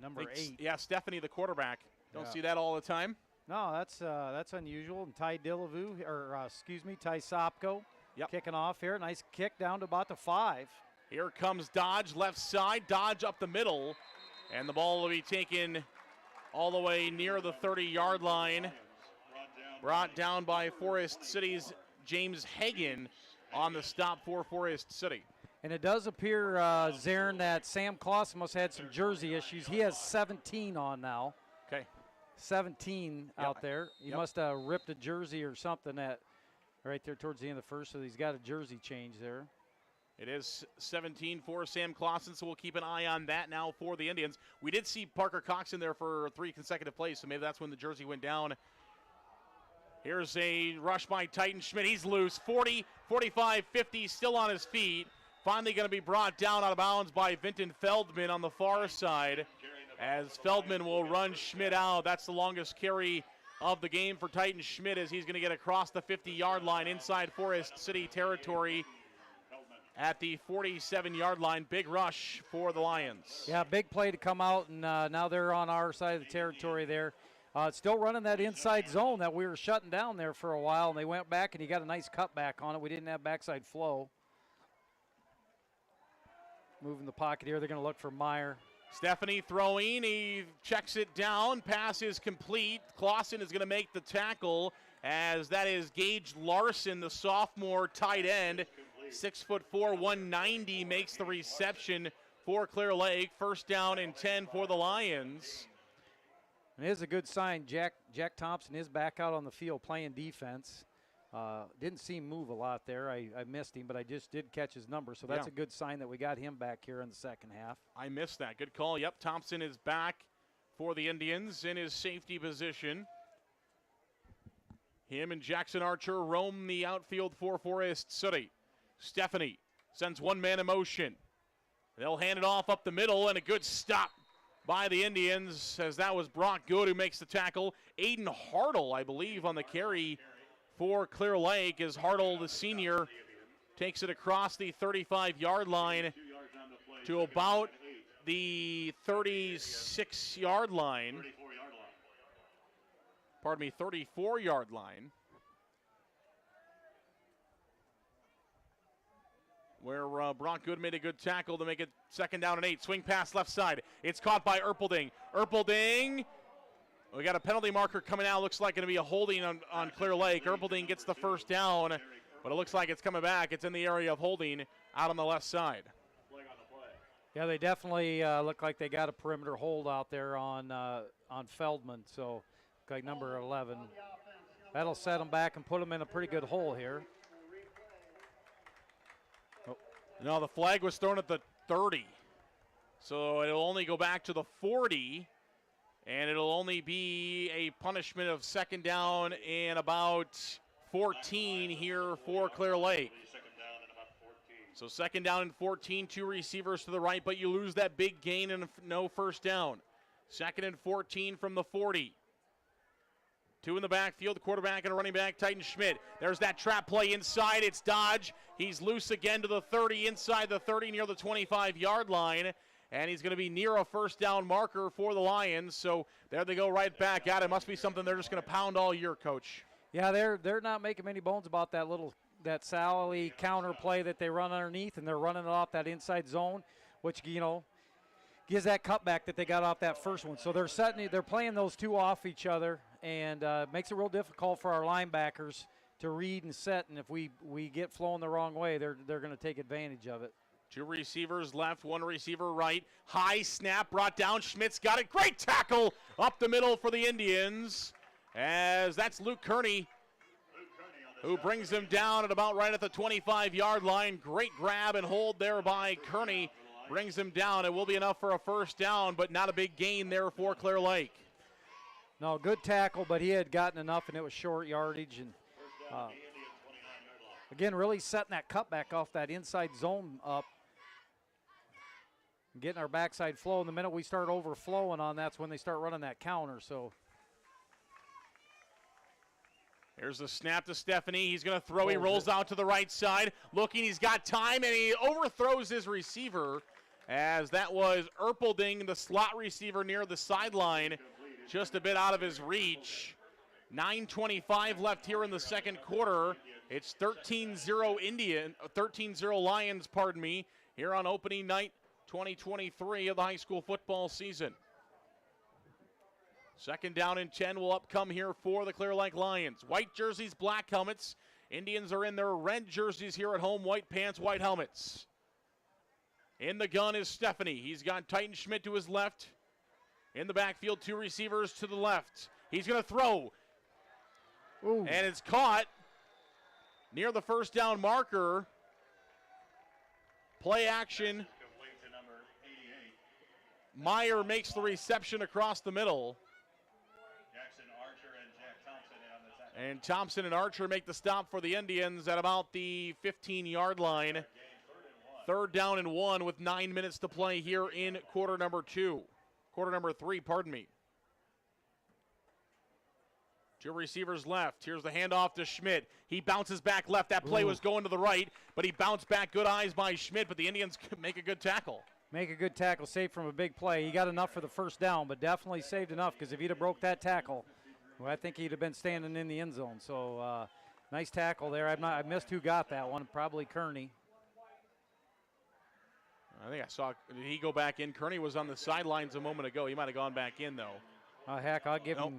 Speaker 6: Number 8.
Speaker 1: Yeah, Stephanie, the quarterback. Don't see that all the time.
Speaker 6: No, that's unusual. And Ty Dillevue, Ty Sopko, kicking off here. Nice kick down to about the 5.
Speaker 1: Here comes Dodge, left side. Dodge up the middle. And the ball will be taken all the way near the 30-yard line. Brought down by Forest City's James Hagan on the stop for Forest City.
Speaker 6: And it does appear, Zarin, that Sam Clausen must have had some jersey issues. He has 17 on now.
Speaker 1: Okay.
Speaker 6: 17 out there. He must have ripped a jersey or something right there towards the end of the first, so he's got a jersey change there.
Speaker 1: It is 17 for Sam Clausen, so we'll keep an eye on that now for the Indians. We did see Parker Cox in there for 3 consecutive plays, so maybe that's when the jersey went down. Here's a rush by Titan Schmidt. He's loose. 40, 45, 50, still on his feet. Finally going to be brought down out of bounds by Vinton Feldman on the far side, as Feldman will run Schmidt out. That's the longest carry of the game for Titan Schmidt, as he's going to get across the 50-yard line inside Forest City territory at the 47-yard line. Big rush for the Lions.
Speaker 6: Yeah, big play to come out, and now they're on our side of the territory there. Still running that inside zone that we were shutting down there for a while, and they went back, and he got a nice cutback on it. We didn't have backside flow. Moving the pocket here, they're going to look for Meyer.
Speaker 1: Stephanie throwing, he checks it down, pass is complete. Clausen is going to make the tackle, as that is Gage Larson, the sophomore tight end. 6'4", 190, makes the reception for Clear Lake. First down and 10 for the Lions.
Speaker 6: And it is a good sign. Jack Thompson is back out on the field playing defense. Didn't see him move a lot there. I missed him, but I just did catch his number, so that's a good sign that we got him back here in the second half.
Speaker 1: I missed that. Good call. Yep, Thompson is back for the Indians in his safety position. Him and Jackson Archer roam the outfield for Forest City. Stephanie sends one man in motion. They'll hand it off up the middle, and a good stop by the Indians, as that was Brock Good who makes the tackle. Aiden Hartle, I believe, on the carry for Clear Lake, as Hartle, the senior, takes it across the 35-yard line to about the 36-yard line. Pardon me, 34-yard line, where Brock Good made a good tackle to make it second down and 8. Swing pass left side. It's caught by Erpelding. Erpelding. We got a penalty marker coming out. Looks like going to be a holding on Clear Lake. Erpelding gets the first down, but it looks like it's coming back. It's in the area of holding out on the left side.
Speaker 6: Yeah, they definitely look like they got a perimeter hold out there on Feldman. So, like number 11. That'll set them back and put them in a pretty good hole here.
Speaker 1: No, the flag was thrown at the 30. So it'll only go back to the 40, and it'll only be a punishment of second down and about 14 here for Clear Lake. So second down and 14, 2 receivers to the right, but you lose that big gain and no first down. Second and 14 from the 40. 2 in the backfield, the quarterback and a running back, Titan Schmidt. There's that trap play inside. It's Dodge. He's loose again to the 30, inside the 30, near the 25-yard line. And he's going to be near a first down marker for the Lions. So there they go right back at it. Must be something they're just going to pound all year, Coach.
Speaker 6: Yeah, they're not making many bones about that Sally counter play that they run underneath, and they're running it off that inside zone, which, gives that cutback that they got off that first one. So they're playing those two off each other, and makes it real difficult for our linebackers to read and set. And if we get flowing the wrong way, they're going to take advantage of it.
Speaker 1: 2 receivers left, 1 receiver right. High snap brought down. Schmidt's got it. Great tackle up the middle for the Indians, as that's Luke Kearney who brings him down at about right at the 25-yard line. Great grab and hold there by Kearney. Brings him down. It will be enough for a first down, but not a big gain there for Clear Lake.
Speaker 6: No, good tackle, but he had gotten enough, and it was short yardage. And again, really setting that cutback off that inside zone up. Getting our backside flow, and the minute we start overflowing on, that's when they start running that counter. So
Speaker 1: here's the snap to Stephanie. He's going to throw. He rolls out to the right side. Looking, he's got time, and he overthrows his receiver, as that was Erpelding, the slot receiver near the sideline, just a bit out of his reach. 9:25 left here in the second quarter. It's 13-0 Lions, here on opening night 2023 of the high school football season. Second down and 10 will come here for the Clear Lake Lions. White jerseys, black helmets. Indians are in their red jerseys here at home, white pants, white helmets. In the gun is Stephanie. He's got Titan Schmidt to his left. In the backfield, 2 receivers to the left. He's going to throw.
Speaker 6: Ooh.
Speaker 1: And it's caught near the first down marker. Play action. Meyer makes the reception across the middle. And Thompson and Archer make the stop for the Indians at about the 15-yard line. Third down and 1 with 9 minutes to play here in quarter number 3, pardon me. 2 receivers left. Here's the handoff to Schmidt. He bounces back left. That play was going to the right, but he bounced back. Good eyes by Schmidt, but the Indians make a good tackle.
Speaker 6: Make a good tackle, saved from a big play. He got enough for the first down, but definitely saved enough, because if he'd have broke that tackle, well, I think he'd have been standing in the end zone. So nice tackle there. I missed who got that one. Probably Kearney.
Speaker 1: I think I saw. Did he go back in? Kearney was on the sidelines a moment ago. He might have gone back in, though.
Speaker 6: Heck, I'll give him.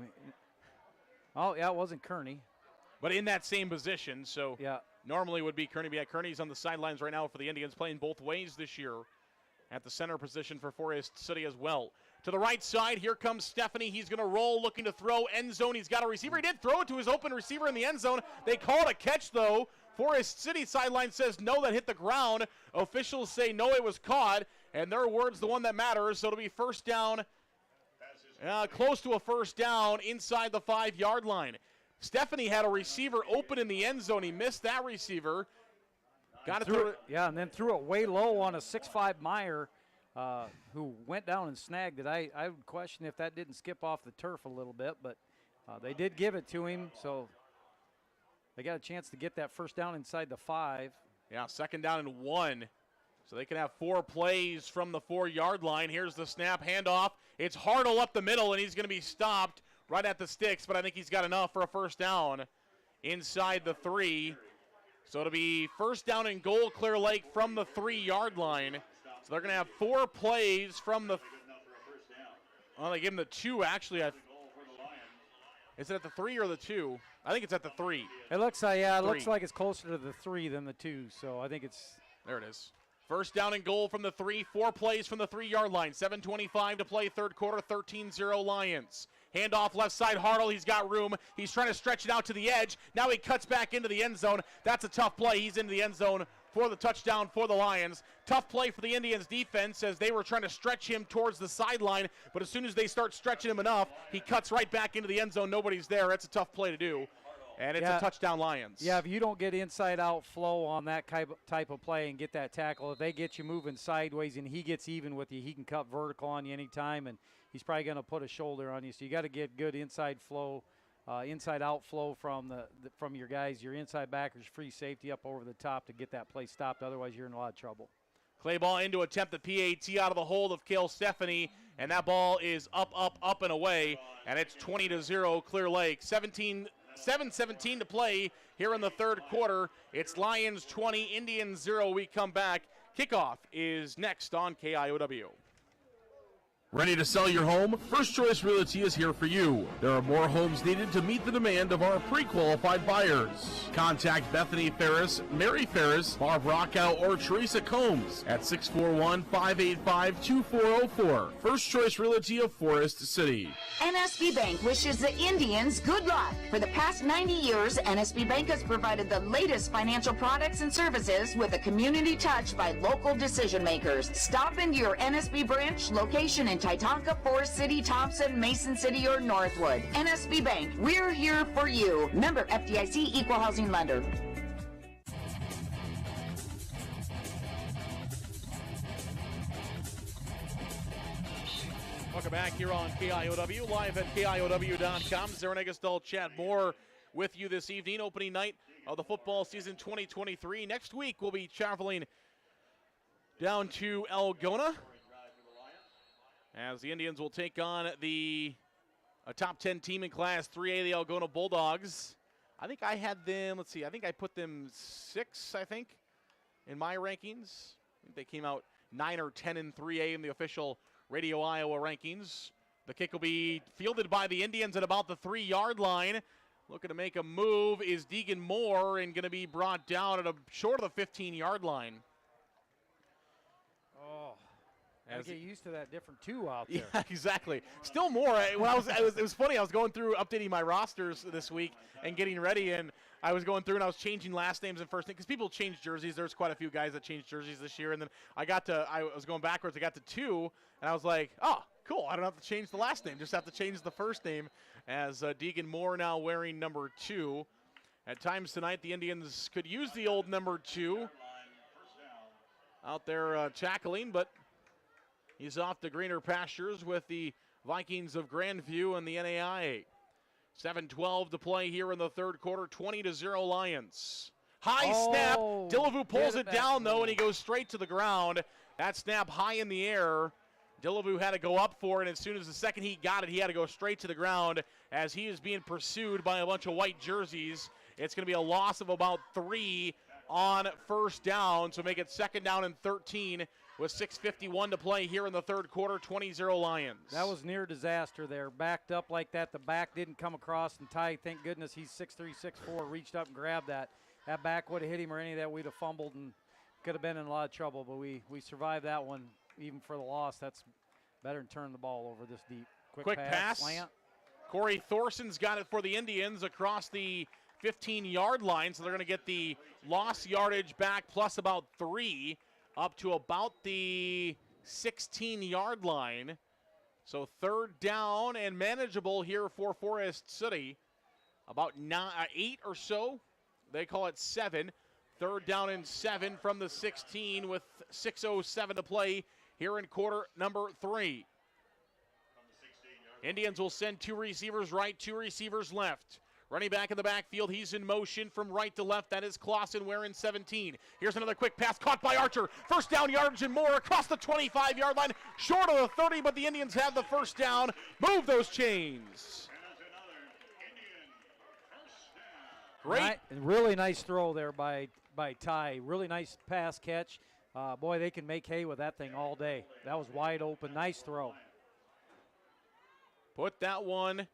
Speaker 6: Oh, yeah, it wasn't Kearney.
Speaker 1: But in that same position, so
Speaker 6: yeah.
Speaker 1: Normally would be Kearney. But yeah, Kearney's on the sidelines right now for the Indians, playing both ways this year at the center position for Forest City as well. To the right side, here comes Stephanie. He's going to roll, looking to throw, end zone. He's got a receiver. He did throw it to his open receiver in the end zone. They call it a catch, though. Forest City sideline says no, that hit the ground. Officials say no, it was caught. And their word's the one that matters, so it'll be first down, close to a first down inside the 5-yard line. Stephanie had a receiver open in the end zone. He missed that receiver. Got it through.
Speaker 6: Yeah, and then threw it way low on a 6'5" Meyer, who went down and snagged it. I would question if that didn't skip off the turf a little bit, but they did give it to him, so they got a chance to get that first down inside the 5.
Speaker 1: Yeah, second down and 1. So they can have 4 plays from the 4-yard line. Here's the snap, handoff. It's Hartle up the middle, and he's going to be stopped right at the sticks, but I think he's got enough for a first down inside the 3. So it'll be first down and goal, Clear Lake, from the 3-yard line. So they're going to have 4 plays from the. Well, they give him the 2, actually. Is it at the 3 or the 2? I think it's at the 3.
Speaker 6: It looks like, yeah, it looks like it's closer to the 3 than the 2. So I think it's.
Speaker 1: There it is. First down and goal from the 3. 4 plays from the 3-yard line. 7:25 to play, third quarter. 13-0 Lions. Handoff left side, Hartle. He's got room. He's trying to stretch it out to the edge. Now he cuts back into the end zone. That's a tough play. He's into the end zone for the touchdown for the Lions. Tough play for the Indians defense as they were trying to stretch him towards the sideline, but as soon as they start stretching him enough, he cuts right back into the end zone. Nobody's there. That's a tough play to do, and it's a touchdown Lions.
Speaker 6: Yeah, if you don't get inside-out flow on that type of play and get that tackle, if they get you moving sideways and he gets even with you, he can cut vertical on you anytime, and he's probably going to put a shoulder on you. So you got to get good inside flow. Inside-out flow from from your guys, your inside backers, free safety up over the top to get that play stopped. Otherwise, you're in a lot of trouble.
Speaker 1: Clay ball in to attempt the PAT out of the hold of Cale Stephanie, and that ball is up and away, and it's 20-0 Clear Lake. 7:17 to play here in the third quarter. It's Lions 20, Indians 0. We come back. Kickoff is next on KIOW.
Speaker 2: Ready to sell your home? First Choice Realty is here for you. There are more homes needed to meet the demand of our pre-qualified buyers. Contact Bethany Ferris, Mary Ferris, Barb Rockow, or Teresa Combs at 641-585-2404. First Choice Realty of Forest City.
Speaker 14: NSB Bank wishes the Indians good luck. For the past 90 years, NSB Bank has provided the latest financial products and services with a community touch by local decision makers. Stop into your NSB branch location in Titanca, Forest City, Thompson, Mason City, or Northwood. NSB Bank, we're here for you. Member FDIC Equal Housing Lender.
Speaker 1: Welcome back here on KIOW, live at KIOW.com. Zarin Egestal, Chad Moore with you this evening, opening night of the football season 2023. Next week, we'll be traveling down to Algona as the Indians will take on a top 10 team in Class 3A, the Algona Bulldogs. I think I had them, I think I put them 6, in my rankings. I think they came out 9 or 10 in 3A in the official Radio Iowa rankings. The kick will be fielded by the Indians at about the 3-yard line. Looking to make a move is Deegan Moore and going to be brought down at short of the 15-yard line.
Speaker 6: Gotta get used to that different 2 out there.
Speaker 1: Yeah, exactly. Still more. It was funny. I was going through updating my rosters this week and getting ready, and I was going through and I was changing last names and first names because people change jerseys. There's quite a few guys that changed jerseys this year, and then I was going backwards. I got to 2, and I was like, oh, cool. I don't have to change the last name. Just have to change the first name as Deegan Moore now wearing number 2. At times tonight, the Indians could use the old number 2 out there tackling, but he's off to greener pastures with the Vikings of Grandview and the NAIA. 7:12 to play here in the third quarter, 20-0 Lions. High snap. Dillevue pulls it down, though, and he goes straight to the ground. That snap high in the air. Dillevue had to go up for it, and as soon as the second he got it, he had to go straight to the ground as he is being pursued by a bunch of white jerseys. It's going to be a loss of about 3 on first down, so make it second down and 13 with 6:51 to play here in the third quarter, 20-0 Lions.
Speaker 6: That was near disaster there. Backed up like that. The back didn't come across, and Ty, thank goodness he's 6'3", 6'4", reached up and grabbed that. That back would have hit him or any of that, we'd have fumbled and could have been in a lot of trouble, but we survived that one even for the loss. That's better than turning the ball over this deep. Quick pass. Slant.
Speaker 1: Corey Thorson's got it for the Indians across the 15-yard line, so they're going to get the lost yardage back plus about 3 up to about the 16-yard line. So third down and manageable here for Forest City. About 8 or so. They call it 7. Third down and 7 from the 16 with 6:07 to play here in quarter number 3. Indians will send 2 receivers right, 2 receivers left. Running back in the backfield, he's in motion from right to left. That is Clausen wearing 17. Here's another quick pass caught by Archer. First down yardage and more across the 25-yard line. Short of the 30, but the Indians have the first down. Move those chains. Great.
Speaker 6: Really nice throw there by Ty. Really nice pass catch. Boy, they can make hay with that thing all day. That was wide open. Nice throw.
Speaker 1: Put that one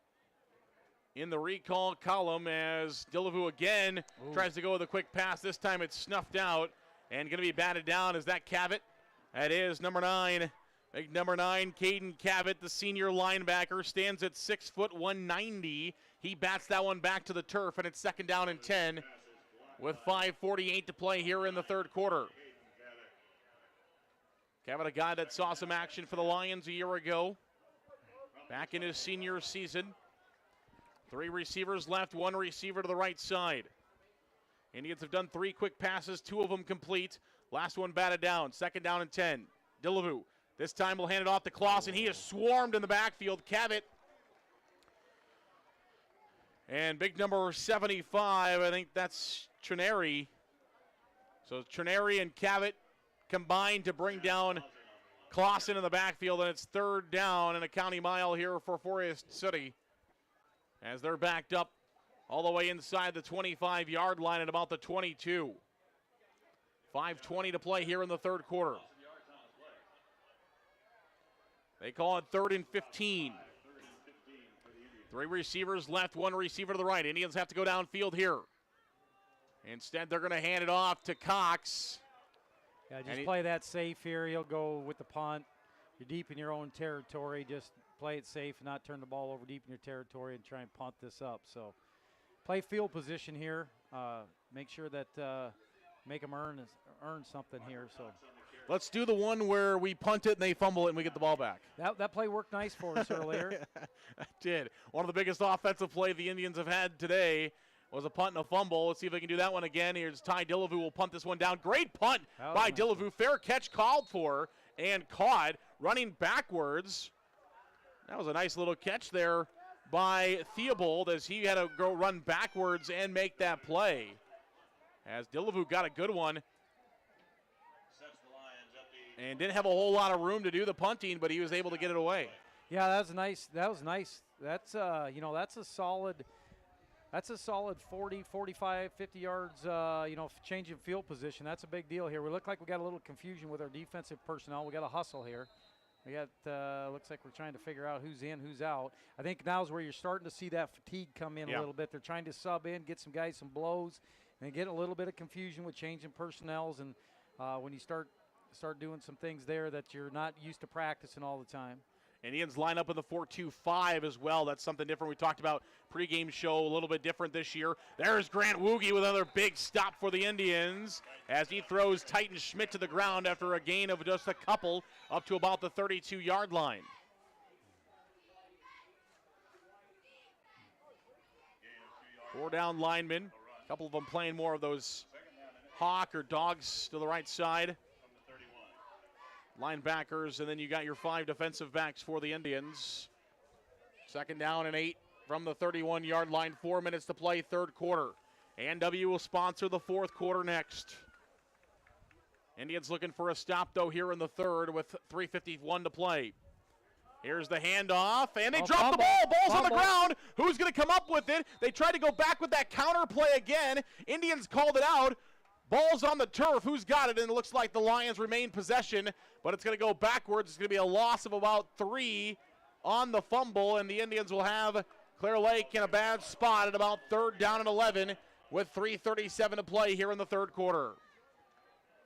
Speaker 1: in the recall column as Dillevue again tries to go with a quick pass. This time it's snuffed out and going to be batted down. Is that Cavett? That is number 9. Big number 9, Caden Cavett, the senior linebacker, stands at 6 foot 190. He bats that one back to the turf, and it's second down and 10 with 5:48 to play here in the third quarter. Kevin, a guy that saw some action for the Lions a year ago, back in his senior season. 3 receivers left, 1 receiver to the right side. Indians have done 3 quick passes, 2 of them complete. Last one batted down, 2nd down and 10. Delavu this time will hand it off to Clausen. He is swarmed in the backfield. Cavett. And big number 75, I think that's Trineri. So Trineri and Cavett combined to bring down Clausen in the backfield, and it's 3rd down and a county mile here for Forest City as they're backed up all the way inside the 25-yard line at about the 22. 5:20 to play here in the third quarter. They call it 3rd and 15. 3 receivers left, 1 receiver to the right. Indians have to go downfield here. Instead, they're going to hand it off to Cox.
Speaker 6: Yeah, just play that safe here. He'll go with the punt. You're deep in your own territory. Just play it safe and not turn the ball over deep in your territory and try and punt this up. So play field position here. Make sure that make them earn something here. So
Speaker 1: let's do the one where we punt it and they fumble it and we get the ball back.
Speaker 6: That play worked nice for us earlier.
Speaker 1: It did. One of the biggest offensive play the Indians have had today was a punt and a fumble. Let's see if they can do that one again. Here's Ty Delavu will punt this one down. Great punt by Delavu. Fair catch called for and caught. Running backwards. That was a nice little catch there by Theobald as he had to go run backwards and make that play. As Delavu got a good one. And didn't have a whole lot of room to do the punting, but he was able to get it away.
Speaker 6: Yeah, that was nice. That was nice. That's that's a solid 40, 45, 50 yards, change in field position. That's a big deal here. We look like we got a little confusion with our defensive personnel. We got a hustle here. We got looks like we're trying to figure out who's in, who's out. I think now is where you're starting to see that fatigue come in a little bit. They're trying to sub in, get some guys some blows, and get a little bit of confusion with changing personnels. And when you start doing some things there that you're not used to practicing all the time.
Speaker 1: Indians line up in the 4-2-5 as well. That's something different. We talked about pregame show, a little bit different this year. There's Grant Woogie with another big stop for the Indians as he throws Titan Schmidt to the ground after a gain of just a couple up to about the 32-yard line. Four down linemen. A couple of them playing more of those hawk or dogs to the right side. Linebackers, and then you got your 5 defensive backs for the Indians. 2nd down and 8 from the 31-yard line. 4 minutes to play, third quarter. A&W will sponsor the fourth quarter next. Indians looking for a stop, though, here in the third with 3:51 to play. Here's the handoff, and they drop the ball. Ball's on the ground. Who's going to come up with it? They tried to go back with that counter play again. Indians called it out. Ball's on the turf. Who's got it? And it looks like the Lions remain possession, but it's going to go backwards. It's going to be a loss of about 3 on the fumble, and the Indians will have Clear Lake in a bad spot at about 3rd down and 11 with 3:37 to play here in the third quarter.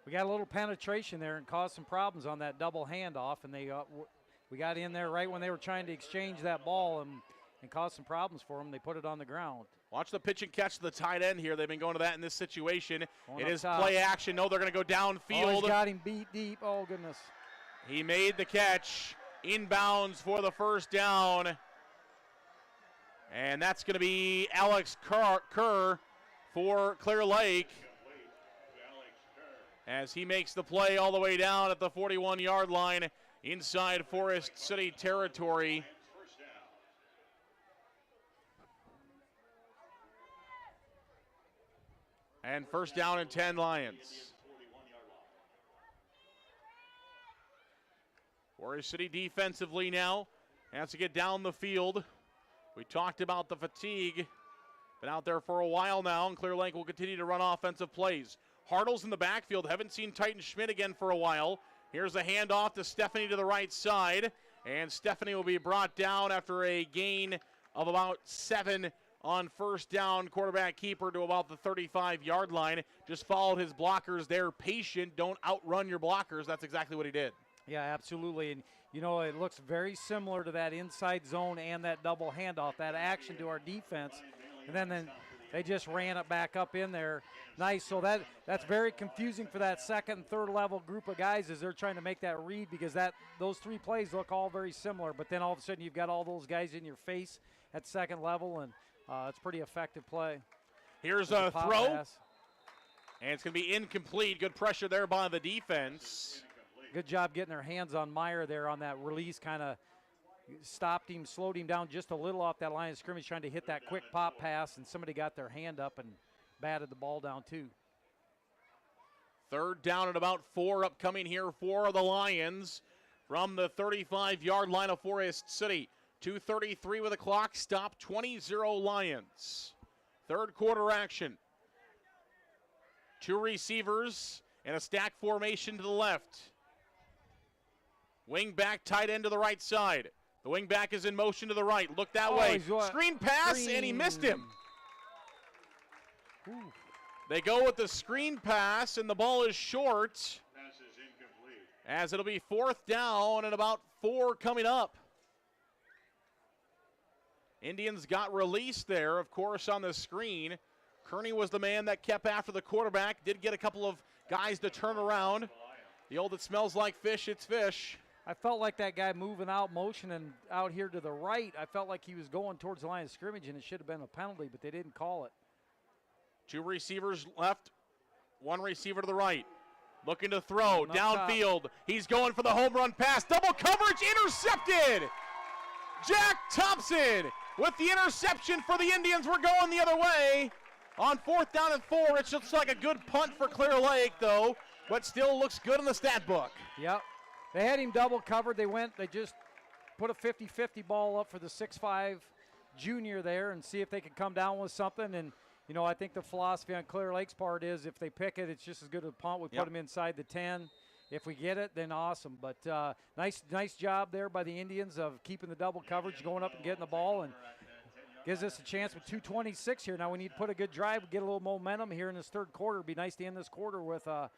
Speaker 6: We got a little penetration there and caused some problems on that double handoff, and we got in there right when they were trying to exchange that ball and caused some problems for them. They put it on the ground.
Speaker 1: Watch the pitch and catch to the tight end here. They've been going to that in this situation.
Speaker 6: Going
Speaker 1: it is
Speaker 6: top.
Speaker 1: Play action. No, they're going to go downfield.
Speaker 6: Oh, he's got him beat deep. Oh, goodness.
Speaker 1: He made the catch. Inbounds for the first down. And that's going to be Alex Kerr for Clear Lake as he makes the play all the way down at the 41-yard line inside Forest City territory. And first down and 10 Lions. Forest City defensively now has to get down the field. We talked about the fatigue. Been out there for a while now, and Clear Lake will continue to run offensive plays. Hartle's in the backfield. Haven't seen Titan Schmidt again for a while. Here's a handoff to Stephanie to the right side. And Stephanie will be brought down after a gain of about 7 on first down. Quarterback keeper to about the 35-yard line. Just followed his blockers there. Patient. Don't outrun your blockers. That's exactly what he did.
Speaker 6: Yeah, absolutely. And, it looks very similar to that inside zone and that double handoff, that action to our defense. And then they just ran it back up in there. Nice. So that's very confusing for that second and third level group of guys as they're trying to make that read, because those 3 plays look all very similar. But then all of a sudden you've got all those guys in your face at second level, and it's a pretty effective play.
Speaker 1: Here's a throw, and it's going to be incomplete. Good pressure there by the defense.
Speaker 6: Good job getting their hands on Meyer there on that release, kind of stopped him, slowed him down just a little off that line of scrimmage, trying to hit that quick pop pass, and somebody got their hand up and batted the ball down too.
Speaker 1: 3rd down and about 4 upcoming here for the Lions from the 35-yard line of Forest City. 2:33 with the clock, stop, 20-0 Lions. 3rd quarter action. 2 receivers and a stack formation to the left. Wing back, tight end to the right side. The wing back is in motion to the right. Look that way. Screen pass, and he missed him.
Speaker 6: Ooh.
Speaker 1: They go with the screen pass, and the ball is short.
Speaker 8: Pass is incomplete.
Speaker 1: As it'll be 4th down and about 4 coming up. Indians got released there, of course, on the screen. Kearney was the man that kept after the quarterback. Did get a couple of guys to turn around. The old "it smells like fish, it's fish."
Speaker 6: I felt like that guy moving out motion and out here to the right, I felt like he was going towards the line of scrimmage, and it should have been a penalty, but they didn't call it.
Speaker 1: 2 receivers left, 1 receiver to the right. Looking to throw, downfield. He's going for the home run pass. Double coverage, intercepted! Jack Thompson with the interception for the Indians. We're going the other way. On 4th down and 4, it looks like a good punt for Clear Lake, though, but still looks good in the stat book.
Speaker 6: Yep. They had him double covered. They just put a 50-50 ball up for the 6'5" junior there and see if they can come down with something. And, you know, I think the philosophy on Clear Lake's part is if they pick it, it's just as good as a punt. We put them inside the 10. If we get it, then awesome. But nice job there by the Indians of keeping the double coverage, going up and getting the ball, and gives us a chance with 2:26 here. Now we need to put a good drive, get a little momentum here in this 3rd quarter. It'd be nice to end this quarter with a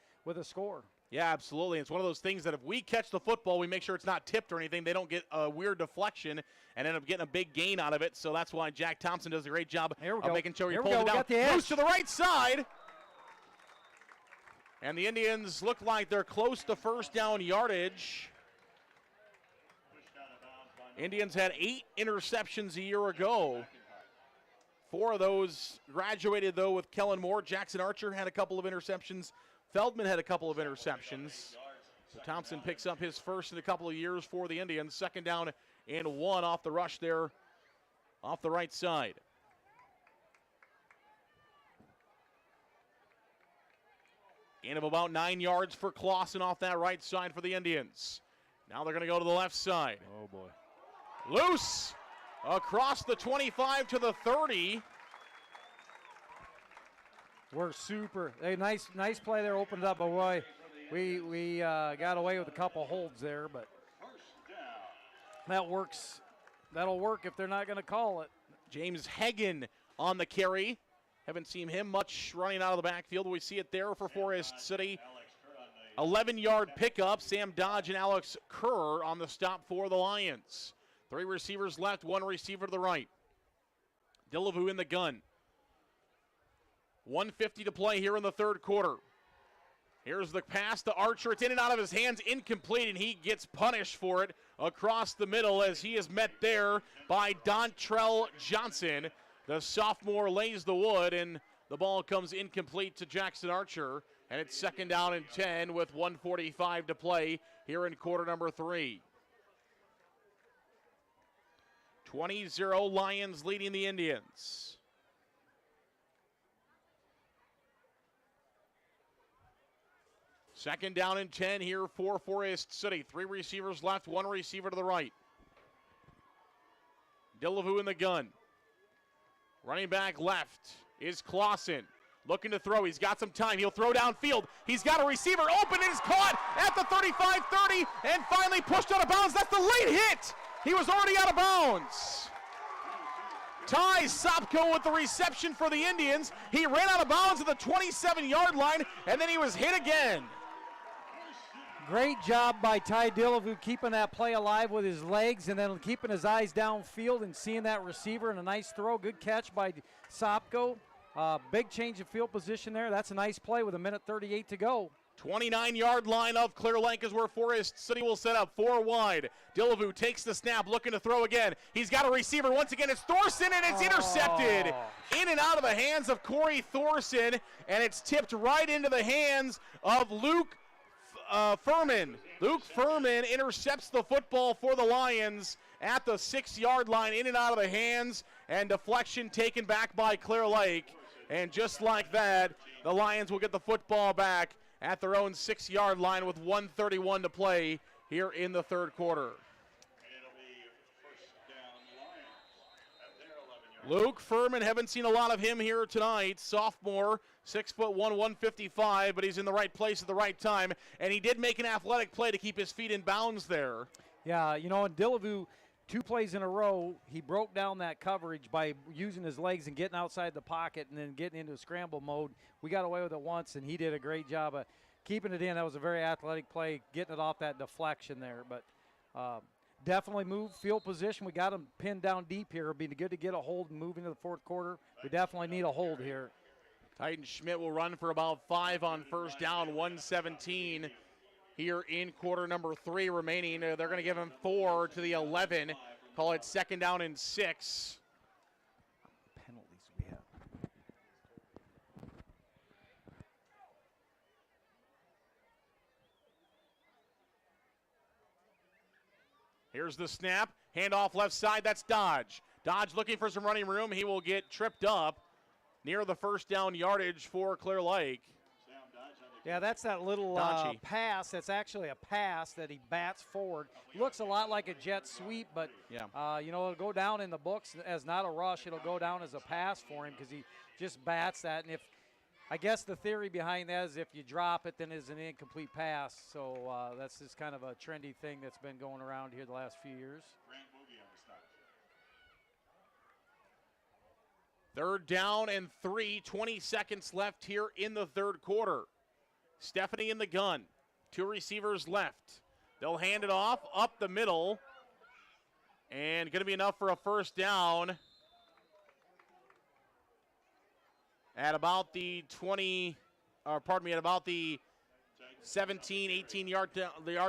Speaker 6: score.
Speaker 1: Yeah, absolutely. It's one of those things that if we catch the football, we make sure it's not tipped or anything. They don't get a weird deflection and end up getting a big gain out of it. So that's why Jack Thompson does a great job of making sure he pulls it down. Loose to the right side. And the Indians look like they're close to 1st down yardage. Indians had 8 interceptions a year ago. 4 of those graduated, though, with Kellen Moore. Jackson Archer had a couple of interceptions. Feldman had a couple of interceptions. So Thompson picks up his first in a couple of years for the Indians. 2nd down and 1 off the rush there off the right side. Gain of about 9 yards for Clausen off that right side for the Indians. Now they're going to go to the left side.
Speaker 6: Oh, boy.
Speaker 1: Loose across the 25 to the 30.
Speaker 6: We're super. Hey, nice play there, opened it up, but boy, we got away with a couple holds there, but that works. That'll work if they're not going to call it.
Speaker 1: James Hagan on the carry. Haven't seen him much running out of the backfield. We see it there for Forest City. 11-yard pickup. Sam Dodge and Alex Kerr on the stop for the Lions. 3 receivers left, 1 receiver to the right. Dillevue in the gun. 1:50 to play here in the 3rd quarter. Here's the pass to Archer. It's in and out of his hands, incomplete, and he gets punished for it across the middle as he is met there by Dontrell Johnson. The sophomore lays the wood, and the ball comes incomplete to Jackson Archer, and it's 2nd down and 10 with 1:45 to play here in quarter number 3. 20-0 Lions leading the Indians. Second down and 10 here for Forest City. 3 receivers left, 1 receiver to the right. Dillevue in the gun. Running back left is Clausen. Looking to throw. He's got some time. He'll throw downfield. He's got a receiver open and is caught at the 35-30 and finally pushed out of bounds. That's the late hit. He was already out of bounds. Ty Sopko with the reception for the Indians. He ran out of bounds at the 27-yard line, and then he was hit again.
Speaker 6: Great job by Ty Dillevue keeping that play alive with his legs and then keeping his eyes downfield and seeing that receiver, and a nice throw. Good catch by Sopko. Big change of field position there. That's a nice play with 1:38 to go.
Speaker 1: 29-yard line of Clear Lake is where Forest City will set up. 4 wide. Delavu takes the snap, looking to throw again. He's got a receiver. Once again, it's Thorson, and it's intercepted. In and out of the hands of Corey Thorson, and it's tipped right into the hands of Luke Furman. Luke Furman intercepts the football for the Lions at the 6-yard line, in and out of the hands, and deflection taken back by Clear Lake. And just like that, the Lions will get the football back at their own 6-yard line with 1:31 to play here in the third quarter. Luke Furman, haven't seen a lot of him here tonight. Sophomore, 6'1", 155, but he's in the right place at the right time. And he did make an athletic play to keep his feet in bounds there.
Speaker 6: Yeah, you know, and Delavu, 2 plays in a row, he broke down that coverage by using his legs and getting outside the pocket and then getting into a scramble mode. We got away with it once, and he did a great job of keeping it in. That was a very athletic play, getting it off that deflection there. But definitely move field position. We got him pinned down deep here. It'd be good to get a hold and move into the fourth quarter. We definitely need a hold here.
Speaker 1: Titan Schmidt will run for about 5 on first down, 1:17 here in quarter number 3 remaining. They're going to give him 4 to the 11. Call it 2nd down and 6.
Speaker 6: Penalties we have.
Speaker 1: Here's the snap. Handoff left side. That's Dodge. Dodge looking for some running room. He will get tripped up near the first down yardage for Clear Lake.
Speaker 6: Yeah, that's that little pass. That's actually a pass that he bats forward. Looks a lot like a jet sweep, but,
Speaker 1: yeah.
Speaker 6: You know, it'll go down in the books as not a rush. It'll go down as a pass for him because he just bats that. And I guess the theory behind that is if you drop it, then it's an incomplete pass. So that's just kind of a trendy thing that's been going around here the last few years.
Speaker 1: 3rd down and 3, 20 seconds left here in the third quarter. Stephanie in the gun. 2 receivers left. They'll hand it off up the middle. And going to be enough for a first down at about the 20, at about the 17, 18 yard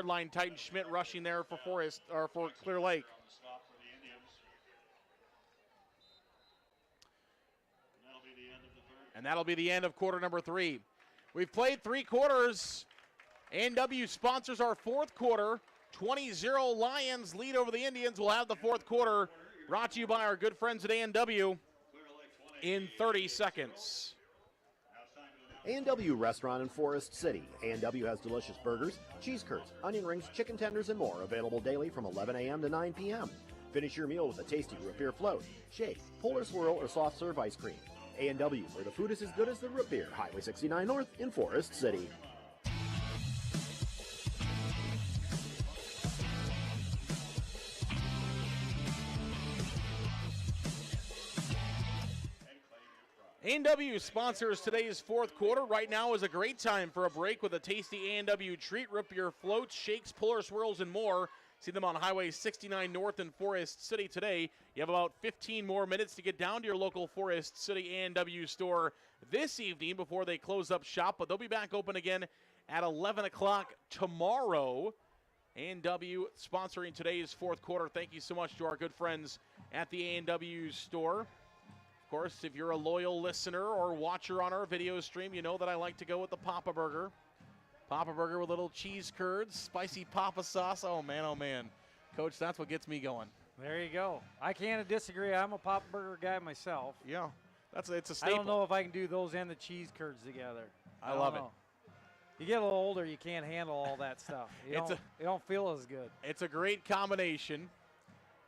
Speaker 1: line. Titan Schmidt rushing there for for Clear Lake. And that'll be the end of quarter number 3. We've played 3 quarters. A&W sponsors our 4th quarter. 20-0 Lions lead over the Indians. We'll have the 4th quarter brought to you by our good friends at A&W in 30 seconds.
Speaker 13: A&W Restaurant in Forest City. A&W has delicious burgers, cheese curds, onion rings, chicken tenders, and more available daily from 11 a.m. to 9 p.m. Finish your meal with a tasty root beer float, shake, polar swirl, or soft serve ice cream. A&W, where the food is as good as the root beer. Highway 69 North in Forest City.
Speaker 1: A&W sponsors today's 4th quarter. Right now is a great time for a break with a tasty A&W treat. Root beer floats, shakes, polar swirls, and more. See them on Highway 69 North in Forest City today. You have about 15 more minutes to get down to your local Forest City A&W store this evening before they close up shop, but they'll be back open again at 11 o'clock tomorrow. A&W sponsoring today's 4th quarter. Thank you so much to our good friends at the A&W store. Of course, if you're a loyal listener or watcher on our video stream, you know that I like to go with the Papa Burger. Papa Burger with little cheese curds, spicy Papa sauce. Oh, man. Coach, that's what gets me going.
Speaker 6: There you go. I can't disagree. I'm a Papa Burger guy myself.
Speaker 1: Yeah, it's a staple.
Speaker 6: I don't know if I can do those and the cheese curds together.
Speaker 1: I love it.
Speaker 6: You get a little older, you can't handle all that stuff. You don't feel as good.
Speaker 1: It's a great combination.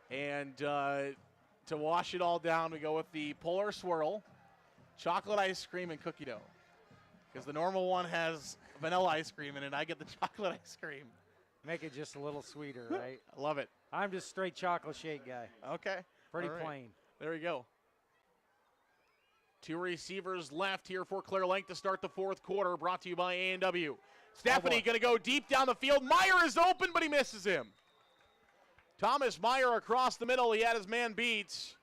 Speaker 1: And to wash it all down, we go with the Polar Swirl, chocolate ice cream, and cookie dough. Because the normal one has vanilla ice cream in it. I get the chocolate ice cream.
Speaker 6: Make it just a little sweeter, right?
Speaker 1: I love it.
Speaker 6: I'm just straight chocolate shake guy.
Speaker 1: Okay.
Speaker 6: Pretty plain.
Speaker 1: There you go. 2 receivers left here for Clear Lake to start the 4th quarter, brought to you by A&W. Stephanie going to go deep down the field. Meyer is open, but he misses him. Thomas Meyer across the middle. He had his man beat.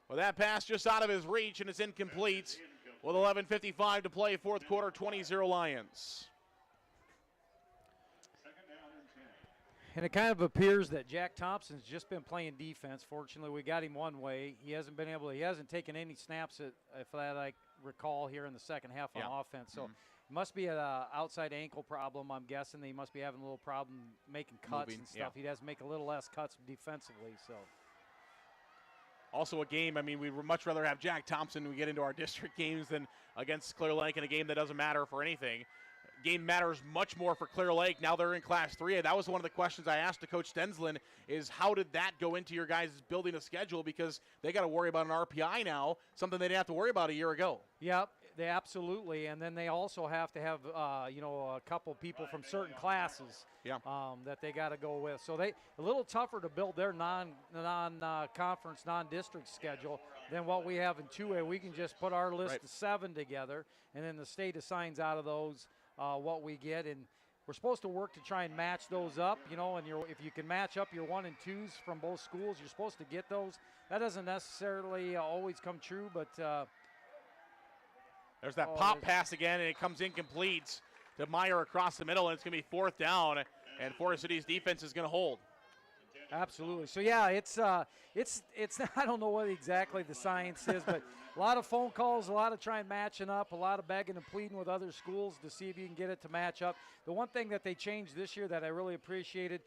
Speaker 1: Well, that pass just out of his reach, and it's incomplete. with 11:55 to play, fourth quarter, 20-0 Lions.
Speaker 6: And it kind of appears that Jack Thompson's just been playing defense. Fortunately, we got him one way. He hasn't taken any snaps, if that I recall, here in the second half on offense. So it must be an outside ankle problem, I'm guessing. He must be having a little problem making cuts and stuff. He has to make a little less cuts defensively. So.
Speaker 1: Also a game, I mean, we'd much rather have Jack Thompson when we get into our district games than against Clear Lake in a game that doesn't matter for anything. Game matters much more for Clear Lake. Now they're in Class 3. That was one of the questions I asked to Coach Stensland is how did that go into your guys' building a schedule, because they got to worry about an RPI now, something they didn't have to worry about a year ago.
Speaker 6: Yep, they absolutely. And then they also have to have, a couple people from certain classes that they got to go with. So a little tougher to build their non-conference, non-district schedule than what we have in 2A. We can just put our list of 7 together, and then the state assigns out of those what we get, and we're supposed to work to try and match those up, and if you can match up your 1 and 2s from both schools, you're supposed to get those. That doesn't necessarily always come true, but
Speaker 1: there's that pop pass again, and it comes incomplete to Meyer across the middle, and it's going to be fourth down, and Forest City's defense is going to hold.
Speaker 6: Absolutely. So yeah, it's I don't know what exactly the science is, but a lot of phone calls, a lot of trying matching up, a lot of begging and pleading with other schools to see if you can get it to match up. The one thing that they changed this year that I really appreciated,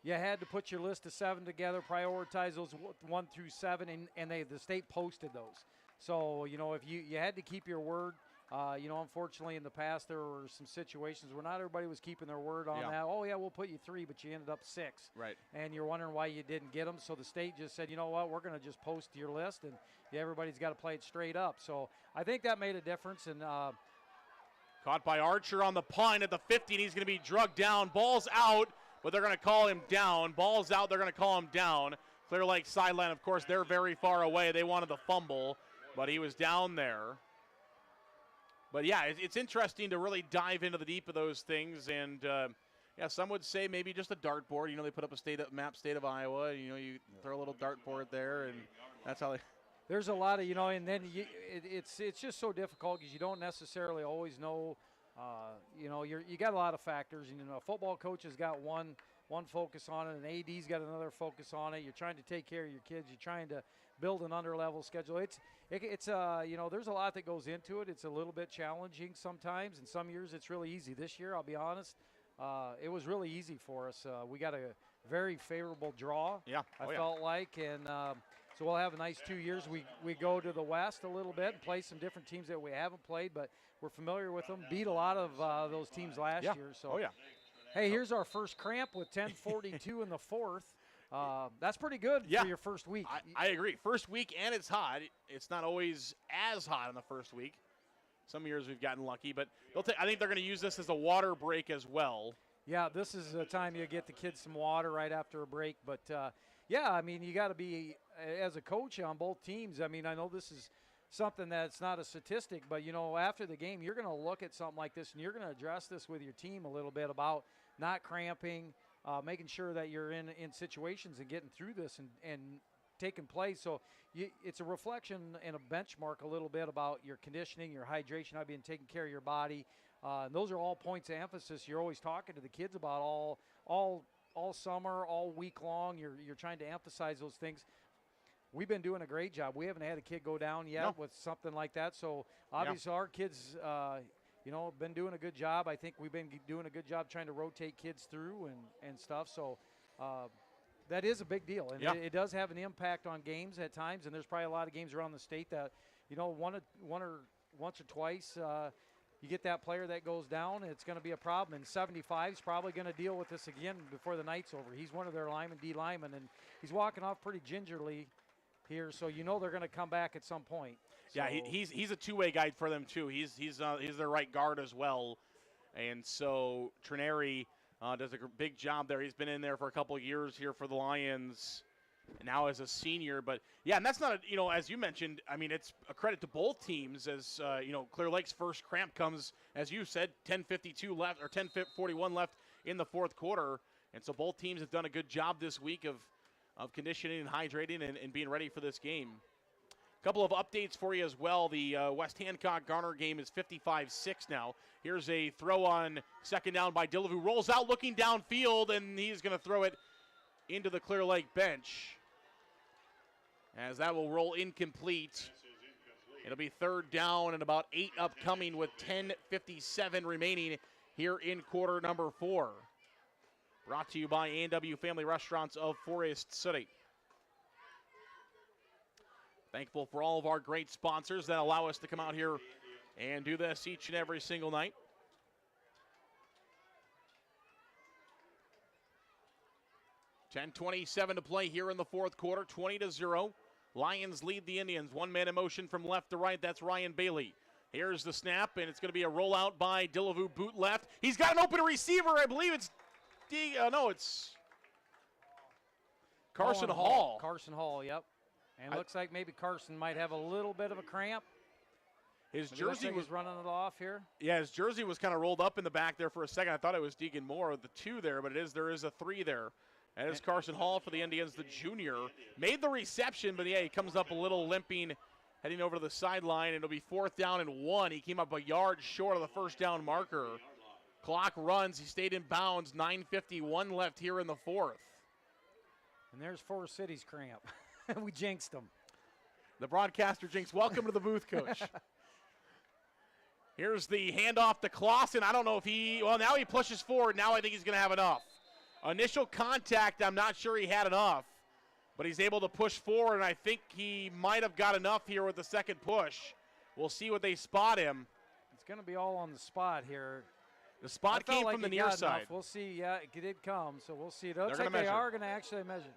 Speaker 6: you had to put your list of 7 together, prioritize those 1 through 7, and the state posted those. So if you had to keep your word. Unfortunately, in the past, there were some situations where not everybody was keeping their word on that. Oh, yeah, we'll put you 3, but you ended up 6.
Speaker 1: Right.
Speaker 6: And you're wondering why you didn't get them. So the state just said, you know what, we're going to just post your list, and everybody's got to play it straight up. So I think that made a difference. And
Speaker 1: caught by Archer on the punt at the 50, and he's going to be drugged down. Ball's out, but they're going to call him down. Ball's out, they're going to call him down. Clear Lake sideline, of course, they're very far away. They wanted the fumble, but he was down there. But, yeah, it's interesting to really dive into the deep of those things. And, some would say maybe just a dartboard. They put up a state of Iowa. You throw a little dartboard there, and that's how they –
Speaker 6: There's a lot of, and then it's just so difficult because you don't necessarily always know. You got a lot of factors. A football coach has got one focus on it, and AD's got another focus on it. You're trying to take care of your kids. You're trying to build an under-level schedule. It's there's a lot that goes into it. It's a little bit challenging sometimes, and some years it's really easy. This year, I'll be honest, it was really easy for us. We got a very favorable draw, I felt like, and so we'll have a nice 2 years. We go to the West a little bit and play some different teams that we haven't played, but we're familiar with them. Beat a lot of those teams last year. So. Hey, here's our first cramp with 10:42 in the fourth. That's pretty good for your first week.
Speaker 1: I agree. First week, and it's hot. It's not always as hot in the first week. Some years we've gotten lucky, but I think they're going to use this as a water break as well.
Speaker 6: Yeah, this is the time you get the kids some water right after a break. But, you got to be, as a coach on both teams, I know this is something that's not a statistic, but, after the game, you're going to look at something like this, and you're going to address this with your team a little bit about not cramping, making sure that you're in situations and getting through this and taking place. So it's a reflection and a benchmark a little bit about your conditioning, your hydration, how being taking care of your body. And those are all points of emphasis you're always talking to the kids about all summer, all week long. You're trying to emphasize those things. We've been doing a great job. We haven't had a kid go down yet with something like that. So obviously our kids, been doing a good job. I think we've been doing a good job trying to rotate kids through and stuff. So that is a big deal. And it does have an impact on games at times. And there's probably a lot of games around the state that, once or twice you get that player that goes down, it's going to be a problem. And 75 is probably going to deal with this again before the night's over. He's one of their D linemen, and he's walking off pretty gingerly here. So they're going to come back at some point.
Speaker 1: Yeah, he's a two-way guy for them too. He's their right guard as well, and so Trineri does a big job there. He's been in there for a couple of years here for the Lions, now as a senior. But yeah, and that's not as you mentioned. It's a credit to both teams as Clear Lake's first cramp comes, as you said, 10:52 left or 10:41 left in the fourth quarter, and so both teams have done a good job this week of conditioning and hydrating and being ready for this game. Couple of updates for you as well. The West Hancock-Garner game is 55-6 now. Here's a throw on second down by Dillevue. Rolls out looking downfield, and he's going to throw it into the Clear Lake bench, as that will roll incomplete. It'll be third down and about 8 upcoming with 10:57 remaining here in quarter number 4. Brought to you by A&W Family Restaurants of Forest City. Thankful for all of our great sponsors that allow us to come out here and do this each and every single night. .10:27 to play here in the fourth quarter, 20-0. Lions lead the Indians. One man in motion from left to right. That's Ryan Bailey. Here's the snap, and it's going to be a rollout by Dillevue, boot left. He's got an open receiver. I believe it's it's Carson Hall.
Speaker 6: Carson Hall, yep. And looks like maybe Carson might have a little bit of a cramp.
Speaker 1: His jersey was
Speaker 6: running it off here.
Speaker 1: Yeah, his jersey was kind of rolled up in the back there for a second. I thought it was Deegan Moore with the 2 there, but there is a 3 there. That is Carson Hall for the Indians, the junior. Made the reception, but yeah, he comes up a little limping, heading over to the sideline. It'll be 4th down and 1. He came up a yard short of the first down marker. Clock runs. He stayed in bounds. 9:51 left here in the 4th.
Speaker 6: And there's Forest City's cramp. We jinxed them.
Speaker 1: The broadcaster jinx. Welcome to the booth, Coach. Here's the handoff to Clausen. I don't know if now he pushes forward. Now I think he's going to have enough. Initial contact, I'm not sure he had enough, but he's able to push forward, and I think he might have got enough here with the second push. We'll see what they spot him.
Speaker 6: It's going to be all on the spot here.
Speaker 1: The spot came from the near side.
Speaker 6: Enough. We'll see. Yeah, it did come, so we'll see. It looks like they are going to actually measure.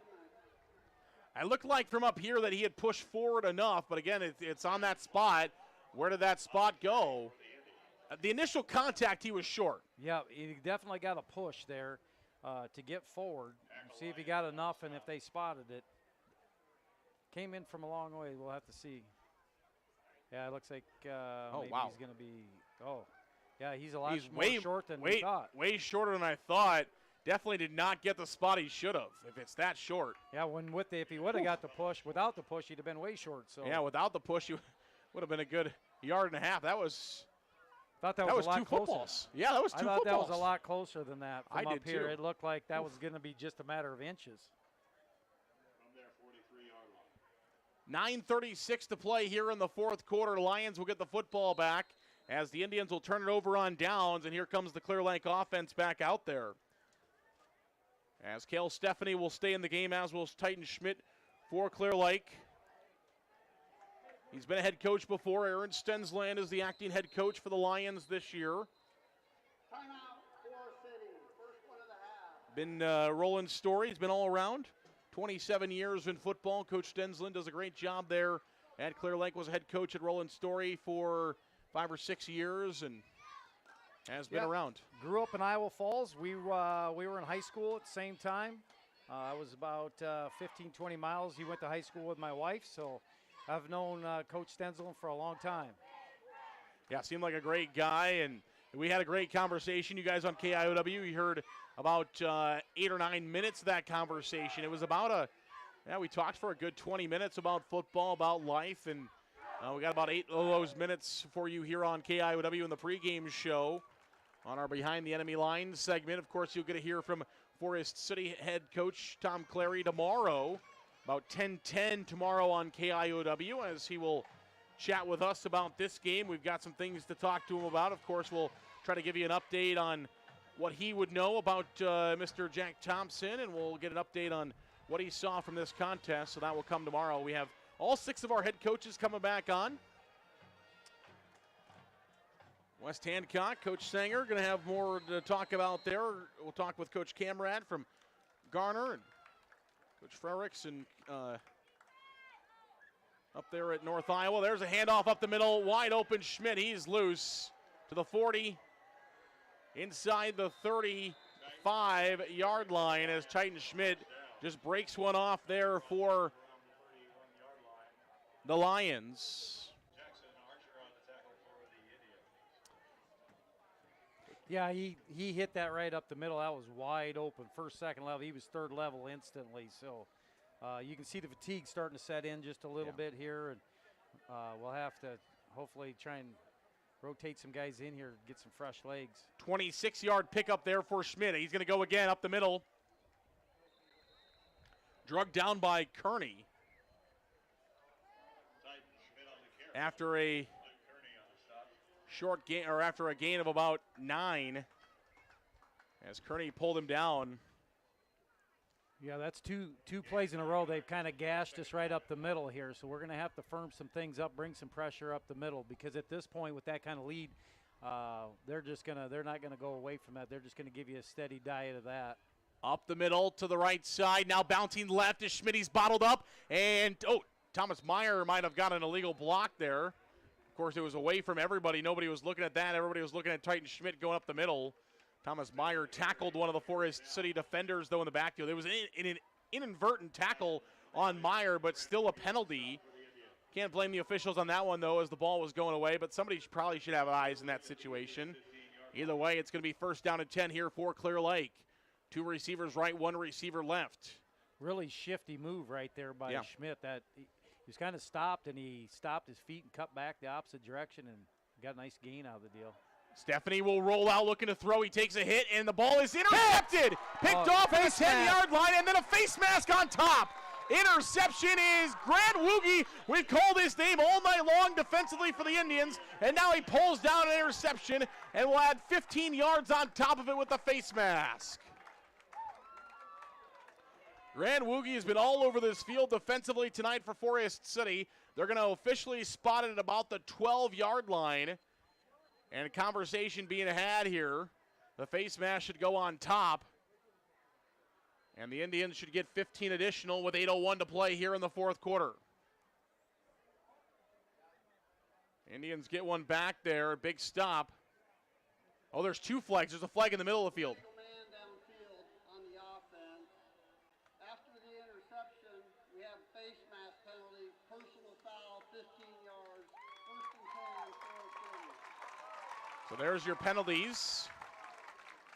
Speaker 1: I looked like from up here that he had pushed forward enough, but again, it's on that spot. Where did that spot go? The initial contact, he was short.
Speaker 6: Yeah, he definitely got a push there to get forward. See if he got enough and if they spotted it. Came in from a long way. We'll have to see. Yeah, it looks like maybe he's going to be yeah, he's a lot more short than we thought.
Speaker 1: Way shorter than I thought. Definitely did not get the spot he should have, if it's that short.
Speaker 6: Yeah, if he would have got the push, without the push, he'd have been way short. So
Speaker 1: yeah, without the push, he would have been a good yard and a half. That was
Speaker 6: a lot
Speaker 1: 2
Speaker 6: closer.
Speaker 1: footballs. Yeah, that was 2 footballs.
Speaker 6: I thought that was a lot closer than that from
Speaker 1: I
Speaker 6: up here.
Speaker 1: Too.
Speaker 6: It looked like that was going to be just a matter of inches.
Speaker 1: 9:36 to play here in the fourth quarter. Lions will get the football back as the Indians will turn it over on downs, and here comes the Clear Lake offense back out there. As Cale Stephanie will stay in the game, as will Titan Schmidt for Clear Lake. He's been a head coach before. Aaron Stensland is the acting head coach for the Lions this year. Been Roland's story. He's been all around. 27 years in football. Coach Stensland does a great job there at Clear Lake. Was a head coach at Roland Story for 5 or 6 years and has been around.
Speaker 6: Grew up in Iowa Falls. We were in high school at the same time. I was about 15, 20 miles. He went to high school with my wife, so I've known Coach Stensland for a long time.
Speaker 1: Yeah, seemed like a great guy, and we had a great conversation. You guys on KIOW, you heard about 8 or 9 minutes of that conversation. It was about we talked for a good 20 minutes about football, about life, and we got about 8 of those minutes for you here on KIOW in the pregame show. On our Behind the Enemy Lines segment, of course, you'll get to hear from Forest City head coach Tom Clary tomorrow, about 10:10 tomorrow on KIOW, as he will chat with us about this game. We've got some things to talk to him about. Of course, we'll try to give you an update on what he would know about Mr. Jack Thompson, and we'll get an update on what he saw from this contest, so that will come tomorrow. We have all 6 of our head coaches coming back on. West Hancock, Coach Sanger, going to have more to talk about there. We'll talk with Coach Camrad from Garner and Coach Frericks and up there at North Iowa. There's a handoff up the middle, wide open Schmidt. He's loose to the 40, inside the 35-yard line as Titan Schmidt just breaks one off there for the Lions.
Speaker 6: Yeah, he hit that right up the middle. That was wide open. First, second level. He was third level instantly. So you can see the fatigue starting to set in just a little bit here. And we'll have to hopefully try and rotate some guys in here, get some fresh legs.
Speaker 1: 26-yard pickup there for Schmidt. He's going to go again up the middle. Drugged down by Kearney. After a short gain, or after a gain of about 9, as Kearney pulled him down.
Speaker 6: Yeah, that's two plays in a row. They've kind of gashed us right up the middle here, so we're going to have to firm some things up, bring some pressure up the middle, because at this point with that kind of lead, they're not gonna go away from that. They're just gonna give you a steady diet of that.
Speaker 1: Up the middle to the right side, now bouncing left as Schmitty's bottled up, and Thomas Meyer might have got an illegal block there. Of course, it was away from everybody. Nobody was looking at that. Everybody was looking at Titan Schmidt going up the middle. Thomas Meyer tackled one of the Forest City defenders, though, in the backfield. It was an inadvertent tackle on Meyer, but still a penalty. Can't blame the officials on that one, though, as the ball was going away, but somebody probably should have eyes in that situation. Either way, it's going to be first down and 10 here for Clear Lake. 2 receivers right, 1 receiver left.
Speaker 6: Really shifty move right there by Schmidt. That he was kind of stopped, and he stopped his feet and cut back the opposite direction and got a nice gain out of the deal.
Speaker 1: Stephanie will roll out looking to throw. He takes a hit, and the ball is intercepted. Picked off at the 10-yard line, and then a face mask on top. Interception is Grant Woogie. We've called his name all night long defensively for the Indians, and now he pulls down an interception and will add 15 yards on top of it with the face mask. Grant Woogie has been all over this field defensively tonight for Forest City. They're going to officially spot it at about the 12-yard line. And a conversation being had here. The face mask should go on top. And the Indians should get 15 additional with 8:01 to play here in the fourth quarter. Indians get one back there. Big stop. Oh, there's 2 flags. There's a flag in the middle of the field.
Speaker 9: After the interception, we have a face mask penalty, personal foul, 15 yards, first and 10, Forest City.
Speaker 1: So there's your penalties.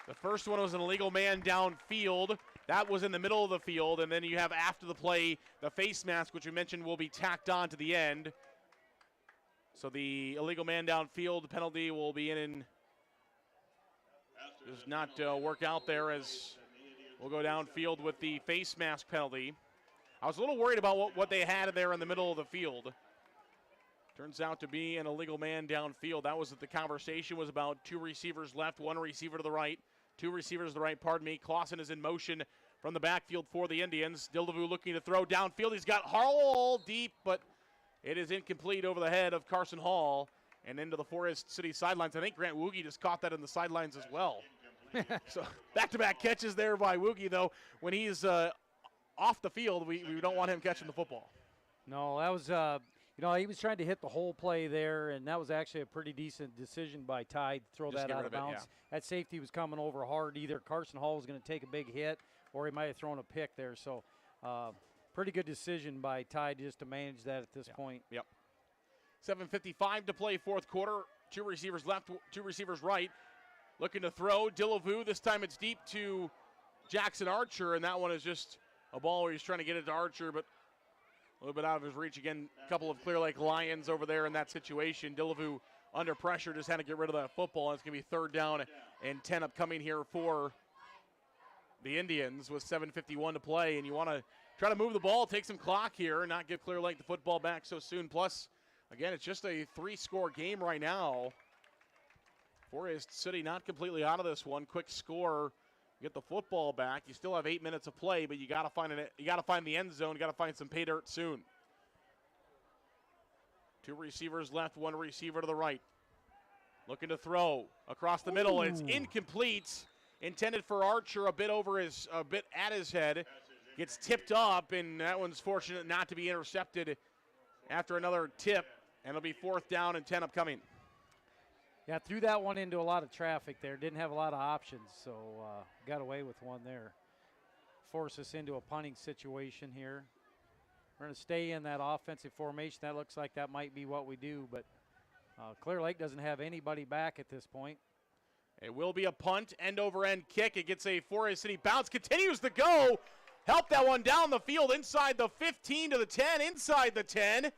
Speaker 1: The first one was an illegal man downfield. That was in the middle of the field. And then you have after the play, the face mask, which we mentioned will be tacked on to the end. So the illegal man downfield penalty will be in and does not work out there, as we'll go downfield with the face mask penalty. I was a little worried about what they had there in the middle of the field. Turns out to be an illegal man downfield. That was what the conversation was about. 2 receivers left, 1 receiver to the right. 2 receivers to the right, pardon me. Clausen is in motion from the backfield for the Indians. Dildevu looking to throw downfield. He's got Hall deep, but it is incomplete over the head of Carson Hall and into the Forest City sidelines. I think Grant Woogie just caught that in the sidelines as well. So back-to-back catches there by Woogie, though. When he's off the field, we don't want him catching the football.
Speaker 6: No, that was he was trying to hit the whole play there, and that was actually a pretty decent decision by Ty to throw that out of bounds. That safety was coming over hard. Either Carson Hall was going to take a big hit, or he might have thrown a pick there. So pretty good decision by Ty just to manage that at this point.
Speaker 1: Yep. 7:55 to play fourth quarter. 2 receivers left, 2 receivers right. Looking to throw. Dildevu, this time it's deep to Jackson Archer, and that one is just a ball where he's trying to get it to Archer, but a little bit out of his reach. Again, a couple of Clear Lake Lions over there in that situation. Dildevu under pressure, just had to get rid of that football, and it's going to be 3rd down and 10 upcoming here for the Indians with 7:51 to play, and you want to try to move the ball, take some clock here, and not give Clear Lake the football back so soon. Plus, again, it's just a 3-score game right now. Forest City not completely out of this one. Quick score, get the football back. You still have 8 minutes of play, but you got to find it. You got to find the end zone. You got to find some pay dirt soon. 2 receivers left, 1 receiver to the right. Looking to throw across the middle. It's incomplete. Intended for Archer, a bit at his head. Gets tipped up, and that one's fortunate not to be intercepted after another tip. And it'll be 4th down and 10 upcoming.
Speaker 6: Yeah, threw that one into a lot of traffic there. Didn't have a lot of options, so got away with one there. Force us into a punting situation here. We're going to stay in that offensive formation. That looks like that might be what we do, but Clear Lake doesn't have anybody back at this point.
Speaker 1: It will be a punt, end-over-end kick. It gets a Forest City bounce, continues to go. Help that one down the field inside the 15 to the 10, inside the 10.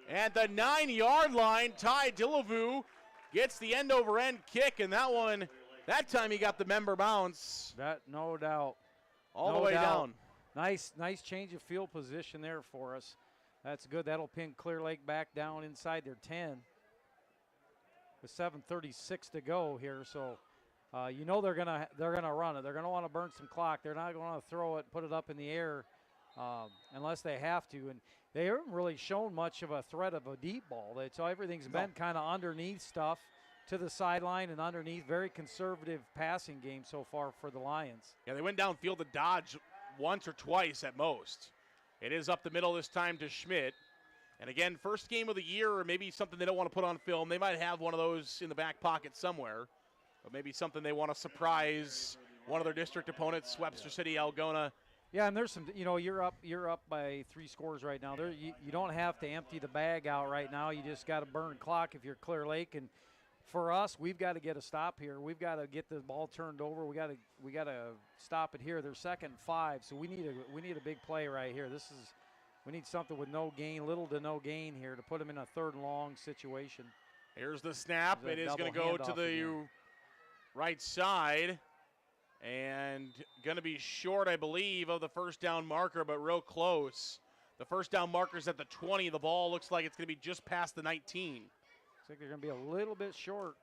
Speaker 1: At the 9-yard line, Ty Dillavu gets the end-over-end kick, and that time he got the member bounce.
Speaker 6: That, no doubt.
Speaker 1: All the way down.
Speaker 6: Nice change of field position there for us. That's good. That'll pin Clear Lake back down inside their 10 with 7:36 to go here. So, you know they're gonna run it. They're gonna want to burn some clock. They're not going to throw it, put it up in the air unless they have to. And they haven't really shown much of a threat of a deep ball. So everything's been kind of underneath stuff to the sideline and underneath. Very conservative passing game so far for the Lions.
Speaker 1: Yeah, they went downfield to Dodge once or twice at most. It is up the middle this time to Schmidt. And again, first game of the year, or maybe something they don't want to put on film. They might have one of those in the back pocket somewhere. But maybe something they want to surprise one of their district opponents, Webster City, Algona.
Speaker 6: Yeah, and there's some, you're up by 3 scores right now. You don't have to empty the bag out right now. You just got to burn clock if you're Clear Lake. And for us, we've got to get a stop here. We've got to get the ball turned over. We got to stop it here. They're 2nd and 5, so we need a big play right here. We need something with no gain, little to no gain here to put them in a 3rd and long situation.
Speaker 1: Here's the snap. It is going to go to the right side and going to be short, I believe, of the first down marker, but real close. The first down marker's at the 20. The ball looks like it's going to be just past the 19.
Speaker 6: Looks like they're going to be a little bit short.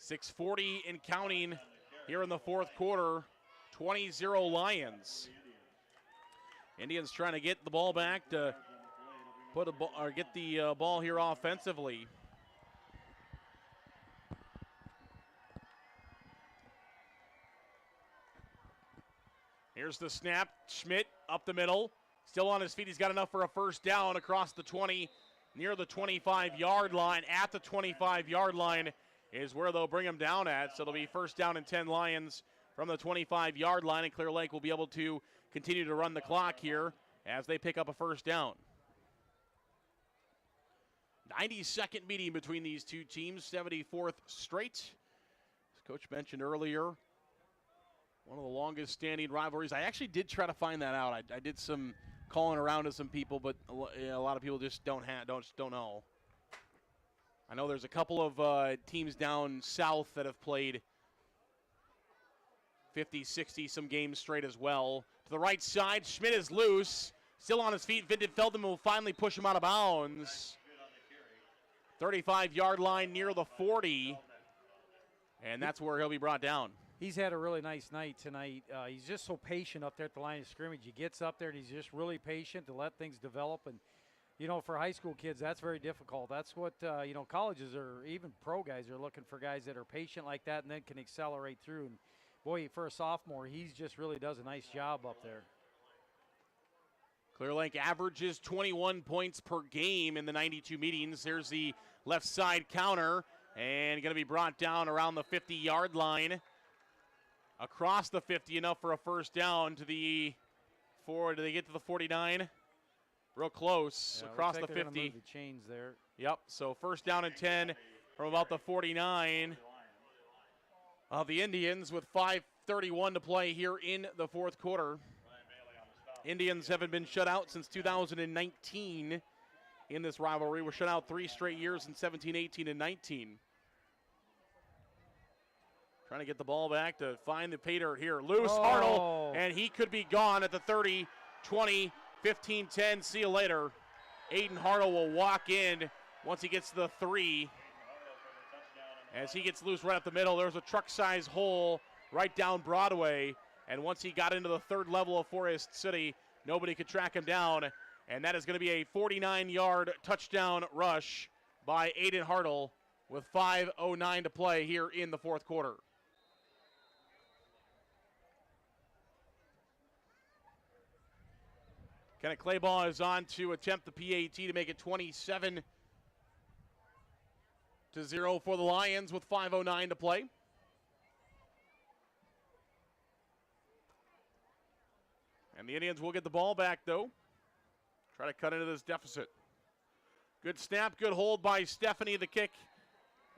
Speaker 1: 6:40 and counting here in the 4th quarter. 20-0 Lions. Indians trying to get the ball back to get the ball here offensively. Here's the snap. Schmidt up the middle. Still on his feet. He's got enough for a first down across the 20, near the 25-yard line. At the 25-yard line is where they'll bring him down at. So it'll be first down and 10 Lions from the 25-yard line, and Clear Lake will be able to continue to run the clock here as they pick up a first down. 92nd meeting between these two teams, 74th straight. As Coach mentioned earlier, one of the longest standing rivalries. I actually did try to find that out. I did some calling around to some people, but a lot of people just don't know. I know there's a couple of teams down south that have played 50, 60 some games straight as well. To the right side, Schmidt is loose. Still on his feet. Vinton Feldman will finally push him out of bounds. 35-yard line near the 40. And that's where he'll be brought down.
Speaker 6: He's had a really nice night tonight. He's just so patient up there at the line of scrimmage. He gets up there and he's just really patient to let things develop. And, for high school kids, that's very difficult. That's what, colleges or even pro guys are looking for, guys that are patient like that and then can accelerate through. And, boy, for a sophomore, he just really does a nice job up there.
Speaker 1: Clear Lake averages 21 points per game in the 92 meetings. There's the left side counter, and going to be brought down around the 50-yard line. Across the 50, enough for a first down to the 4. Do they get to the 49? Real close.
Speaker 6: Yeah,
Speaker 1: across
Speaker 6: like
Speaker 1: the
Speaker 6: they're
Speaker 1: 50.
Speaker 6: Move the chains there.
Speaker 1: Yep, so first down and 10 from about the 49 of the Indians with 5:31 to play here in the 4th quarter. Indians haven't been shut out since 2019 in this rivalry. We're shut out 3 straight years in 17, 18, and 19. Trying to get the ball back to find the pay dirt here. Loose, Hartle, and he could be gone at the 30, 20, 15, 10. See you later. Aiden Hartle will walk in once he gets to the 3. As he gets loose right up the middle, there's a truck-size hole right down Broadway. And once he got into the 3rd level of Forest City, nobody could track him down. And that is going to be a 49-yard touchdown rush by Aiden Hartle with 5:09 to play here in the 4th quarter. Kenneth Claybaugh is on to attempt the PAT to make it 27-0 for the Lions with 5:09 to play. And the Indians will get the ball back, though. Try to cut into this deficit. Good snap, good hold by Stephanie. The kick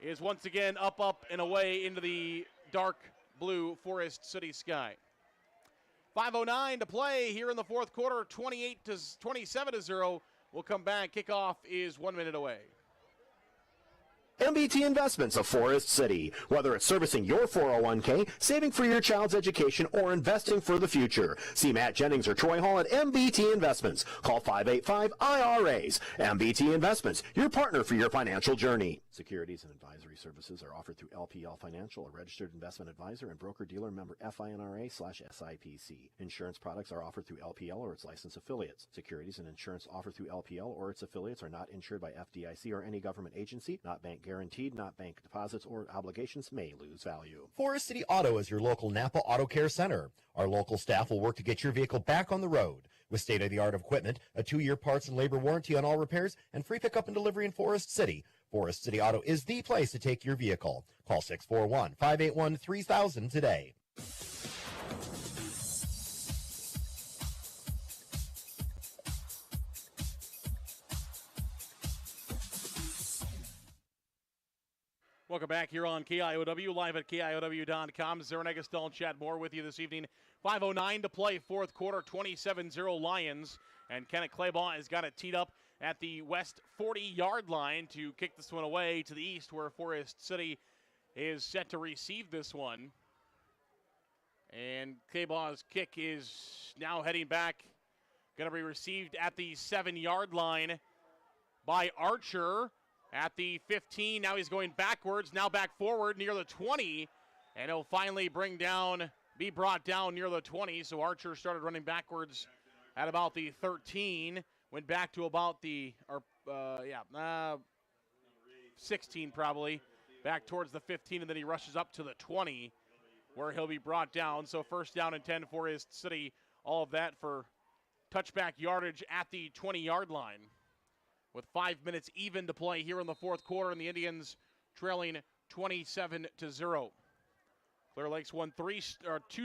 Speaker 1: is once again up, and away into the dark blue Forest City sky. 5:09 to play here in the 4th quarter, 27-0. We'll come back. Kickoff is 1 minute away.
Speaker 13: MBT Investments of Forest City. Whether it's servicing your 401k, saving for your child's education, or investing for the future. See Matt Jennings or Troy Hall at MBT Investments. Call 585-IRAs. MBT Investments, your partner for your financial journey. Securities and advisory services are offered through LPL Financial, a registered investment advisor and broker-dealer member FINRA/SIPC. Insurance products are offered through LPL or its licensed affiliates. Securities and insurance offered through LPL or its affiliates are not insured by FDIC or any government agency, not bank guaranteed, not bank deposits or obligations may lose value. Forest City Auto is your local Napa Auto Care Center. Our local staff will work to get your vehicle back on the road. With state-of-the-art equipment, a 2-year parts and labor warranty on all repairs, and free pickup and delivery in Forest City. Forest City Auto is the place to take your vehicle. Call 641-581-3000 today.
Speaker 1: Welcome back here on KIOW, live at KIOW.com. Zarin Eggestall, Chad Moore with you this evening. 5:09 to play, fourth quarter, 27-0 Lions. And Kenneth Claybaugh has got it teed up at the west 40-yard line to kick this one away to the east, where Forest City is set to receive this one. And Claybaugh's kick is now heading back. Going to be received at the 7-yard line by Archer. At the 15, now he's going backwards, now back forward near the 20, and he'll finally be brought down near the 20. So Archer started running backwards at about the 13, went back to about the 16 probably, back towards the 15, and then he rushes up to the 20, where he'll be brought down. So first down and 10 Forest City, all of that for touchback yardage at the 20-yard line. With 5 minutes even to play here in the fourth quarter, and the Indians trailing 27-0. Clear Lake's won 2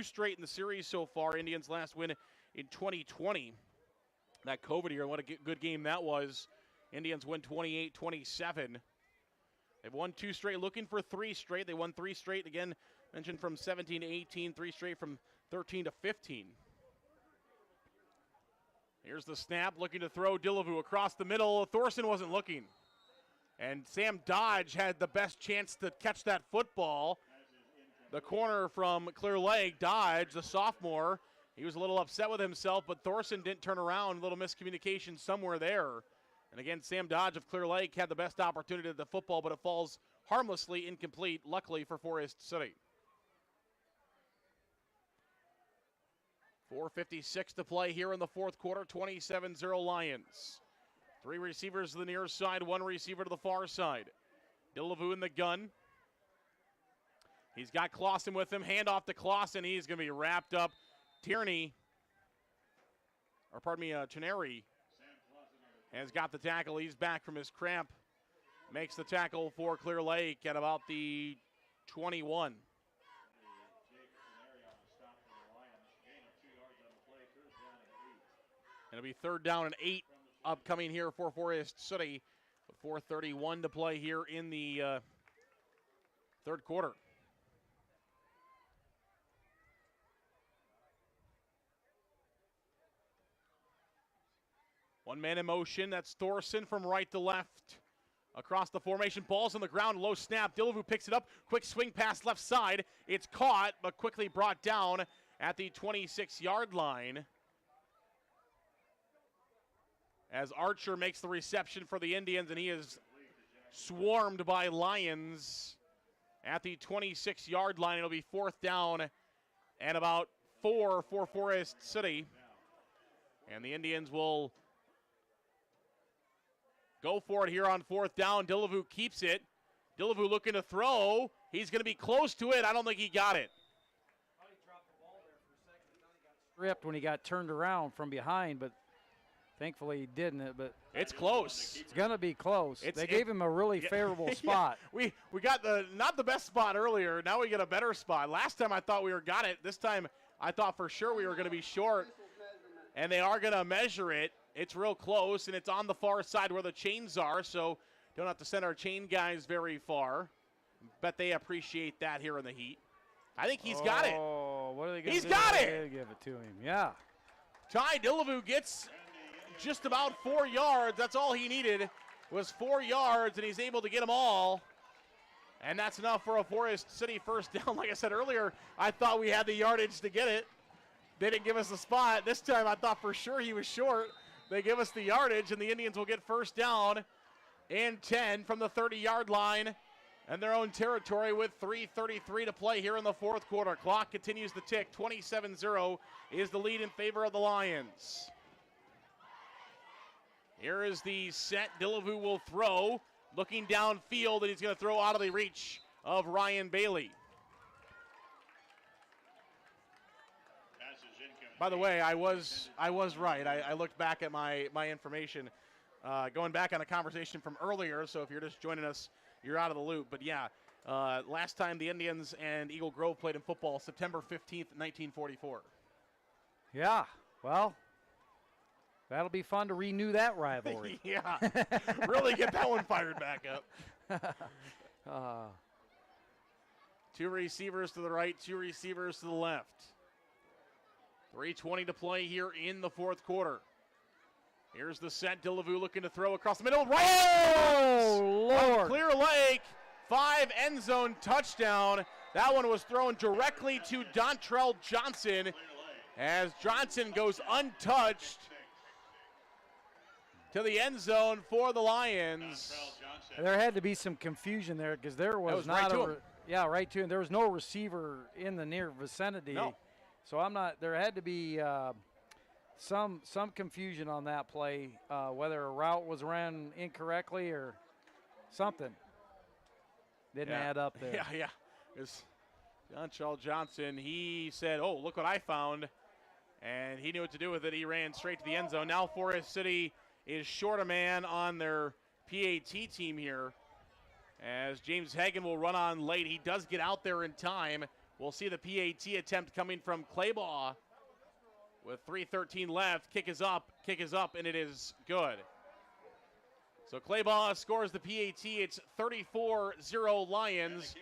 Speaker 1: straight in the series so far. Indians' last win in 2020. That COVID year, what a good game that was. Indians win 28-27. They've won 2 straight, looking for 3 straight. They won 3 straight, again, mentioned from 17 to 18, 3 straight from 13 to 15. Here's the snap, looking to throw Dillevue across the middle. Thorson wasn't looking. And Sam Dodge had the best chance to catch that football. The corner from Clear Lake, Dodge, the sophomore, he was a little upset with himself, but Thorson didn't turn around. A little miscommunication somewhere there. And again, Sam Dodge of Clear Lake had the best opportunity at the football, but it falls harmlessly incomplete, luckily for Forest City. 4:56 to play here in the fourth quarter, 27-0 Lions. 3 receivers to the near side, 1 receiver to the far side. Dillevue in the gun. He's got Clausen with him, handoff to Clausen, he's going to be wrapped up. Chenary has got the tackle, he's back from his cramp. Makes the tackle for Clear Lake at about the 21. It'll be 3rd down and 8 upcoming here for Forest City. 4:31 to play here in the third quarter. One man in motion, that's Thorson from right to left. Across the formation, ball's on the ground, low snap. Dillevue picks it up, quick swing pass left side. It's caught, but quickly brought down at the 26-yard line. As Archer makes the reception for the Indians, and he is swarmed by Lions at the 26-yard line. It'll be 4th down and about 4 for Forest City. And the Indians will go for it here on 4th down. Dillevue keeps it. Dillevue looking to throw. He's going to be close to it. I don't think he got it.
Speaker 6: Stripped when he got turned around from behind, but thankfully he didn't. But
Speaker 1: it's close.
Speaker 6: It's going to be close. They gave him a really favorable spot.
Speaker 1: We got not the best spot earlier. Now we get a better spot. Last time I thought we got it. This time I thought for sure we were going to be short. And they are going to measure it. It's real close, and it's on the far side where the chains are, so don't have to send our chain guys very far. Bet they appreciate that here in the heat. I think he's got it.
Speaker 6: Oh, what are they going to do?
Speaker 1: He's got it.
Speaker 6: They'll give it to him, yeah.
Speaker 1: Ty Dillevue gets just about 4 yards. That's all he needed was 4 yards, and he's able to get them all. And that's enough for a Forest City first down. Like I said earlier, I thought we had the yardage to get it. They didn't give us the spot. This time I thought for sure he was short. They give us the yardage, and the Indians will get first down and 10 from the 30-yard line and their own territory with 3:33 to play here in the fourth quarter. Clock continues to tick. 27-0 is the lead in favor of the Lions. Here is the set. Dillevue will throw, looking downfield, and he's going to throw out of the reach of Ryan Bailey. By the way, I was right. I looked back at my information, going back on a conversation from earlier, so if you're just joining us, you're out of the loop. But yeah, last time the Indians and Eagle Grove played in football, September 15th, 1944.
Speaker 6: Yeah, well, that'll be fun to renew that rivalry.
Speaker 1: Yeah, really get that one fired back up. Two receivers to the right, two receivers to the left. 3:20 to play here in the fourth quarter. Here's the set. Dillevue looking to throw across the middle. Right!
Speaker 6: Oh, Lord.
Speaker 1: Clear Lake, 5 end zone touchdown. That one was thrown directly to Dontrell Johnson as Johnson goes untouched to the end zone for the Lions.
Speaker 6: There had to be some confusion there because there was not
Speaker 1: right to him.
Speaker 6: right to him. There was no receiver in the near vicinity.
Speaker 1: No.
Speaker 6: So there had to be some confusion on that play, whether a route was ran incorrectly or something. Didn't add up there.
Speaker 1: Yeah. It's Dontrell Johnson. He said, "Oh, look what I found," and he knew what to do with it. He ran straight to the end zone. Now Forest City is short a man on their PAT team here, as James Hagan will run on late. He does get out there in time. We'll see the PAT attempt coming from Claybaugh with 3:13 left. Kick is up, and it is good. So Claybaugh scores the PAT. It's 34-0 Lions.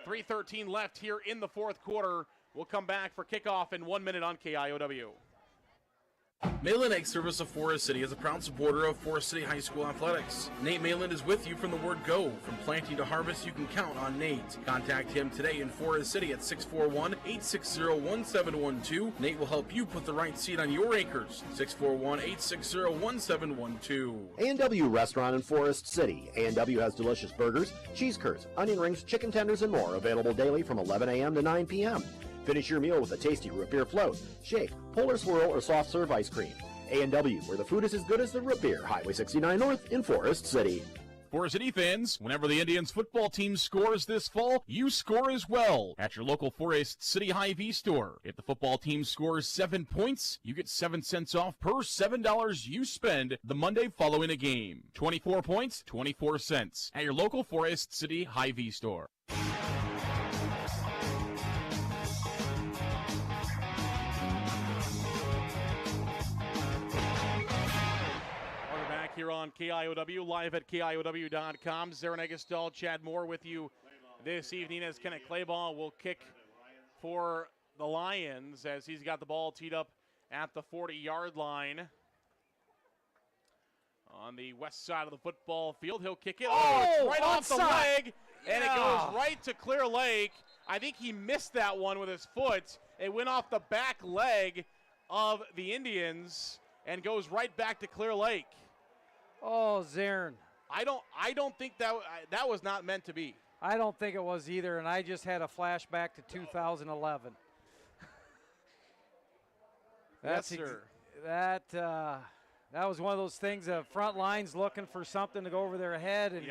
Speaker 1: 3:13 left here in the fourth quarter. We'll come back for kickoff in 1 minute on KIOW.
Speaker 2: Malin Egg Service of Forest City is a proud supporter of Forest City High School athletics. Nate Malin is with you from the word go. From planting to harvest, you can count on Nate. Contact him today in Forest City at 641-860-1712. Nate will help you put the right seed on your acres. 641-860-1712.
Speaker 13: A&W Restaurant in Forest City. A&W has delicious burgers, cheese curds, onion rings, chicken tenders, and more available daily from 11 a.m. to 9 p.m. Finish your meal with a tasty root beer float, shake, polar swirl, or soft serve ice cream. A&W, where the food is as good as the root beer. Highway 69 North in Forest City.
Speaker 2: Forest City fans, whenever the Indians football team scores this fall, you score as well at your local Forest City Hy-Vee store. If the football team scores 7 points, you get 7 cents off per $7 you spend the Monday following a game. 24 points, 24 cents at your local Forest City Hy-Vee store.
Speaker 1: Here on KIOW, live at KIOW.com. Zarin Egestal, Chad Moore with you this evening as Kenneth Claybaugh will kick for the Lions as he's got the ball teed up at the 40-yard line. On the west side of the football field, he'll kick it. It's right off the leg, and it goes right to Clear Lake. I think he missed that one with his foot. It went off the back leg of the Indians and goes right back to Clear Lake.
Speaker 6: Oh, Zarin.
Speaker 1: I don't think that was not meant to be.
Speaker 6: I don't think it was either, and I just had a flashback to 2011.
Speaker 1: Yes, sir.
Speaker 6: That was one of those things. The front line's looking for something to go over their head and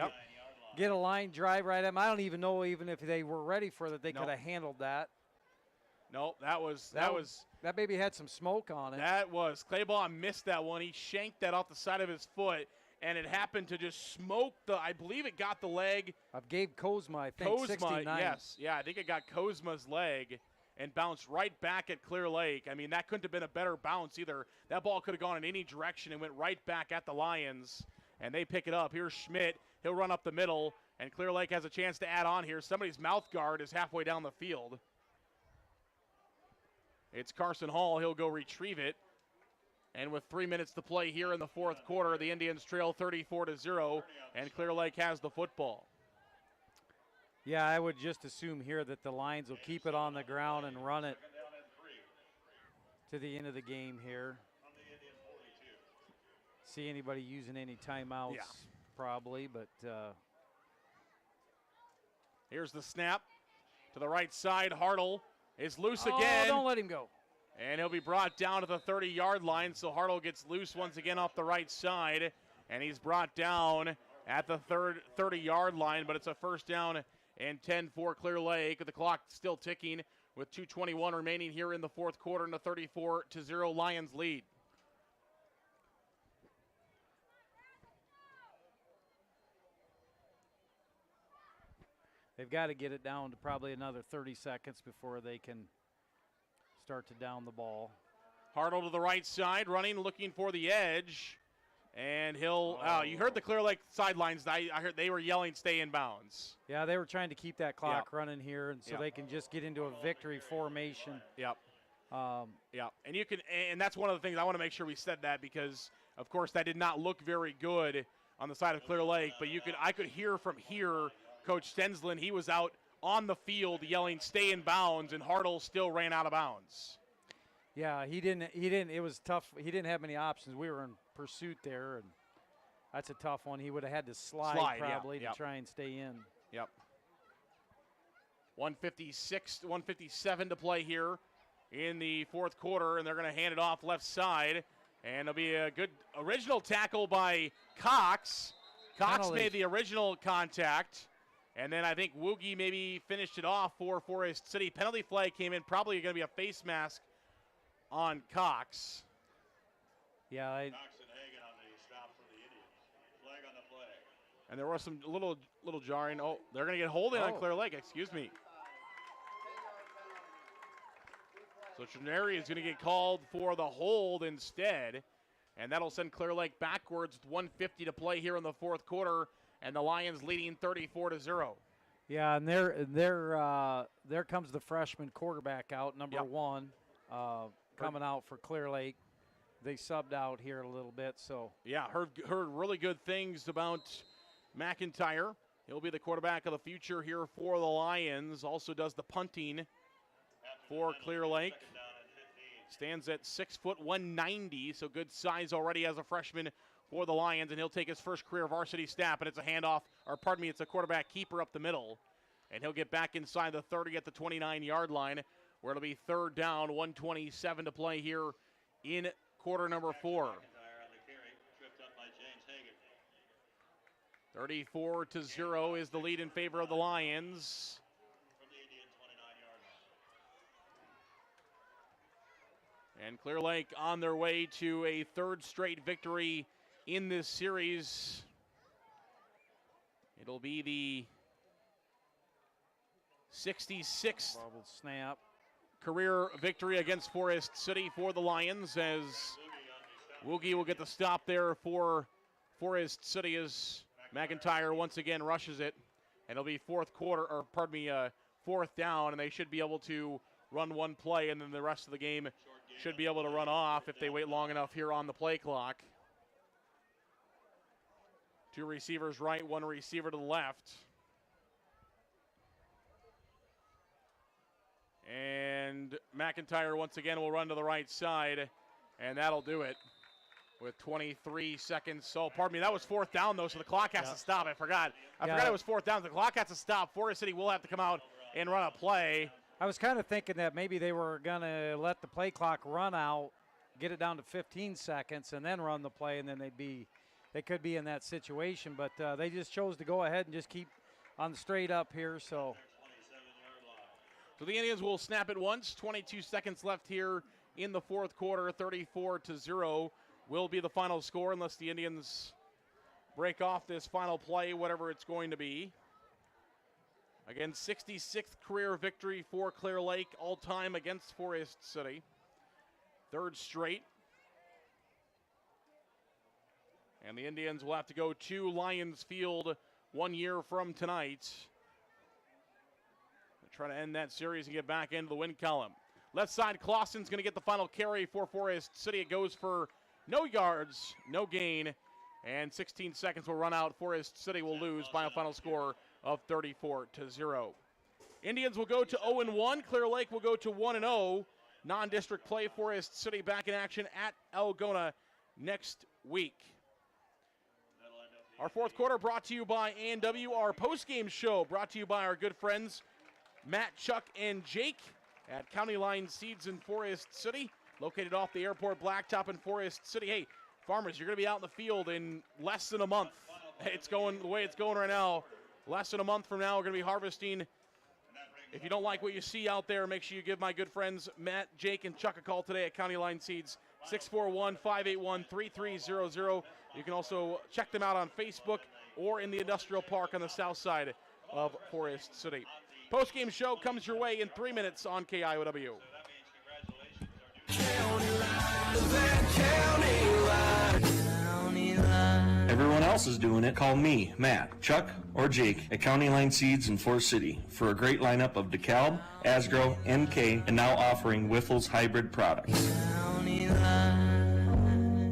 Speaker 6: get a line drive right at them. I don't even know if they were ready for that. They could have handled that.
Speaker 1: No, that
Speaker 6: baby had some smoke on it.
Speaker 1: That was Claybaugh missed that one. He shanked that off the side of his foot, and it happened to just smoke I believe it got the leg
Speaker 6: of Gabe Kozma, I think, 69.
Speaker 1: Yes. Yeah, I think it got Kozma's leg and bounced right back at Clear Lake. I mean, that couldn't have been a better bounce either. That ball could have gone in any direction and went right back at the Lions, and they pick it up. Here's Schmidt. He'll run up the middle, and Clear Lake has a chance to add on here. Somebody's mouth guard is halfway down the field. It's Carson Hall. He'll go retrieve it. And with 3 minutes to play here in the fourth quarter, the Indians trail 34-0, and Clear Lake has the football.
Speaker 6: Yeah, I would just assume here that the Lions will keep it on the ground and run it to the end of the game here. See anybody using any timeouts?
Speaker 1: Yeah.
Speaker 6: Probably, but
Speaker 1: here's the snap to the right side. Hartle is loose again.
Speaker 6: Don't let him go.
Speaker 1: And he'll be brought down to the 30-yard line, so Hartle gets loose once again off the right side, and he's brought down at the 30-yard line, but it's a first down and 10 for Clear Lake. The clock still ticking with 2:21 remaining here in the fourth quarter, and a 34-0 Lions lead.
Speaker 6: They've got to get it down to probably another 30 seconds before they can start to down the ball.
Speaker 1: Hartle to the right side, running, looking for the edge. And he'll, you heard the Clear Lake sidelines. I heard they were yelling, stay in bounds.
Speaker 6: Yeah, they were trying to keep that clock running here, and so they can just get into a victory formation.
Speaker 1: Yep. And you can, and that's one of the things I want to make sure we said that, because, of course, that did not look very good on the side of Clear Lake. But I could hear from here, Coach Stensland, he was out on the field yelling, stay in bounds, and Hartle still ran out of bounds.
Speaker 6: Yeah, he didn't. It was tough. He didn't have many options. We were in pursuit there, and that's a tough one. He would have had to slide probably to try and stay in.
Speaker 1: Yep. 157 to play here in the fourth quarter, and they're going to hand it off left side, and it'll be a good original tackle by Cox. Cox made the original contact, and then I think Woogie maybe finished it off for Forest City. Penalty flag came in, probably going to be a face mask on Cox.
Speaker 6: Yeah,
Speaker 8: Cox and Hagan on the stop for the Indians. Flag on the play.
Speaker 1: And there was some little jarring. Oh, they're going to get holding on Clear Lake. Excuse me. So Trenary is going to get called for the hold instead, and that'll send Clear Lake backwards with 1:50 to play here in the fourth quarter, and the Lions leading 34-0.
Speaker 6: Yeah, and there comes the freshman quarterback out, number 1, coming out for Clear Lake. They subbed out here a little bit, so.
Speaker 1: Yeah, heard really good things about McIntyre. He'll be the quarterback of the future here for the Lions. Also does the punting for Clear Lake. Stands at 6 foot 190, so good size already as a freshman for the Lions, and he'll take his first career varsity snap, and it's a handoff, it's a quarterback keeper up the middle, and he'll get back inside the 30 at the 29-yard line, where it'll be third down, 1:27 to play here in quarter number 4. 34-0 is the lead in favor of the Lions. And Clear Lake on their way to a third straight victory in this series. It'll be the 66th
Speaker 6: snap
Speaker 1: career victory against Forest City for the Lions, as Woogie will get the stop there for Forest City as McIntyre once again rushes it. And it'll be fourth down, and they should be able to run one play, and then the rest of the game should be able to run off if they wait long enough here on the play clock. 2 receivers right, 1 receiver to the left. And McIntyre once again will run to the right side, and that'll do it with 23 seconds. So, pardon me, that was fourth down, though, so the clock has to stop. I forgot it was fourth down. The clock has to stop. Forest City will have to come out and run a play.
Speaker 6: I was kind of thinking that maybe they were going to let the play clock run out, get it down to 15 seconds, and then run the play, and then they could be in that situation. But they just chose to go ahead and just keep on the straight up here. So
Speaker 1: the Indians will snap it once. 22 seconds left here in the fourth quarter. 34-0 will be the final score unless the Indians break off this final play, whatever it's going to be. Again, 66th career victory for Clear Lake, all-time against Forest City. Third straight. And the Indians will have to go to Lions Field 1 year from tonight. They're trying to end that series and get back into the win column. Left side, Clausen's going to get the final carry for Forest City. It goes for no yards, no gain, and 16 seconds will run out. Forest City will lose by a final score of 34-0. Indians will go to 0-1. Clear Lake will go to 1-0. Non-district play, Forest City back in action at Algona next week. Our fourth quarter brought to you by A&W. Our post-game show brought to you by our good friends Matt, Chuck, and Jake at County Line Seeds in Forest City, located off the airport blacktop in Forest City. Hey, farmers, you're going to be out in the field in less than a month. It's going the way it's going right now. Less than a month from now, we're going to be harvesting. If you don't like what you see out there, make sure you give my good friends Matt, Jake, and Chuck a call today at County Line Seeds, 641-581-3300. You can also check them out on Facebook or in the industrial park on the south side of Forest City. Post-game show comes your way in 3 minutes on KIOW.
Speaker 10: Everyone else is doing it. Call me, Matt, Chuck, or Jake at County Line Seeds in Forest City for a great lineup of DeKalb, Asgrow, NK, and now offering Wiffles hybrid products.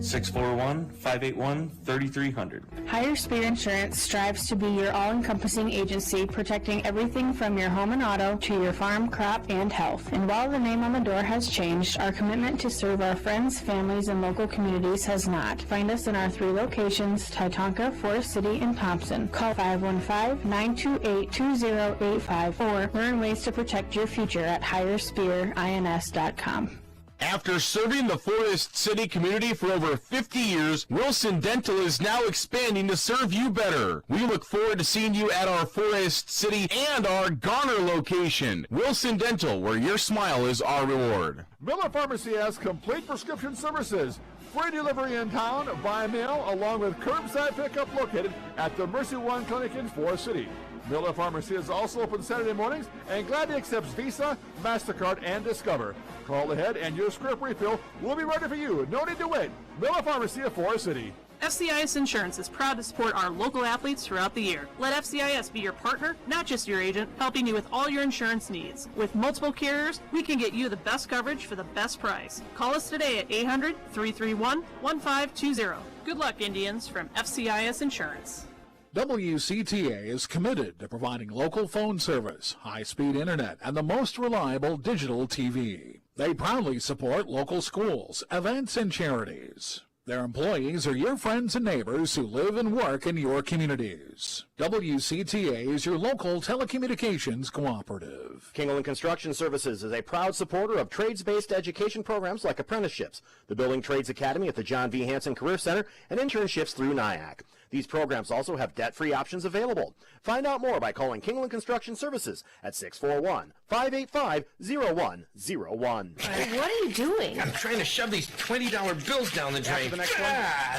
Speaker 10: 641-581-3300.
Speaker 17: Higher Spear Insurance strives to be your all-encompassing agency, protecting everything from your home and auto to your farm, crop, and health. And while the name on the door has changed, our commitment to serve our friends, families, and local communities has not. Find us in our 3 locations, Titonka, Forest City, and Thompson. Call 515-928-2085 or learn ways to protect your future at higherspearins.com.
Speaker 2: After serving the Forest City community for over 50 years, Wilson Dental is now expanding to serve you better. We look forward to seeing you at our Forest City and our Garner location. Wilson Dental, where your smile is our reward.
Speaker 5: Miller Pharmacy has complete prescription services. Free delivery in town, by mail, along with curbside pickup located at the Mercy One Clinic in Forest City. Miller Pharmacy is also open Saturday mornings and gladly accepts Visa, MasterCard, and Discover. Call ahead and your script refill will be ready for you. No need to wait. Miller Pharmacy of Forest City.
Speaker 18: FCIS Insurance is proud to support our local athletes throughout the year. Let FCIS be your partner, not just your agent, helping you with all your insurance needs. With multiple carriers, we can get you the best coverage for the best price. Call us today at 800-331-1520. Good luck, Indians, from FCIS Insurance.
Speaker 25: WCTA is committed to providing local phone service, high-speed internet, and the most reliable digital TV. They proudly support local schools, events, and charities. Their employees are your friends and neighbors who live and work in your communities. WCTA is your local telecommunications cooperative.
Speaker 13: Kingland Construction Services is a proud supporter of trades-based education programs like apprenticeships, the Building Trades Academy at the John V. Hanson Career Center, and internships through NIAC. These programs also have debt-free options available. Find out more by calling Kingland Construction Services at 641-585-0101.
Speaker 14: Hey, what are you doing?
Speaker 19: I'm trying to shove these $20 bills down the drain.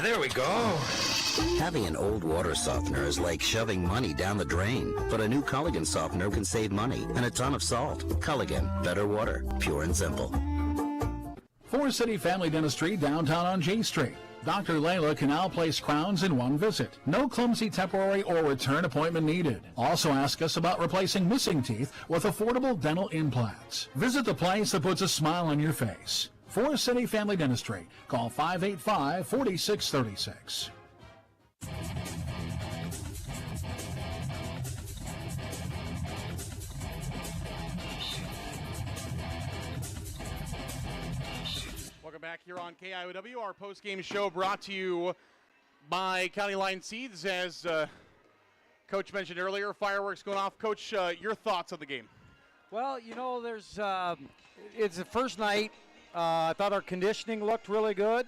Speaker 19: There we go.
Speaker 20: Having an old water softener is like shoving money down the drain, but a new Culligan softener can save money and a ton of salt. Culligan, better water, pure and simple.
Speaker 25: Forest City Family Dentistry, downtown on J Street. Dr. Layla can now place crowns in one visit. No clumsy temporary or return appointment needed. Also ask us about replacing missing teeth with affordable dental implants. Visit the place that puts a smile on your face. Forest City Family Dentistry. Call 585-4636.
Speaker 1: Back here on KIOW, our post-game show brought to you by County Line Seeds. As Coach mentioned earlier, fireworks going off. Coach, your thoughts on the game?
Speaker 6: Well, you know, it's the first night. I thought our conditioning looked really good.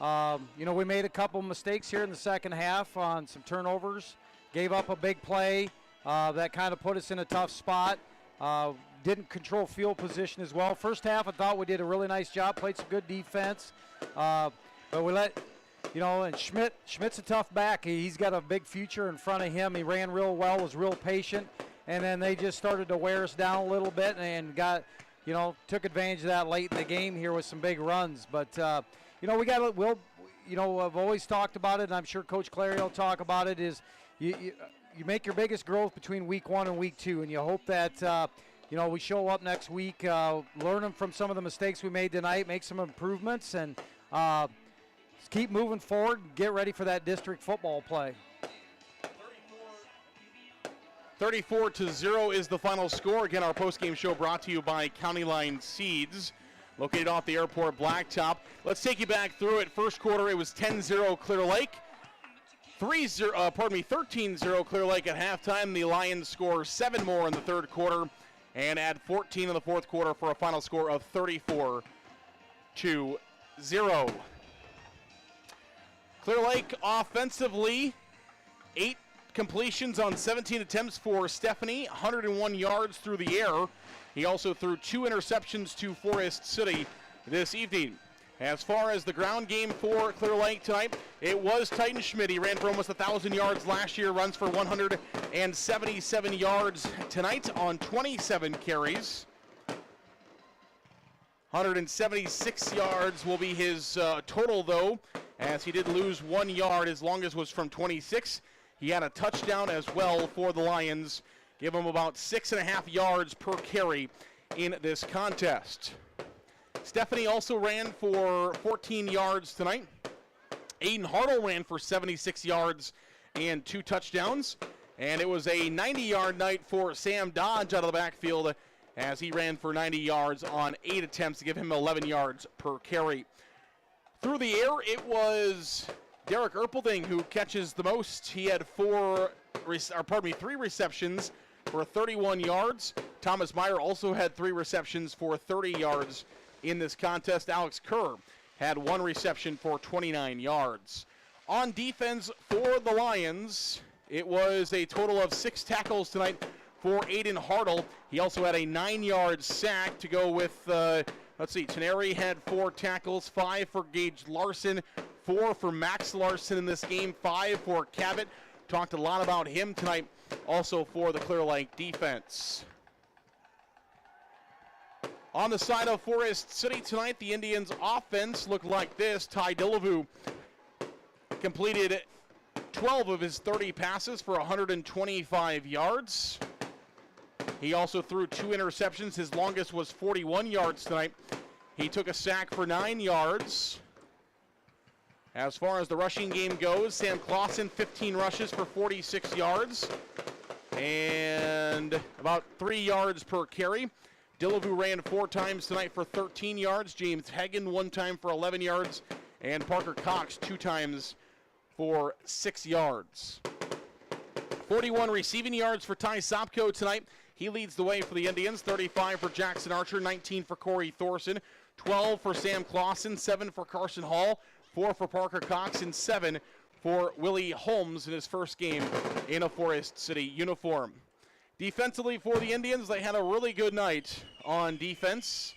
Speaker 6: You know, we made a couple mistakes here in the second half on some turnovers. Gave up a big play that kind of put us in a tough spot. Didn't control field position as well. First half, I thought we did a really nice job, played some good defense. But we let, you know, and Schmidt's a tough back. He's got a big future in front of him. He ran real well, was real patient. And then they just started to wear us down a little bit and got, you know, took advantage of that late in the game here with some big runs. But, you know, I've always talked about it, and I'm sure Coach Clary will talk about it, is you make your biggest growth between week 1 and week 2, and you hope that, we show up next week, learn from some of the mistakes we made tonight, make some improvements, and keep moving forward and get ready for that district football play.
Speaker 1: 34-0 is the final score. Again, our postgame show brought to you by County Line Seeds, located off the airport blacktop. Let's take you back through it. First quarter, it was 10-0 Clear Lake. 13-0 Clear Lake at halftime. The Lions score 7 more in the third quarter and add 14 in the fourth quarter for a final score of 34-0. Clear Lake offensively, 8 completions on 17 attempts for Stephanie, 101 yards through the air. He also threw 2 interceptions to Forest City this evening. As far as the ground game for Clear Lake tonight, it was Titan Schmidt. He ran for almost 1,000 yards last year, runs for 177 yards tonight on 27 carries. 176 yards will be his total, though, as he did lose 1 yard. His longest was from 26. He had a touchdown as well for the Lions. Give him about 6.5 yards per carry in this contest. Stephanie also ran for 14 yards tonight. Aiden Hartle ran for 76 yards and 2 touchdowns. And it was a 90-yard night for Sam Dodge out of the backfield as he ran for 90 yards on 8 attempts to give him 11 yards per carry. Through the air, it was Derek Erpelding who catches the most. He had 3 receptions for 31 yards. Thomas Meyer also had 3 receptions for 30 yards in this contest. Alex Kerr had 1 reception for 29 yards. On defense for the Lions, it was a total of 6 tackles tonight for Aiden Hartle. He also had a 9-yard sack to go with, Teneri had 4 tackles, 5 for Gage Larson, 4 for Max Larson in this game, 5 for Cabot. Talked a lot about him tonight, also for the Clear Lake defense. On the side of Forest City tonight, the Indians' offense looked like this. Ty Dillevue completed 12 of his 30 passes for 125 yards. He also threw 2 interceptions. His longest was 41 yards tonight. He took a sack for 9 yards. As far as the rushing game goes, Sam Clausen, 15 rushes for 46 yards and about 3 yards per carry. Dillevue ran 4 times tonight for 13 yards. James Hagan 1 time for 11 yards. And Parker Cox 2 times for 6 yards. 41 receiving yards for Ty Sopko tonight. He leads the way for the Indians. 35 for Jackson Archer, 19 for Corey Thorson, 12 for Sam Clausen, 7 for Carson Hall, 4 for Parker Cox, and 7 for Willie Holmes in his first game in a Forest City uniform. Defensively for the Indians, they had a really good night on defense.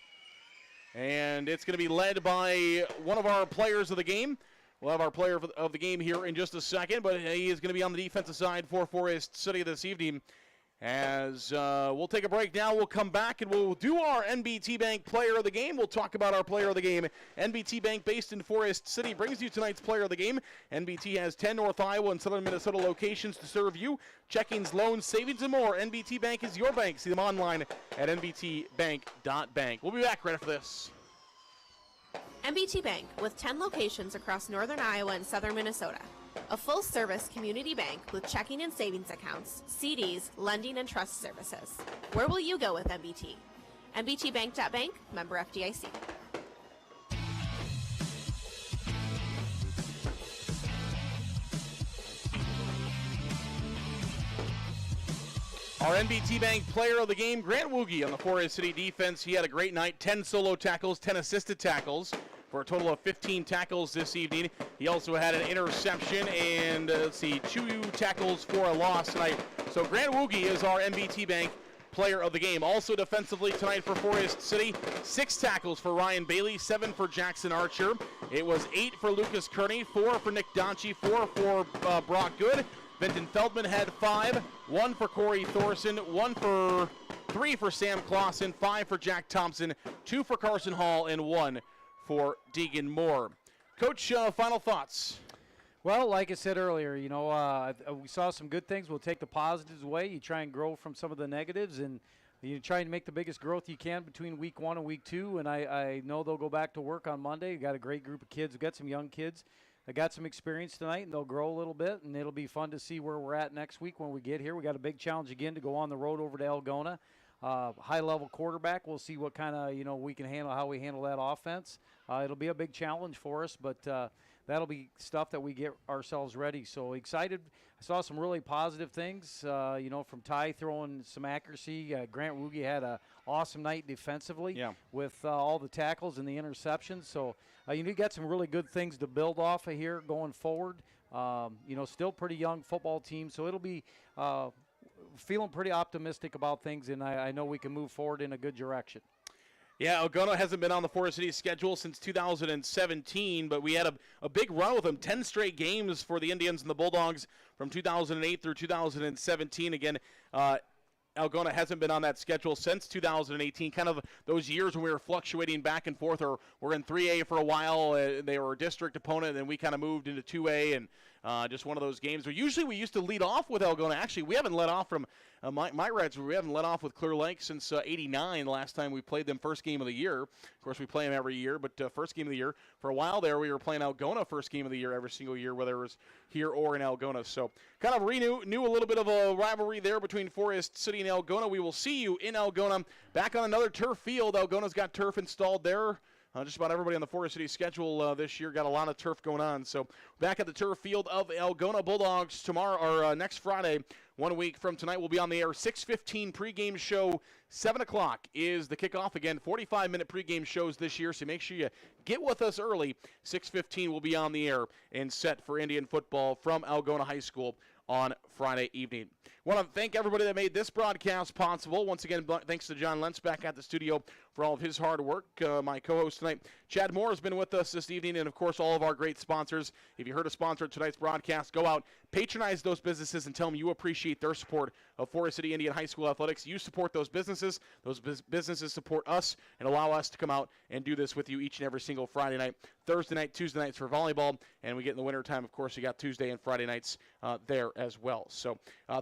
Speaker 1: And it's going to be led by one of our players of the game. We'll have our player of the game here in just a second, but he is going to be on the defensive side for Forest City this evening. As we'll take a break now, we'll come back and we'll do our NBT Bank Player of the Game. We'll talk about our Player of the Game. NBT Bank, based in Forest City, brings you tonight's Player of the Game. NBT has 10 North Iowa and Southern Minnesota locations to serve you. Checkings, loans, savings, and more. NBT Bank is your bank. See them online at nbtbank.bank. We'll be back right after this.
Speaker 3: NBT Bank, with 10 locations across northern Iowa and southern Minnesota. A full-service community bank with checking and savings accounts, CDs, lending, and trust services. Where will you go with NBT? NBTbank.bank, member FDIC.
Speaker 1: Our NBT Bank Player of the Game, Grant Woogie on the Forest City defense. He had a great night, 10 solo tackles, 10 assisted tackles, for a total of 15 tackles this evening. He also had an interception and, 2 tackles for a loss tonight. So Grant Woogie is our NBT Bank Player of the Game. Also defensively tonight for Forest City, 6 tackles for Ryan Bailey, 7 for Jackson Archer. It was 8 for Lucas Kearney, 4 for Nick Donchie, 4 for Brock Good. Vinton Feldman had 5, 1 for Corey Thorson, 3 for Sam Clausen, 5 for Jack Thompson, 2 for Carson Hall, and 1 for Deegan Moore. Coach, final thoughts?
Speaker 6: Well, like I said earlier, we saw some good things. We'll take the positives away. You try and grow from some of the negatives, and You're trying to make the biggest growth you can between week 1 and week 2, and I know they'll go back to work on Monday. You got a great group of kids. We've got some young kids that got some experience tonight, and they'll grow a little bit, and it'll be fun to see where we're at next week when we get here. We got a big challenge again to go on the road over to Algona. High-level quarterback. We'll see what kind of, we can handle, how we handle that offense. It'll be a big challenge for us, but that'll be stuff that we get ourselves ready. So excited. I saw some really positive things, from Ty throwing some accuracy. Grant Woogie had an awesome night defensively with all the tackles and the interceptions. So, you got some really good things to build off of here going forward. Still pretty young football team, so it'll be feeling pretty optimistic about things, and I know we can move forward in a good direction.
Speaker 1: Yeah, Algona hasn't been on the Forest City schedule since 2017, but we had a big run with them, 10 straight games for the Indians and the Bulldogs from 2008 through 2017. Again, Algona hasn't been on that schedule since 2018, kind of those years when we were fluctuating back and forth, or we're in 3A for a while. They were a district opponent, and then we kind of moved into 2A, and just one of those games. We used to lead off with Algona. Actually, we haven't let off from my Reds. We haven't let off with Clear Lake since '89, the last time we played them first game of the year. Of course, we play them every year, but first game of the year. For a while there, we were playing Algona first game of the year every single year, whether it was here or in Algona. So kind of knew a little bit of a rivalry there between Forest City and Algona. We will see you in Algona, back on another turf field. Algona's got turf installed there. Just about everybody on the Forest City schedule this year got a lot of turf going on. So back at the turf field of Algona Bulldogs tomorrow, or next Friday, 1 week from tonight. We'll be on the air. 6:15 pregame show. 7 o'clock is the kickoff. Again, 45-minute pregame shows this year, so make sure you get with us early. 6:15 will be on the air and set for Indian football from Algona High School on Friday evening. Want to thank everybody that made this broadcast possible. Once again, thanks to John Lentz back at the studio for all of his hard work. My co-host tonight, Chad Moore, has been with us this evening, and, of course, all of our great sponsors. If you heard a sponsor of tonight's broadcast, go out, patronize those businesses, and tell them you appreciate their support of Forest City Indian High School Athletics. You support those businesses. Those businesses support us and allow us to come out and do this with you each and every single Friday night, Thursday night, Tuesday nights for volleyball, and we get in the wintertime, of course, you got Tuesday and Friday nights there as well. So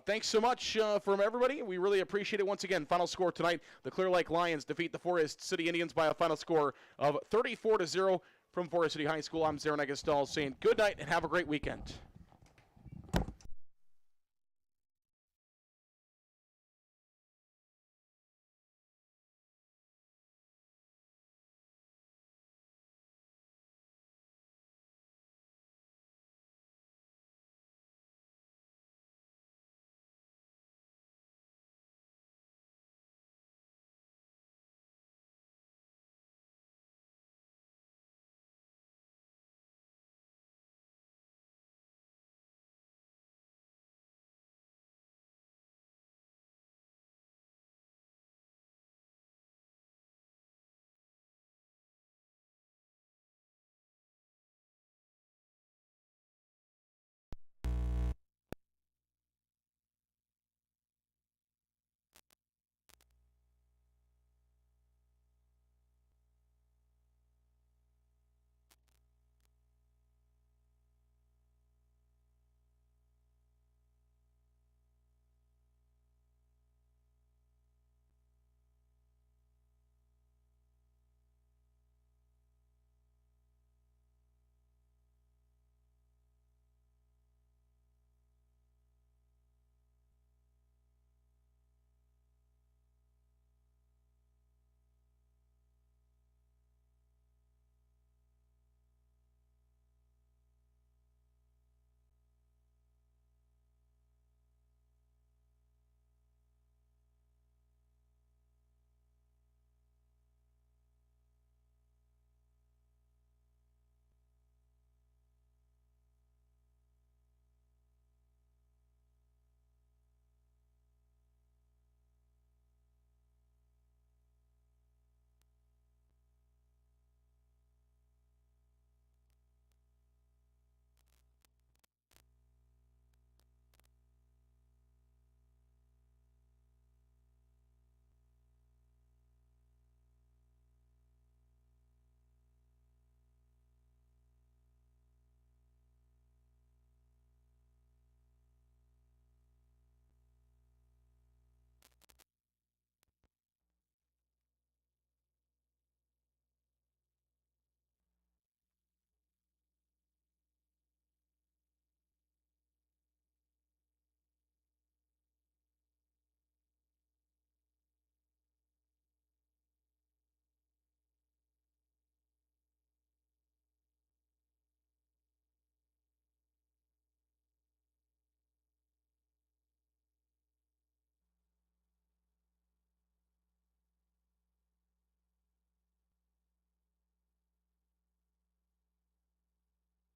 Speaker 1: thanks so much from everybody. We really appreciate it. Once again, final score tonight, the Clear Lake Lions defeat the Forest City Indians by a final score of 34-0 from Forest City High School. I'm Zaron Egestal saying good night and have a great weekend.